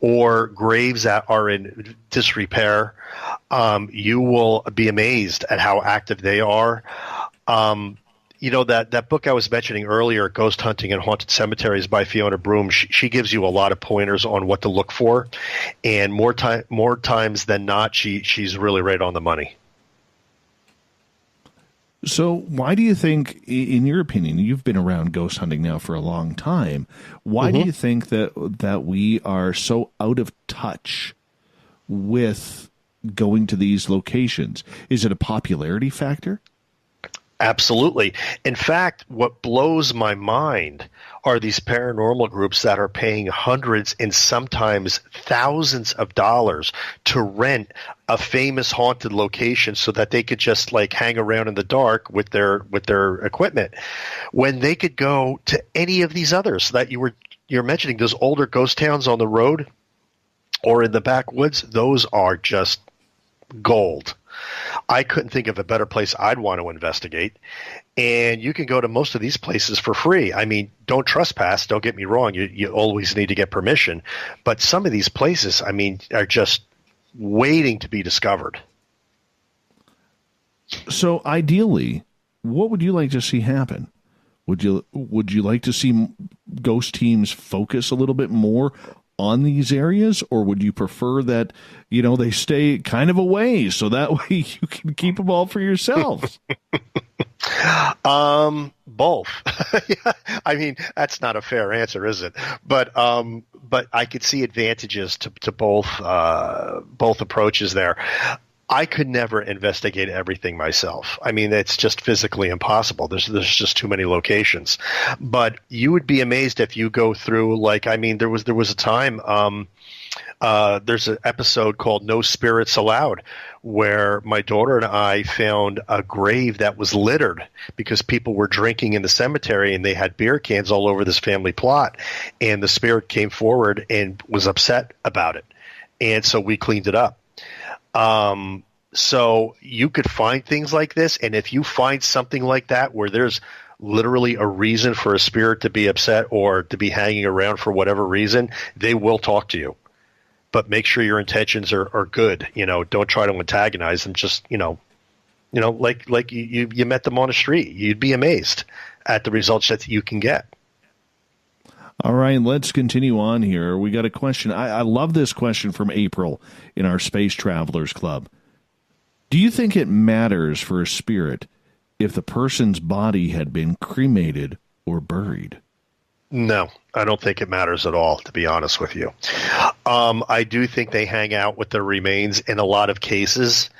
or graves that are in disrepair. You will be amazed at how active they are. You know, that book I was mentioning earlier, Ghost Hunting in Haunted Cemeteries by Fiona Broom, she gives you a lot of pointers on what to look for, and more times than not, she's really right on the money. So why do you think, in your opinion, you've been around ghost hunting now for a long time, why do you think that we are so out of touch with going to these locations? Is it a popularity factor? Absolutely. In fact, what blows my mind are these paranormal groups that are paying hundreds and sometimes thousands of dollars to rent a famous haunted location so that they could just like hang around in the dark with their equipment, when they could go to any of these others that you're mentioning, those older ghost towns on the road or in the backwoods. Those are just gold. I couldn't think of a better place I'd want to investigate. And you can go to most of these places for free. I mean, don't trespass. Don't get me wrong. You always need to get permission. But some of these places, I mean, are just waiting to be discovered. So ideally, what would you like to see happen? Would you like to see ghost teams focus a little bit more on these areas, or would you prefer that, you know, they stay kind of away so that way you can keep them all for yourselves? Both. Yeah, I mean, that's not a fair answer, is it? But I could see advantages to both approaches there. I could never investigate everything myself. I mean, it's just physically impossible. There's just too many locations. But you would be amazed if you go through, like, I mean, there was a time, there's an episode called No Spirits Allowed, where my daughter and I found a grave that was littered because people were drinking in the cemetery and they had beer cans all over this family plot. And the spirit came forward and was upset about it. And so we cleaned it up. So you could find things like this, and if you find something like that where there's literally a reason for a spirit to be upset or to be hanging around for whatever reason, they will talk to you. But make sure your intentions are good. You know, don't try to antagonize them. Just, you know, like you met them on the street. You'd be amazed at the results that you can get. All right, let's continue on here. We got a question. I love this question from April in our Space Travelers Club. Do you think it matters for a spirit if the person's body had been cremated or buried? No, I don't think it matters at all, to be honest with you. I do think they hang out with their remains in a lot of cases,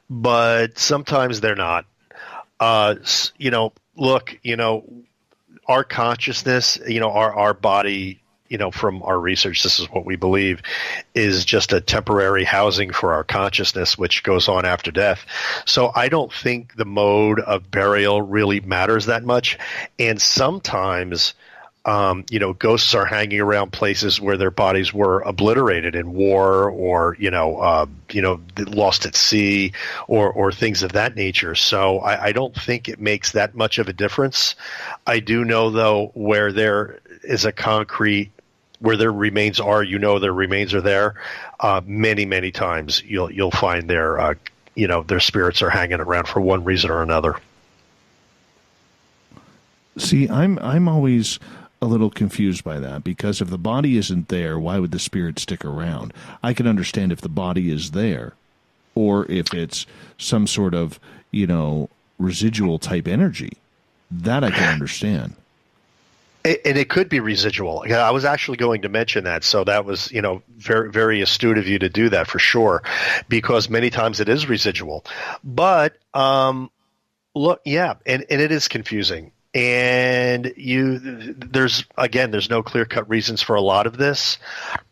but sometimes they're not. You know, look, our consciousness, our body, from our research, this is what we believe, is just a temporary housing for our consciousness, which goes on after death. So I don't think the mode of burial really matters that much. And sometimes, ghosts are hanging around places where their bodies were obliterated in war or, lost at sea or things of that nature. So I don't think it makes that much of a difference. I do know, though, where there is a concrete, where their remains are, their remains are there. Many, many times you'll find their spirits are hanging around for one reason or another. See, I'm always a little confused by that, because if the body isn't there, why would the spirit stick around? I can understand if the body is there, or if it's some sort of, residual type energy. That I can understand. And it could be residual. I was actually going to mention that, so that was, very, very astute of you to do that for sure, because many times it is residual. But look, yeah, and it is confusing. And there's no clear-cut reasons for a lot of this,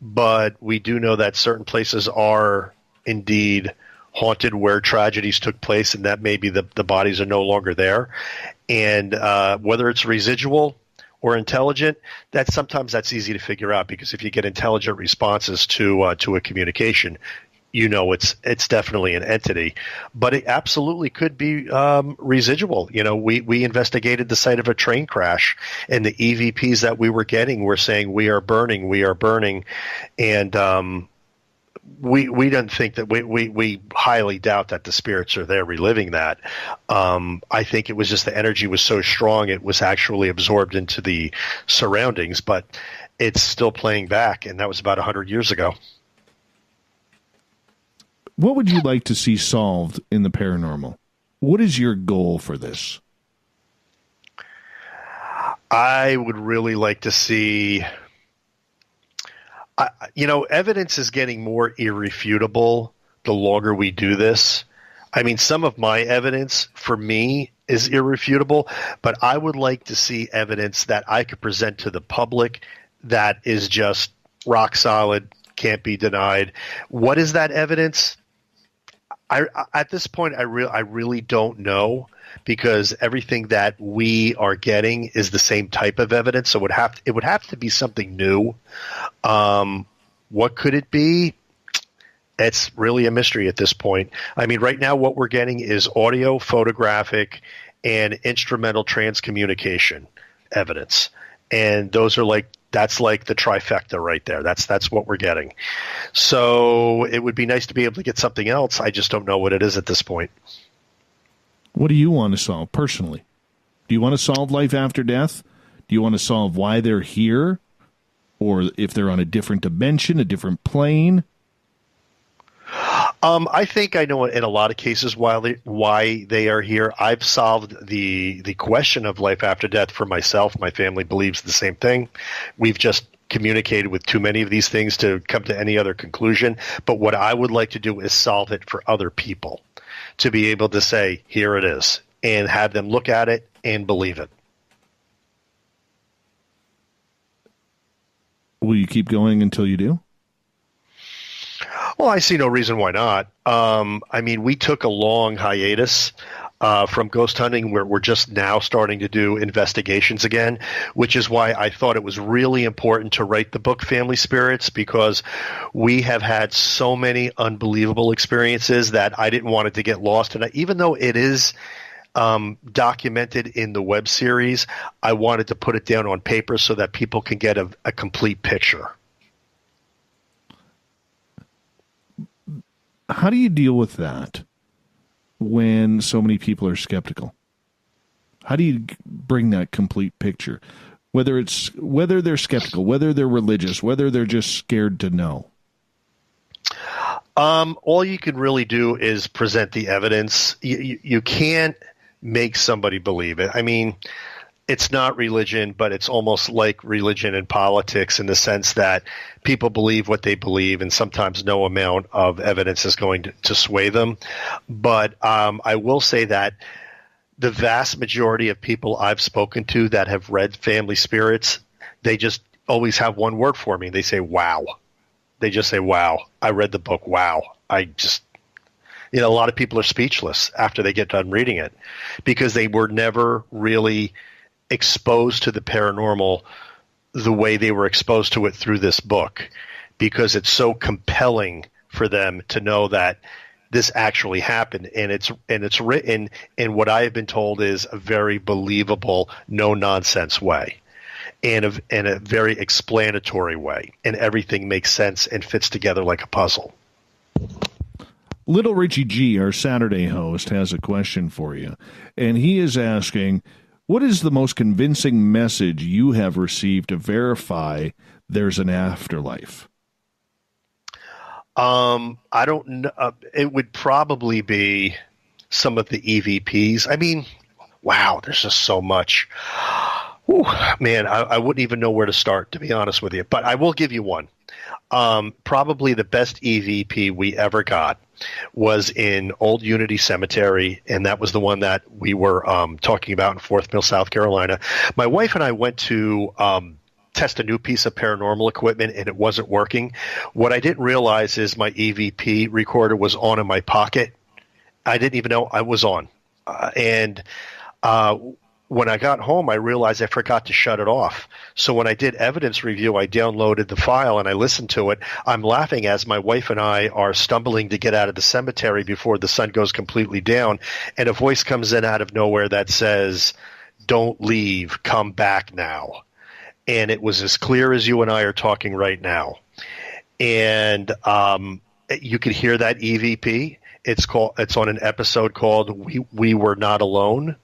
but we do know that certain places are indeed haunted where tragedies took place, and that maybe the bodies are no longer there. And whether it's residual or intelligent, sometimes that's easy to figure out, because if you get intelligent responses to a communication, it's definitely an entity. But it absolutely could be residual. We investigated the site of a train crash, and the EVPs that we were getting were saying, we are burning, and we don't think that we highly doubt that the spirits are there reliving that. I think it was just the energy was so strong it was actually absorbed into the surroundings, but it's still playing back, and that was about 100 years ago. What would you like to see solved in the paranormal? What is your goal for this? I would really like to see... evidence is getting more irrefutable the longer we do this. I mean, some of my evidence for me is irrefutable, but I would like to see evidence that I could present to the public that is just rock solid, can't be denied. What is that evidence? At this point, I really don't know, because everything that we are getting is the same type of evidence. So it would have to be something new. What could it be? It's really a mystery at this point. I mean, right now what we're getting is audio, photographic, and instrumental transcommunication evidence. And those are that's like the trifecta right there. That's what we're getting. So it would be nice to be able to get something else. I just don't know what it is at this point. What do you want to solve personally? Do you want to solve life after death? Do you want to solve why they're here? Or if they're on a different dimension, a different plane? I think I know in a lot of cases why they are here. I've solved the question of life after death for myself. My family believes the same thing. We've just communicated with too many of these things to come to any other conclusion. But what I would like to do is solve it for other people, to be able to say, here it is, and have them look at it and believe it. Will you keep going until you do? Well, I see no reason why not. I mean, we took a long hiatus from ghost hunting. We're just now starting to do investigations again, which is why I thought it was really important to write the book Family Spirits, because we have had so many unbelievable experiences that I didn't want it to get lost. And even though it is documented in the web series, I wanted to put it down on paper so that people can get a complete picture. How do you deal with that when so many people are skeptical? How do you bring that complete picture? Whether they're skeptical, whether they're religious, whether they're just scared to know. All you can really do is present the evidence. You can't make somebody believe it. I mean, it's not religion, but it's almost like religion and politics in the sense that people believe what they believe, and sometimes no amount of evidence is going to sway them. But I will say that the vast majority of people I've spoken to that have read Family Spirits, they just always have one word for me. They say, wow. They just say, wow. I read the book. Wow. A lot of people are speechless after they get done reading it because they were never really exposed to the paranormal the way they were exposed to it through this book, because it's so compelling for them to know that this actually happened, and it's written in what I have been told is a very believable, no nonsense way, and a very explanatory way, and everything makes sense and fits together like a puzzle. Little Richie G, our Saturday host, has a question for you, and he is asking, what is the most convincing message you have received to verify there's an afterlife? I don't know. It would probably be some of the EVPs. I mean, wow, there's just so much. Whew, man, I wouldn't even know where to start, to be honest with you. But I will give you one. Probably the best EVP we ever got was in Old Unity Cemetery, and that was the one that we were talking about in Fort Mill, South Carolina. My wife and I went to test a new piece of paranormal equipment, and it wasn't working. What I didn't realize is my EVP recorder was on in my pocket. I didn't even know I was on. When I got home, I realized I forgot to shut it off. So when I did evidence review, I downloaded the file and I listened to it. I'm laughing as my wife and I are stumbling to get out of the cemetery before the sun goes completely down, and a voice comes in out of nowhere that says, "Don't leave, come back now." And it was as clear as you and I are talking right now. And you could hear that EVP. It's on an episode called We Were Not Alone.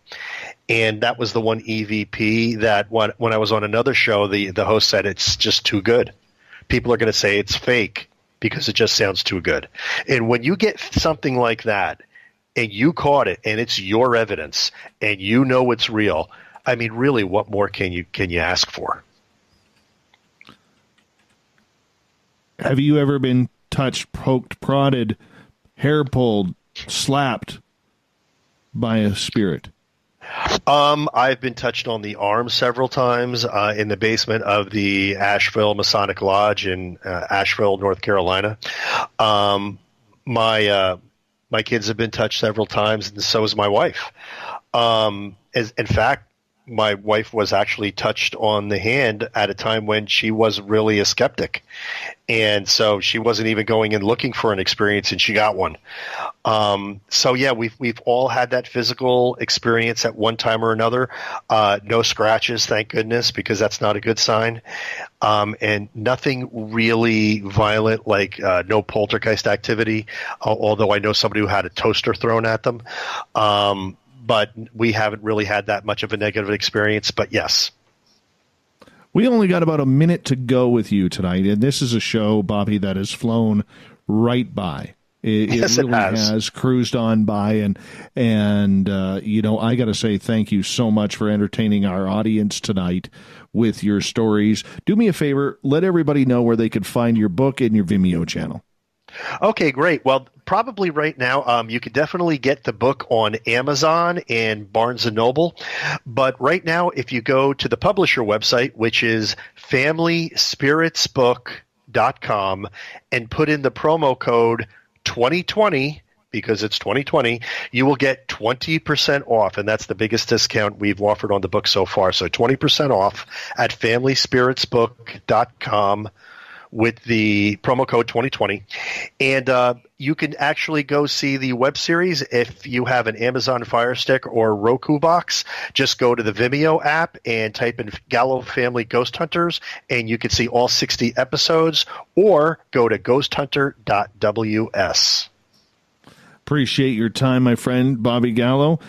And that was the one EVP that when I was on another show, the host said it's just too good. People are going to say it's fake because it just sounds too good. And when you get something like that and you caught it and it's your evidence and you know it's real, I mean, really, what more can you ask for? Have you ever been touched, poked, prodded, hair pulled, slapped by a spirit? I've been touched on the arm several times in the basement of the Asheville Masonic Lodge in Asheville, North Carolina. My kids have been touched several times, and so is my wife. In fact, my wife was actually touched on the hand at a time when she was really a skeptic. And so she wasn't even going and looking for an experience, and she got one. So yeah, we've all had that physical experience at one time or another. No scratches, thank goodness, because that's not a good sign. And nothing really violent, like no poltergeist activity, although I know somebody who had a toaster thrown at them. But we haven't really had that much of a negative experience, but yes. We only got about a minute to go with you tonight, and this is a show, Bobby, that has flown right by. It really has cruised on by, and I got to say thank you so much for entertaining our audience tonight with your stories. Do me a favor, let everybody know where they could find your book and your Vimeo channel. Okay, great. Well, probably right now, you could definitely get the book on Amazon and Barnes & Noble. But right now, if you go to the publisher website, which is FamilySpiritsBook.com, and put in the promo code 2020, because it's 2020, you will get 20% off, and that's the biggest discount we've offered on the book so far. So 20% off at FamilySpiritsBook.com. with the promo code 2020. And you can actually go see the web series if you have an Amazon Fire Stick or Roku box. Just go to the Vimeo app and type in Gallo Family Ghost Hunters, and you can see all 60 episodes, or go to ghosthunter.ws. Appreciate your time, my friend, Bobby Gallo.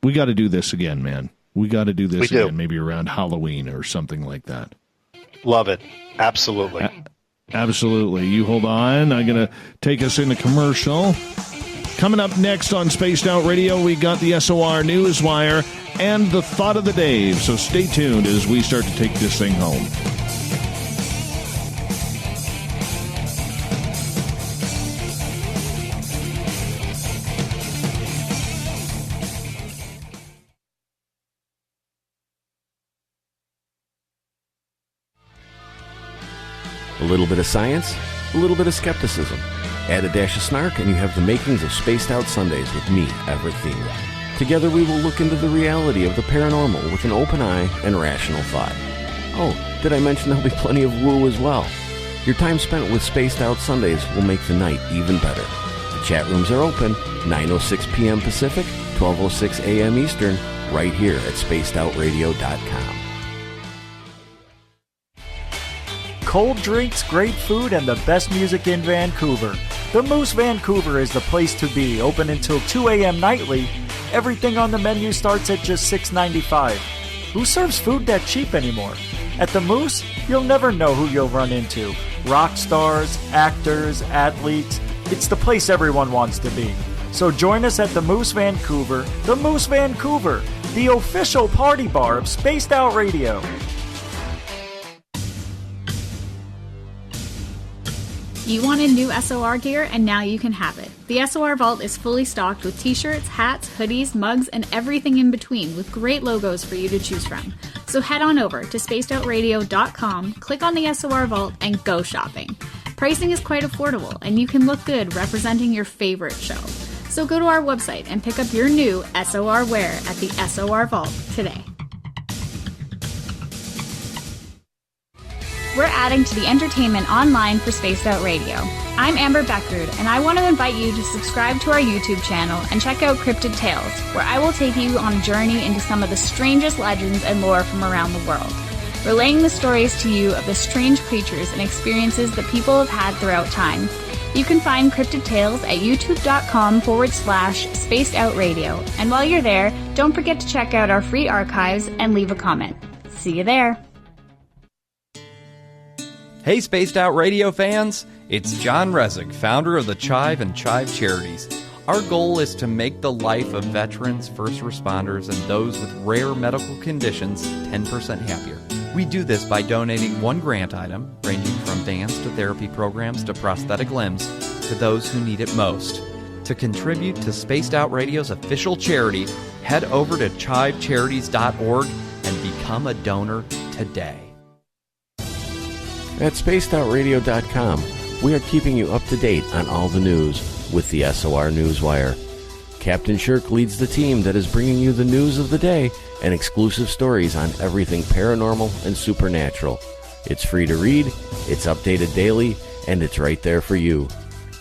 We got to do this again, man. We got to do this again, maybe around Halloween or something like that. Love it. Absolutely. Absolutely. You hold on. I'm going to take us into commercial. Coming up next on Spaced Out Radio, we got the SOR Newswire and the Thought of the Day. So stay tuned as we start to take this thing home. A little bit of science, a little bit of skepticism. Add a dash of snark and you have the makings of Spaced Out Sundays with me, Everett Thiener. Together we will look into the reality of the paranormal with an open eye and rational thought. Oh, did I mention there'll be plenty of woo as well? Your time spent with Spaced Out Sundays will make the night even better. The chat rooms are open, 9:06 p.m. Pacific, 12:06 a.m. Eastern, right here at spacedoutradio.com. Cold drinks, great food, and the best music in Vancouver. The Moose Vancouver is the place to be, open until 2 a.m. nightly. Everything on the menu starts at just $6.95. Who serves food that cheap anymore? At the Moose, you'll never know who you'll run into. Rock stars, actors, athletes. It's the place everyone wants to be. So join us at the Moose Vancouver, the official party bar of Spaced Out Radio. You wanted new SOR gear, and now you can have it. The SOR Vault is fully stocked with t-shirts, hats, hoodies, mugs, and everything in between, with great logos for you to choose from. So head on over to spacedoutradio.com, click on the SOR Vault, and go shopping. Pricing is quite affordable, and you can look good representing your favorite show. So go to our website and pick up your new SOR wear at the SOR Vault today. We're adding to the entertainment online for Spaced Out Radio. I'm Amber Beckrud, and I want to invite you to subscribe to our YouTube channel and check out Cryptid Tales, where I will take you on a journey into some of the strangest legends and lore from around the world, relaying the stories to you of the strange creatures and experiences that people have had throughout time. You can find Cryptid Tales at youtube.com/Spaced Out Radio, and while you're there, don't forget to check out our free archives and leave a comment. See you there. Hey Spaced Out Radio fans, it's John Resig, founder of the Chive and Chive Charities. Our goal is to make the life of veterans, first responders, and those with rare medical conditions 10% happier. We do this by donating one grant item, ranging from dance to therapy programs to prosthetic limbs, to those who need it most. To contribute to Spaced Out Radio's official charity, head over to chivecharities.org and become a donor today. At spacedoutradio.com, we are keeping you up to date on all the news with the SOR Newswire. Captain Shirk leads the team that is bringing you the news of the day and exclusive stories on everything paranormal and supernatural. It's free to read, it's updated daily, and it's right there for you.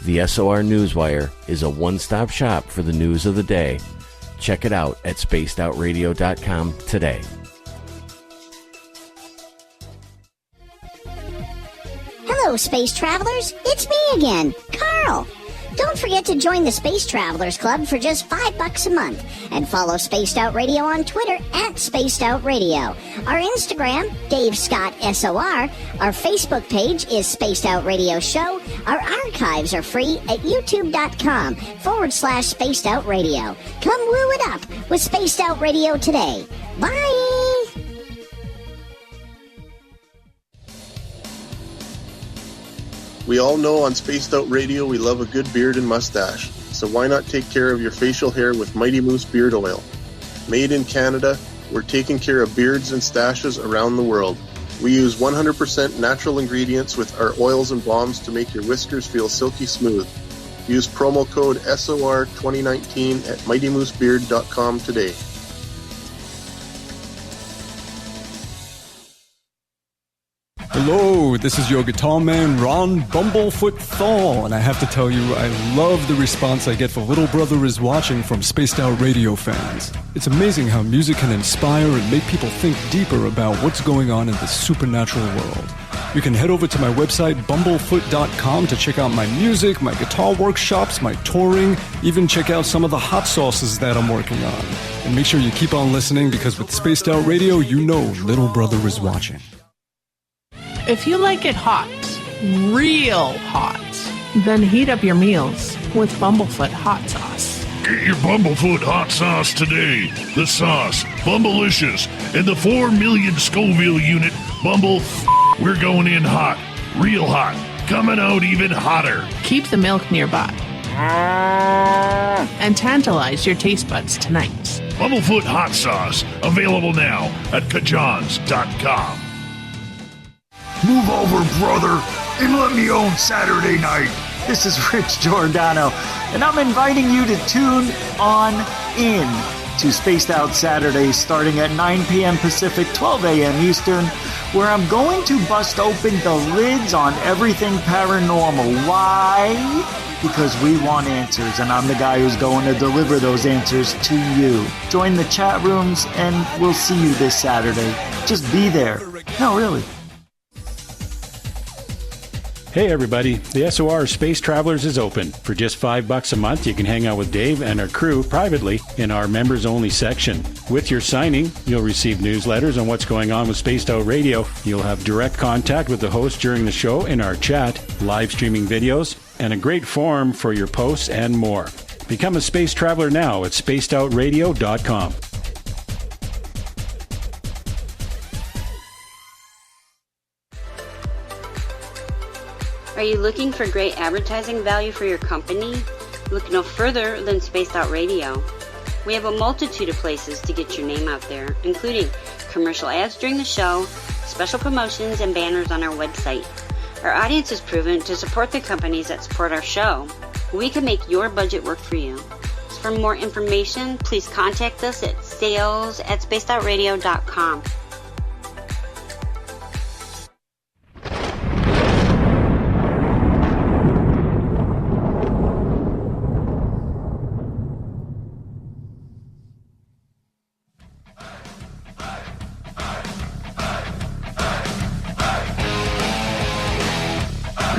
The SOR Newswire is a one-stop shop for the news of the day. Check it out at spacedoutradio.com today. Hello, space travelers. It's me again, Carl. Don't forget to join the Space Travelers Club for just $5 a month and follow Spaced Out Radio on Twitter at Spaced Out Radio. Our Instagram, Dave Scott SOR. Our Facebook page is Spaced Out Radio Show. Our archives are free at youtube.com/Spaced Out Radio. Come woo it up with Spaced Out Radio today. Bye! We all know on Spaced Out Radio we love a good beard and mustache, so why not take care of your facial hair with Mighty Moose Beard Oil? Made in Canada, we're taking care of beards and stashes around the world. We use 100% natural ingredients with our oils and balms to make your whiskers feel silky smooth. Use promo code SOR2019 at MightyMooseBeard.com today. Hello, this is your guitar man, Ron Bumblefoot Thal, and I have to tell you, I love the response I get for Little Brother is Watching from Spaced Out Radio fans. It's amazing how music can inspire and make people think deeper about what's going on in the supernatural world. You can head over to my website, bumblefoot.com, to check out my music, my guitar workshops, my touring, even check out some of the hot sauces that I'm working on. And make sure you keep on listening, because with Spaced Out Radio, you know Little Brother is watching. If you like it hot, real hot, then heat up your meals with Bumblefoot hot sauce. Get your Bumblefoot hot sauce today. The sauce, Bumblicious, and the 4 million Scoville unit Bumble. We're going in hot, real hot, coming out even hotter. Keep the milk nearby and tantalize your taste buds tonight. Bumblefoot hot sauce, available now at kajans.com. Move over, brother, and let me own Saturday night. This is Rich Giordano, and I'm inviting you to tune on in to Spaced Out Saturdays starting at 9 p.m. Pacific, 12 a.m. Eastern, where I'm going to bust open the lids on everything paranormal. Why? Because we want answers, and I'm the guy who's going to deliver those answers to you. Join the chat rooms, and we'll see you this Saturday. Just be there. No, really. Hey everybody, the SOR Space Travelers is open. For just $5 a month, you can hang out with Dave and our crew privately in our members-only section. With your signing, you'll receive newsletters on what's going on with Spaced Out Radio. You'll have direct contact with the host during the show in our chat, live streaming videos, and a great forum for your posts and more. Become a space traveler now at spacedoutradio.com. Are you looking for great advertising value for your company? Look no further than Spaced Out Radio. We have a multitude of places to get your name out there, including commercial ads during the show, special promotions, and banners on our website. Our audience is proven to support the companies that support our show. We can make your budget work for you. For more information, please contact us at sales@spacedoutradio.com.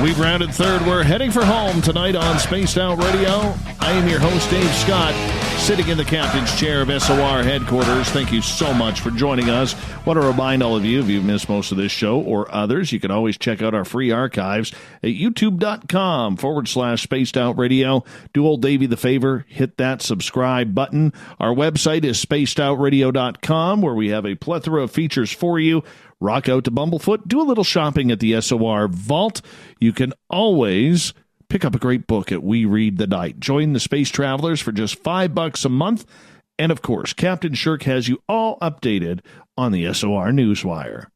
We've rounded third. We're heading for home tonight on Spaced Out Radio. I am your host, Dave Scott, sitting in the captain's chair of SOR headquarters. Thank you so much for joining us. Want to remind all of you, if you've missed most of this show or others, you can always check out our free archives at youtube.com/Spaced Out Radio. Do old Davey the favor, hit that subscribe button. Our website is spacedoutradio.com, where we have a plethora of features for you. Rock out to Bumblefoot. Do a little shopping at the SOR Vault. You can always pick up a great book at We Read the Night. Join the Space Travelers for just $5 a month. And, of course, Captain Shirk has you all updated on the SOR Newswire.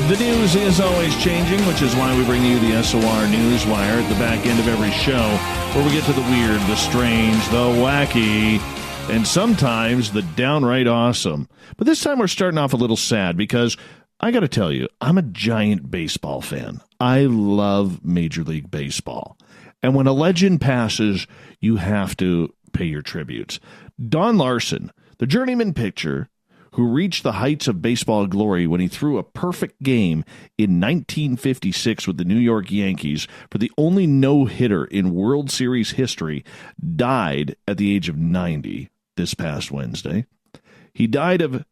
The news is always changing, which is why we bring you the SOR Newswire at the back end of every show, where we get to the weird, the strange, the wacky, and sometimes the downright awesome. But this time we're starting off a little sad because I got to tell you, I'm a giant baseball fan. I love Major League Baseball. And when a legend passes, you have to pay your tributes. Don Larson, the journeyman pitcher, who reached the heights of baseball glory when he threw a perfect game in 1956 with the New York Yankees for the only no-hitter in World Series history, died at the age of 90 this past Wednesday. He died of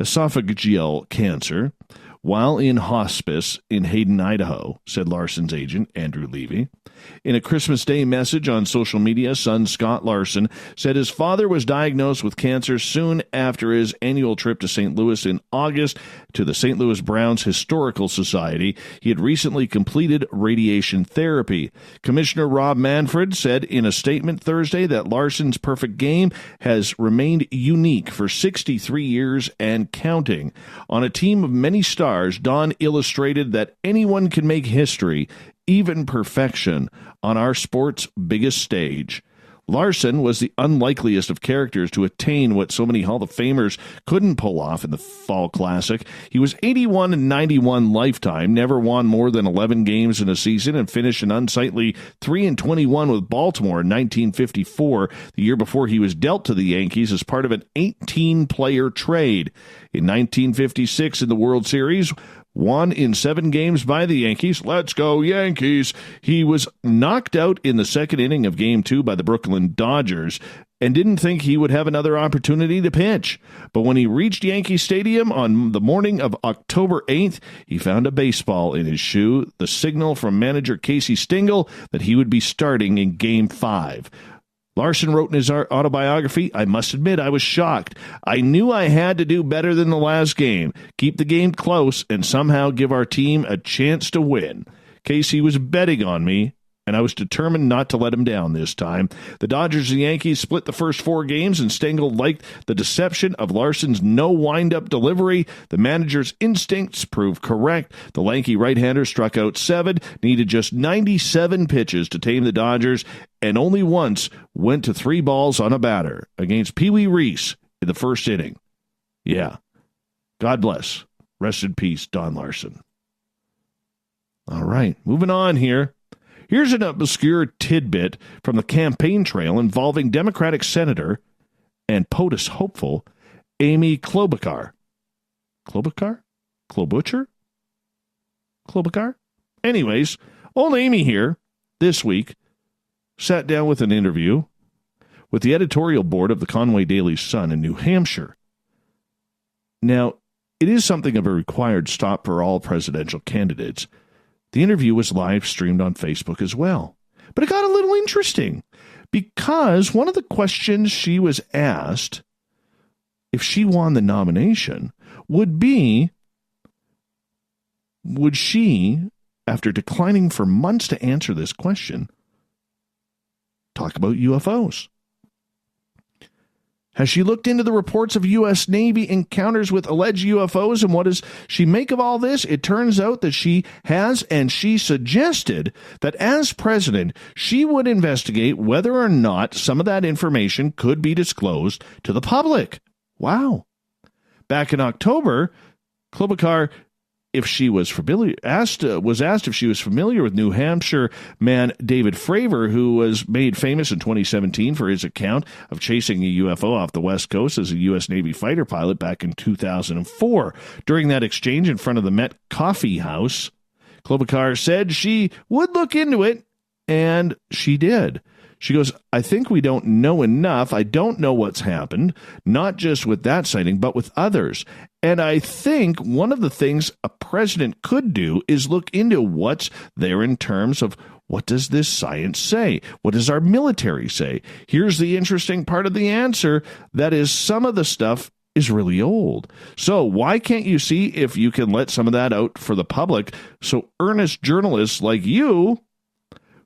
esophageal cancer while in hospice in Hayden, Idaho, said Larson's agent, Andrew Levy. In a Christmas Day message on social media, son Scott Larson said his father was diagnosed with cancer soon after his annual trip to St. Louis in August to the St. Louis Browns Historical Society. He had recently completed radiation therapy. Commissioner Rob Manfred said in a statement Thursday that Larson's perfect game has remained unique for 63 years and counting. On a team of many stars, Don illustrated that anyone can make history, even perfection, on our sport's biggest stage. Larson was the unlikeliest of characters to attain what so many Hall of Famers couldn't pull off in the Fall Classic. He was 81 and 91 lifetime, never won more than 11 games in a season, and finished an unsightly 3-21 with Baltimore in 1954, the year before he was dealt to the Yankees as part of an 18-player trade. In 1956 in the World Series, won in 7 games by the Yankees. Let's go, Yankees. He was knocked out in the second inning of Game 2 by the Brooklyn Dodgers and didn't think he would have another opportunity to pitch. But when he reached Yankee Stadium on the morning of October 8th, he found a baseball in his shoe, the signal from manager Casey Stengel that he would be starting in Game 5. Larson wrote in his autobiography, "I must admit I was shocked. I knew I had to do better than the last game, keep the game close, and somehow give our team a chance to win. Casey was betting on me, and I was determined not to let him down this time." The Dodgers and Yankees split the first 4 games, and Stengel liked the deception of Larson's no wind-up delivery. The manager's instincts proved correct. The lanky right-hander struck out 7, needed just 97 pitches to tame the Dodgers, and only once went to 3 balls on a batter against Pee Wee Reese in the first inning. Yeah. God bless. Rest in peace, Don Larson. All right, moving on here. Here's an obscure tidbit from the campaign trail involving Democratic Senator and POTUS hopeful Amy Klobuchar. Klobuchar? Klobuchar? Klobuchar? Anyways, old Amy here this week sat down with an interview with the editorial board of the Conway Daily Sun in New Hampshire. Now, it is something of a required stop for all presidential candidates. The interview was live streamed on Facebook as well. But it got a little interesting because one of the questions she was asked if she won the nomination would be, would she, after declining for months to answer this question, talk about UFOs? Has she looked into the reports of U.S. Navy encounters with alleged UFOs, and what does she make of all this? It turns out that she has, and she suggested that as president, she would investigate whether or not some of that information could be disclosed to the public. Wow. Back in October, Klobuchar, if she was familiar, was asked if she was familiar with New Hampshire man David Fravor, who was made famous in 2017 for his account of chasing a UFO off the West Coast as a U.S. Navy fighter pilot back in 2004. During that exchange in front of the Met Coffee House, Klobuchar said she would look into it, and she did. She goes, "I think we don't know enough. I don't know what's happened, not just with that sighting, but with others. And I think one of the things a president could do is look into what's there in terms of what does this science say? What does our military say? Here's the interesting part of the answer. That is, some of the stuff is really old. So why can't you see if you can let some of that out for the public so earnest journalists like you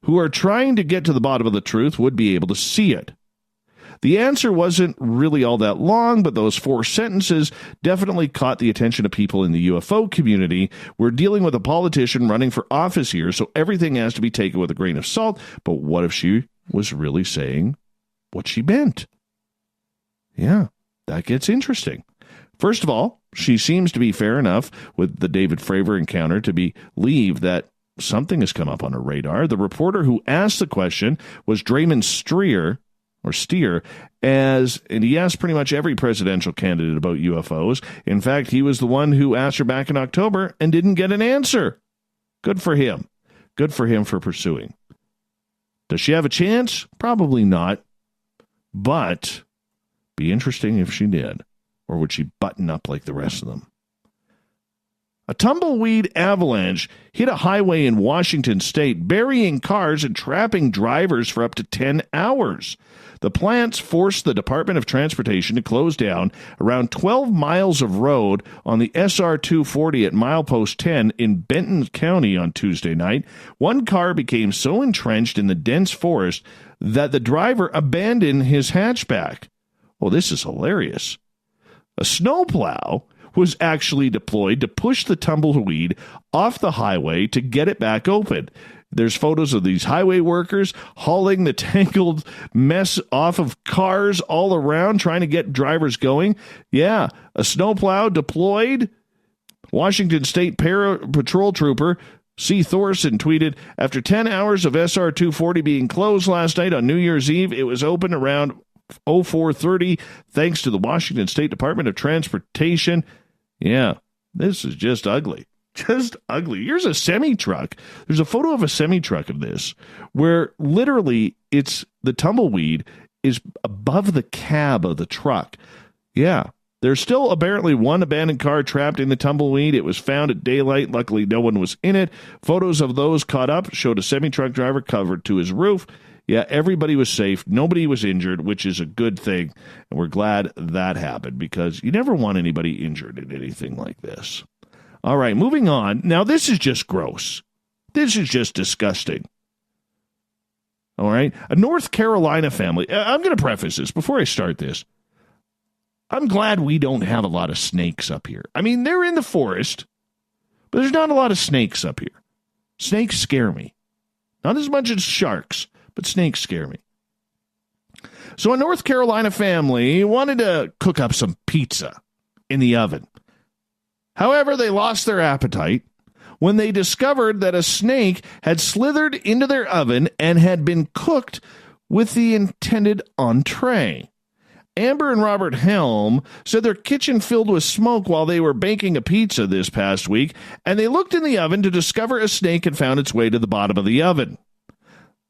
who are trying to get to the bottom of the truth would be able to see it?" The answer wasn't really all that long, but those 4 sentences definitely caught the attention of people in the UFO community. We're dealing with a politician running for office here, so everything has to be taken with a grain of salt. But what if she was really saying what she meant? Yeah, that gets interesting. First of all, she seems to be fair enough with the David Fravor encounter to believe that something has come up on her radar. The reporter who asked the question was Draymond Steer, and he asked pretty much every presidential candidate about UFOs. In fact, he was the one who asked her back in October and didn't get an answer. Good for him. Good for him for pursuing. Does she have a chance? Probably not. But be interesting if she did. Or would she button up like the rest of them? A tumbleweed avalanche hit a highway in Washington state, burying cars and trapping drivers for up to 10 hours. The plants forced the Department of Transportation to close down around 12 miles of road on the SR 240 at milepost 10 in Benton County on Tuesday night. One car became so entrenched in the dense forest that the driver abandoned his hatchback. Oh, this is hilarious. A snowplow was actually deployed to push the tumbleweed off the highway to get it back open. There's photos of these highway workers hauling the tangled mess off of cars all around, trying to get drivers going. Yeah, a snowplow deployed. Washington State Patrol Trooper C. Thorson tweeted, "After 10 hours of SR 240 being closed last night on New Year's Eve, it was open around 04:30 thanks to the Washington State Department of Transportation." Yeah, this is just ugly. Just ugly. Here's a semi-truck. There's a photo of a semi-truck of this where literally it's the tumbleweed is above the cab of the truck. Yeah, there's still apparently one abandoned car trapped in the tumbleweed. It was found at daylight. Luckily, no one was in it. Photos of those caught up showed a semi-truck driver covered to his roof. Yeah, everybody was safe. Nobody was injured, which is a good thing. And we're glad that happened because you never want anybody injured in anything like this. All right, moving on. Now, this is just gross. This is just disgusting. All right. A North Carolina family. I'm going to preface this before I start this. I'm glad we don't have a lot of snakes up here. I mean, they're in the forest, but there's not a lot of snakes up here. Snakes scare me. Not as much as sharks, but snakes scare me. So a North Carolina family wanted to cook up some pizza in the oven. However, they lost their appetite when they discovered that a snake had slithered into their oven and had been cooked with the intended entree. Amber and Robert Helm said their kitchen filled with smoke while they were baking a pizza this past week, and they looked in the oven to discover a snake had found its way to the bottom of the oven.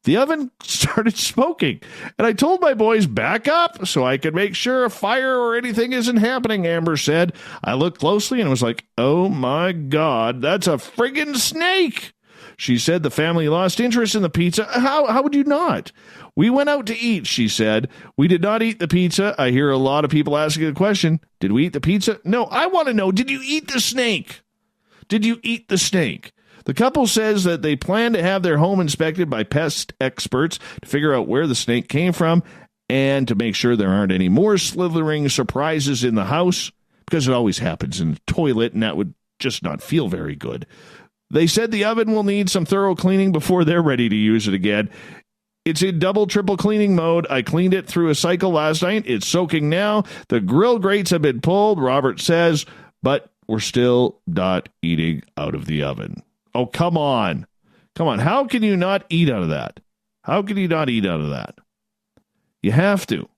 The oven started smoking, and I told my boys back up so I could make sure a fire or anything isn't happening, Amber said. I looked closely and was like, oh my God, that's a friggin' snake. She said the family lost interest in the pizza. How would you not? We went out to eat, she said. We did not eat the pizza. I hear a lot of people asking the question, did we eat the pizza? No, I want to know, did you eat the snake? Did you eat the snake? The couple says that they plan to have their home inspected by pest experts to figure out where the snake came from and to make sure there aren't any more slithering surprises in the house, because it always happens in the toilet, and that would just not feel very good. They said the oven will need some thorough cleaning before they're ready to use it again. It's in double, triple cleaning mode. I cleaned it through a cycle last night. It's soaking now. The grill grates have been pulled, Robert says, but we're still not eating out of the oven. Oh, come on. Come on. How can you not eat out of that? How can you not eat out of that? You have to.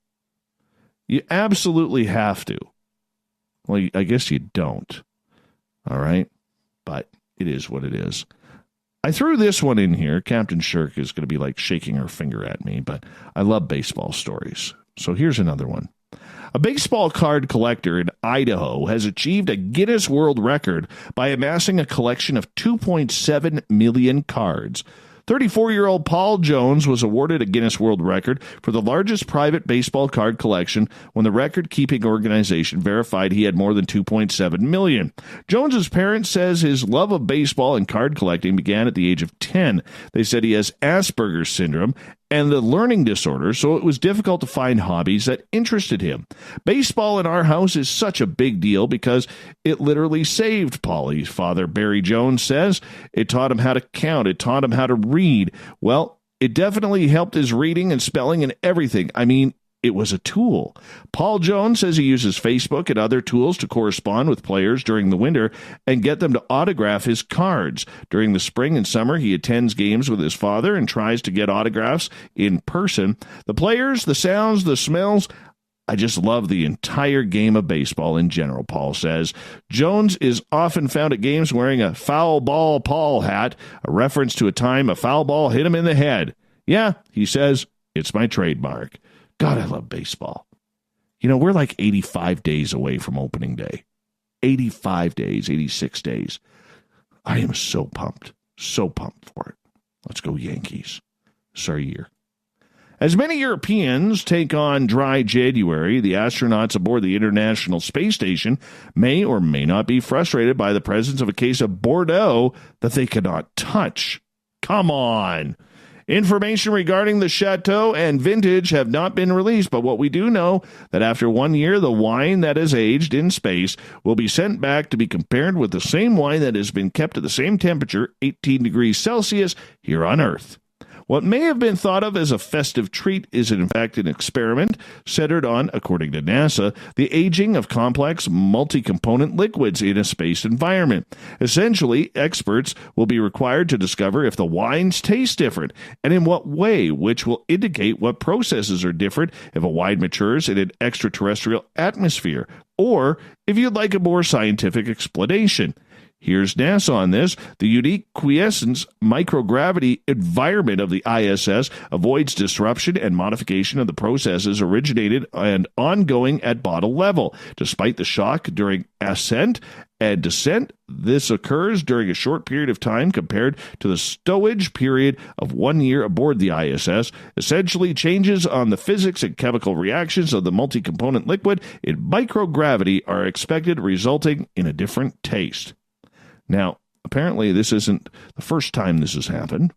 You absolutely have to. Well, I guess you don't. All right. But it is what it is. I threw this one in here. Captain Shirk is going to be like shaking her finger at me, but I love baseball stories. So here's another one. A baseball card collector in Idaho has achieved a Guinness World Record by amassing a collection of 2.7 million cards. 34-year-old Paul Jones was awarded a Guinness World Record for the largest private baseball card collection when the record-keeping organization verified he had more than 2.7 million. Jones's parents says his love of baseball and card collecting began at the age of 10. They said he has Asperger's syndrome and a learning disorder, so it was difficult to find hobbies that interested him. Baseball in our house is such a big deal because it literally saved Paulie's father, Barry Jones, says. It taught him how to count. It taught him how to read. Well, it definitely helped his reading and spelling and everything. I mean, it was a tool. Paul Jones says he uses Facebook and other tools to correspond with players during the winter and get them to autograph his cards. During the spring and summer, he attends games with his father and tries to get autographs in person. The players, the sounds, the smells, I just love the entire game of baseball in general, Paul says. Jones is often found at games wearing a foul ball Paul hat, a reference to a time a foul ball hit him in the head. Yeah, he says, it's my trademark. God, I love baseball. You know, we're like 85 days away from opening day. 85 days, 86 days. I am so pumped for it. Let's go Yankees. It's our year. As many Europeans take on dry January, the astronauts aboard the International Space Station may or may not be frustrated by the presence of a case of Bordeaux that they cannot touch. Come on. Information regarding the chateau and vintage have not been released, but what we do know that after 1 year, the wine that is aged in space will be sent back to be compared with the same wine that has been kept at the same temperature, 18 degrees Celsius, here on Earth. What may have been thought of as a festive treat is in fact an experiment centered on, according to NASA, the aging of complex multi-component liquids in a space environment. Essentially, experts will be required to discover if the wines taste different and in what way, which will indicate what processes are different if a wine matures in an extraterrestrial atmosphere, or if you'd like a more scientific explanation. Here's NASA on this. The unique quiescence microgravity environment of the ISS avoids disruption and modification of the processes originated and ongoing at bottom level. Despite the shock during ascent and descent, this occurs during a short period of time compared to the stowage period of 1 year aboard the ISS. Essentially, changes on the physics and chemical reactions of the multi-component liquid in microgravity are expected, resulting in a different taste. Now, apparently this isn't the first time this has happened.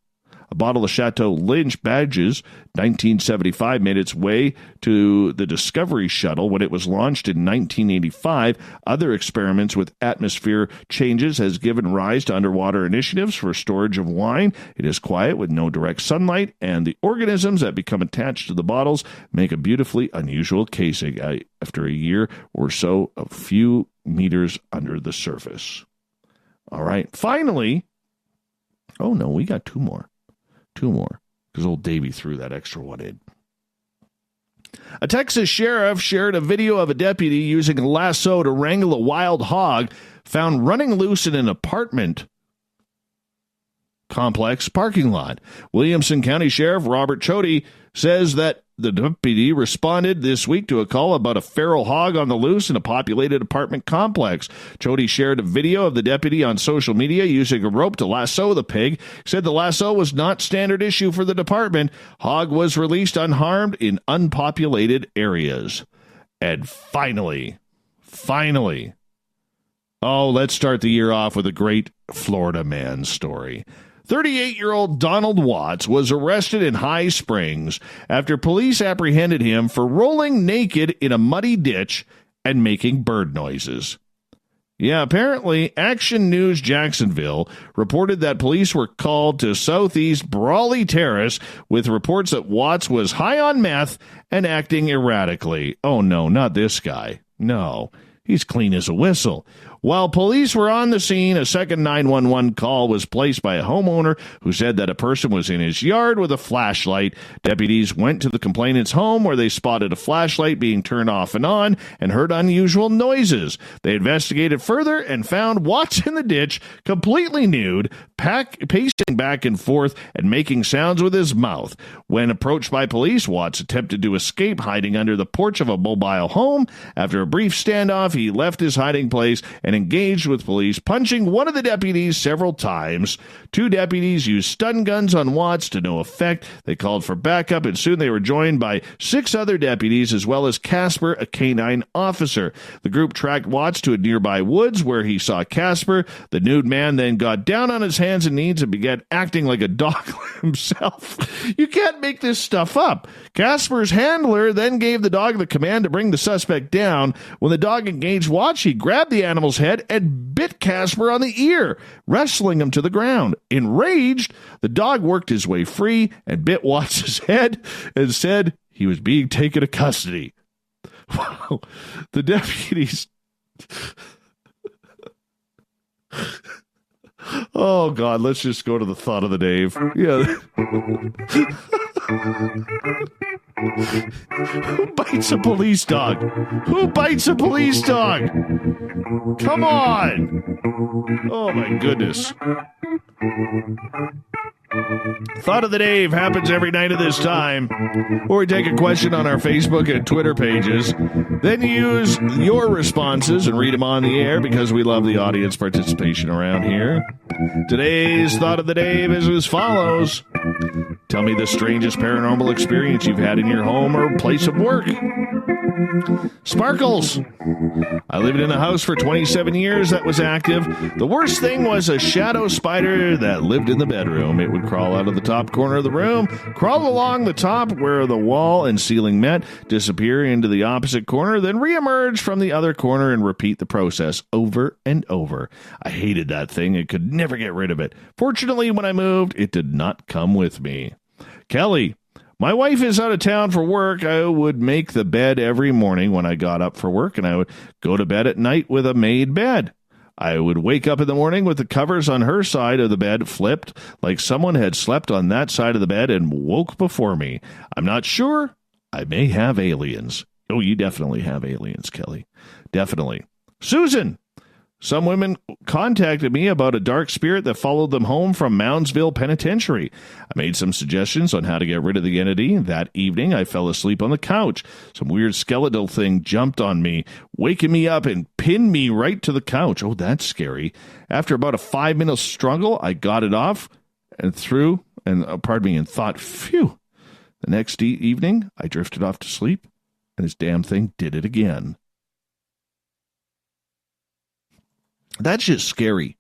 A bottle of Chateau Lynch Badges, 1975, made its way to the Discovery Shuttle when it was launched in 1985. Other experiments with atmosphere changes has given rise to underwater initiatives for storage of wine. It is quiet with no direct sunlight, and the organisms that become attached to the bottles make a beautifully unusual casing after a year or so, a few meters under the surface. All right. Finally, oh no, we got two more, because old Davey threw that extra one in. A Texas sheriff shared a video of a deputy using a lasso to wrangle a wild hog found running loose in an apartment complex parking lot. Williamson County Sheriff Robert Chody says that the deputy responded this week to a call about a feral hog on the loose in a populated apartment complex. Chody shared a video of the deputy on social media using a rope to lasso the pig. Said the lasso was not standard issue for the department. Hog was released unharmed in unpopulated areas. And finally, let's start the year off with a great Florida man story. 38-year-old Donald Watts was arrested in High Springs after police apprehended him for rolling naked in a muddy ditch and making bird noises. Yeah, apparently, Action News Jacksonville reported that police were called to Southeast Brawley Terrace with reports that Watts was high on meth and acting erratically. Oh, no, not this guy. No, he's clean as a whistle. While police were on the scene, a second 911 call was placed by a homeowner who said that a person was in his yard with a flashlight. Deputies went to the complainant's home where they spotted a flashlight being turned off and on and heard unusual noises. They investigated further and found Watts in the ditch, completely nude, pacing back and forth and making sounds with his mouth. When approached by police, Watts attempted to escape, hiding under the porch of a mobile home. After a brief standoff, he left his hiding place and engaged with police, punching one of the deputies several times. Two deputies used stun guns on Watts to no effect. They called for backup, and soon they were joined by 6 other deputies, as well as Casper, a canine officer. The group tracked Watts to a nearby woods where he saw Casper. The nude man then got down on his hands and knees and began acting like a dog himself. You can't make this stuff up. Casper's handler then gave the dog the command to bring the suspect down. When the dog engaged Watts, he grabbed the animal's head and bit Casper on the ear, wrestling him to the ground. Enraged, the dog worked his way free and bit Watts' head and said he was being taken to custody. Wow. The deputies... Oh, God, let's just go to the thought of the day. Yeah. Who bites a police dog? Who bites a police dog? Come on. Oh, my goodness. Thought of the Dave happens every night at this time, or we take a question on our Facebook and Twitter pages, then use your responses and read them on the air because we love the audience participation around here. Today's Thought of the Dave is as follows. Tell me the strangest paranormal experience you've had in your home or place of work. Sparkles. I lived in a house for 27 years that was active. The worst thing was a shadow spider that lived in the bedroom. It would crawl out of the top corner of the room, crawl along the top where the wall and ceiling met, disappear into the opposite corner, then reemerge from the other corner and repeat the process over and over. I hated that thing and could never get rid of it. Fortunately, when I moved, it did not come with me. Kelly. My wife is out of town for work. I would make the bed every morning when I got up for work, and I would go to bed at night with a made bed. I would wake up in the morning with the covers on her side of the bed flipped, like someone had slept on that side of the bed and woke before me. I'm not sure. I may have aliens. Oh, you definitely have aliens, Kelly. Definitely. Susan. Some women contacted me about a dark spirit that followed them home from Moundsville Penitentiary. I made some suggestions on how to get rid of the entity. That evening, I fell asleep on the couch. Some weird skeletal thing jumped on me, waking me up and pinned me right to the couch. Oh, that's scary. After about a 5-minute struggle, I got it off and thought, phew. The next evening, I drifted off to sleep, and this damn thing did it again. That's just scary.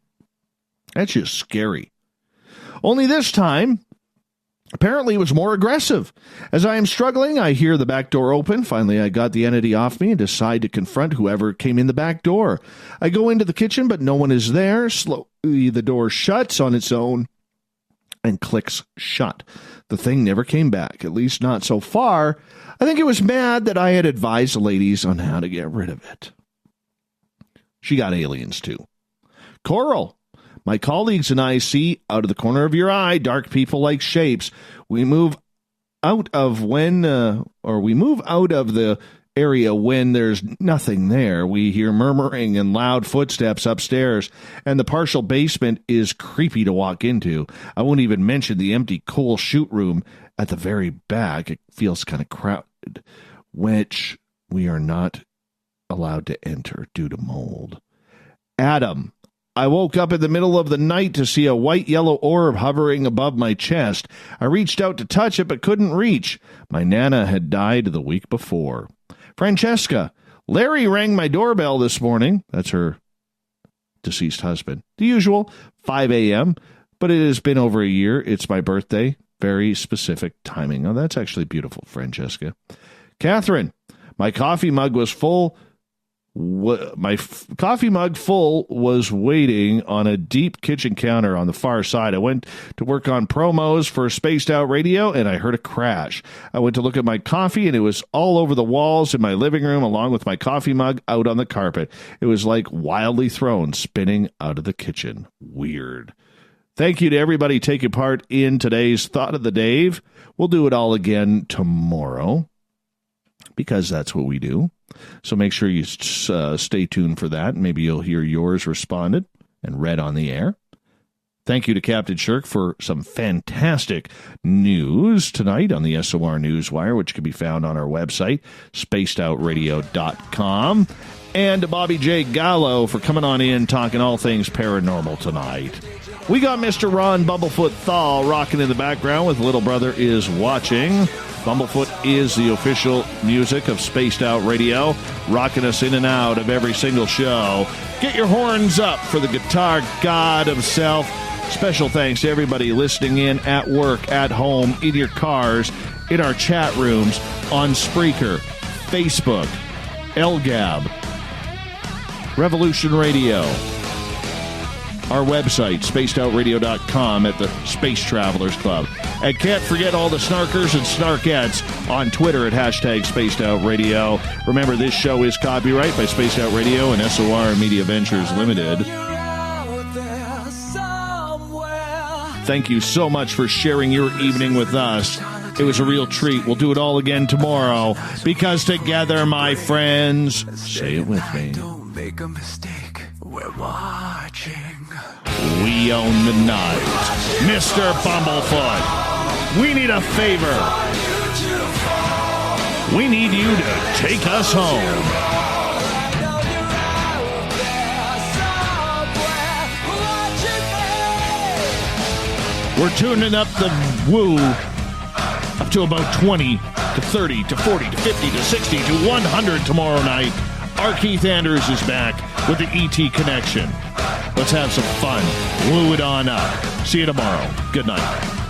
Only this time, apparently it was more aggressive. As I am struggling, I hear the back door open. Finally, I got the entity off me and decide to confront whoever came in the back door. I go into the kitchen, but no one is there. Slowly, the door shuts on its own and clicks shut. The thing never came back, at least not so far. I think it was mad that I had advised the ladies on how to get rid of it. She got aliens, too. Coral, my colleagues and I see out of the corner of your eye dark people like shapes. We move out of the area when there's nothing there. We hear murmuring and loud footsteps upstairs, and the partial basement is creepy to walk into. I won't even mention the empty coal chute room at the very back. It feels kind of crowded, which we are not allowed to enter due to mold. Adam, I woke up in the middle of the night to see a white-yellow orb hovering above my chest. I reached out to touch it but couldn't reach. My Nana had died the week before. Francesca, Larry rang my doorbell this morning. That's her deceased husband. The usual, 5 a.m., but it has been over a year. It's my birthday. Very specific timing. Oh, that's actually beautiful, Francesca. Catherine, my coffee mug was full. Coffee mug full was waiting on a deep kitchen counter on the far side. I went to work on promos for Spaced Out Radio, and I heard a crash. I went to look at my coffee, and it was all over the walls in my living room, along with my coffee mug out on the carpet. It was like wildly thrown, spinning out of the kitchen. Weird. Thank you to everybody taking part in today's Thought of the Dave. We'll do it all again tomorrow, because that's what we do. So make sure you stay tuned for that. Maybe you'll hear yours responded and read on the air. Thank you to Captain Shirk for some fantastic news tonight on the SOR Newswire, which can be found on our website, spacedoutradio.com. And to Bobby J. Gallo for coming on in, talking all things paranormal tonight. We got Mr. Ron Bumblefoot Thal rocking in the background with Little Brother Is Watching. Bumblefoot is the official music of Spaced Out Radio, rocking us in and out of every single show. Get your horns up for the guitar god himself. Special thanks to everybody listening in at work, at home, in your cars, in our chat rooms, on Spreaker, Facebook, LGAB, Revolution Radio, our website, spacedoutradio.com, at the Space Travelers Club. And can't forget all the snarkers and snarkettes on Twitter at #SpacedOutRadio. Remember, this show is copyright by Spaced Out Radio and SOR Media Ventures Limited. Thank you so much for sharing your evening with us. It was a real treat. We'll do it all again tomorrow, because together, my friends, say it with me. Don't make a mistake. We're watching. We own the night. Mr. Bumblefoot, we need a favor. We need you to take us home. We're tuning up the woo up to about 20 to 30 to 40 to 50 to 60 to 100 tomorrow night. Our Keith Andrews is back with the ET Connection. Let's have some fun. Woo it on up. See you tomorrow. Good night.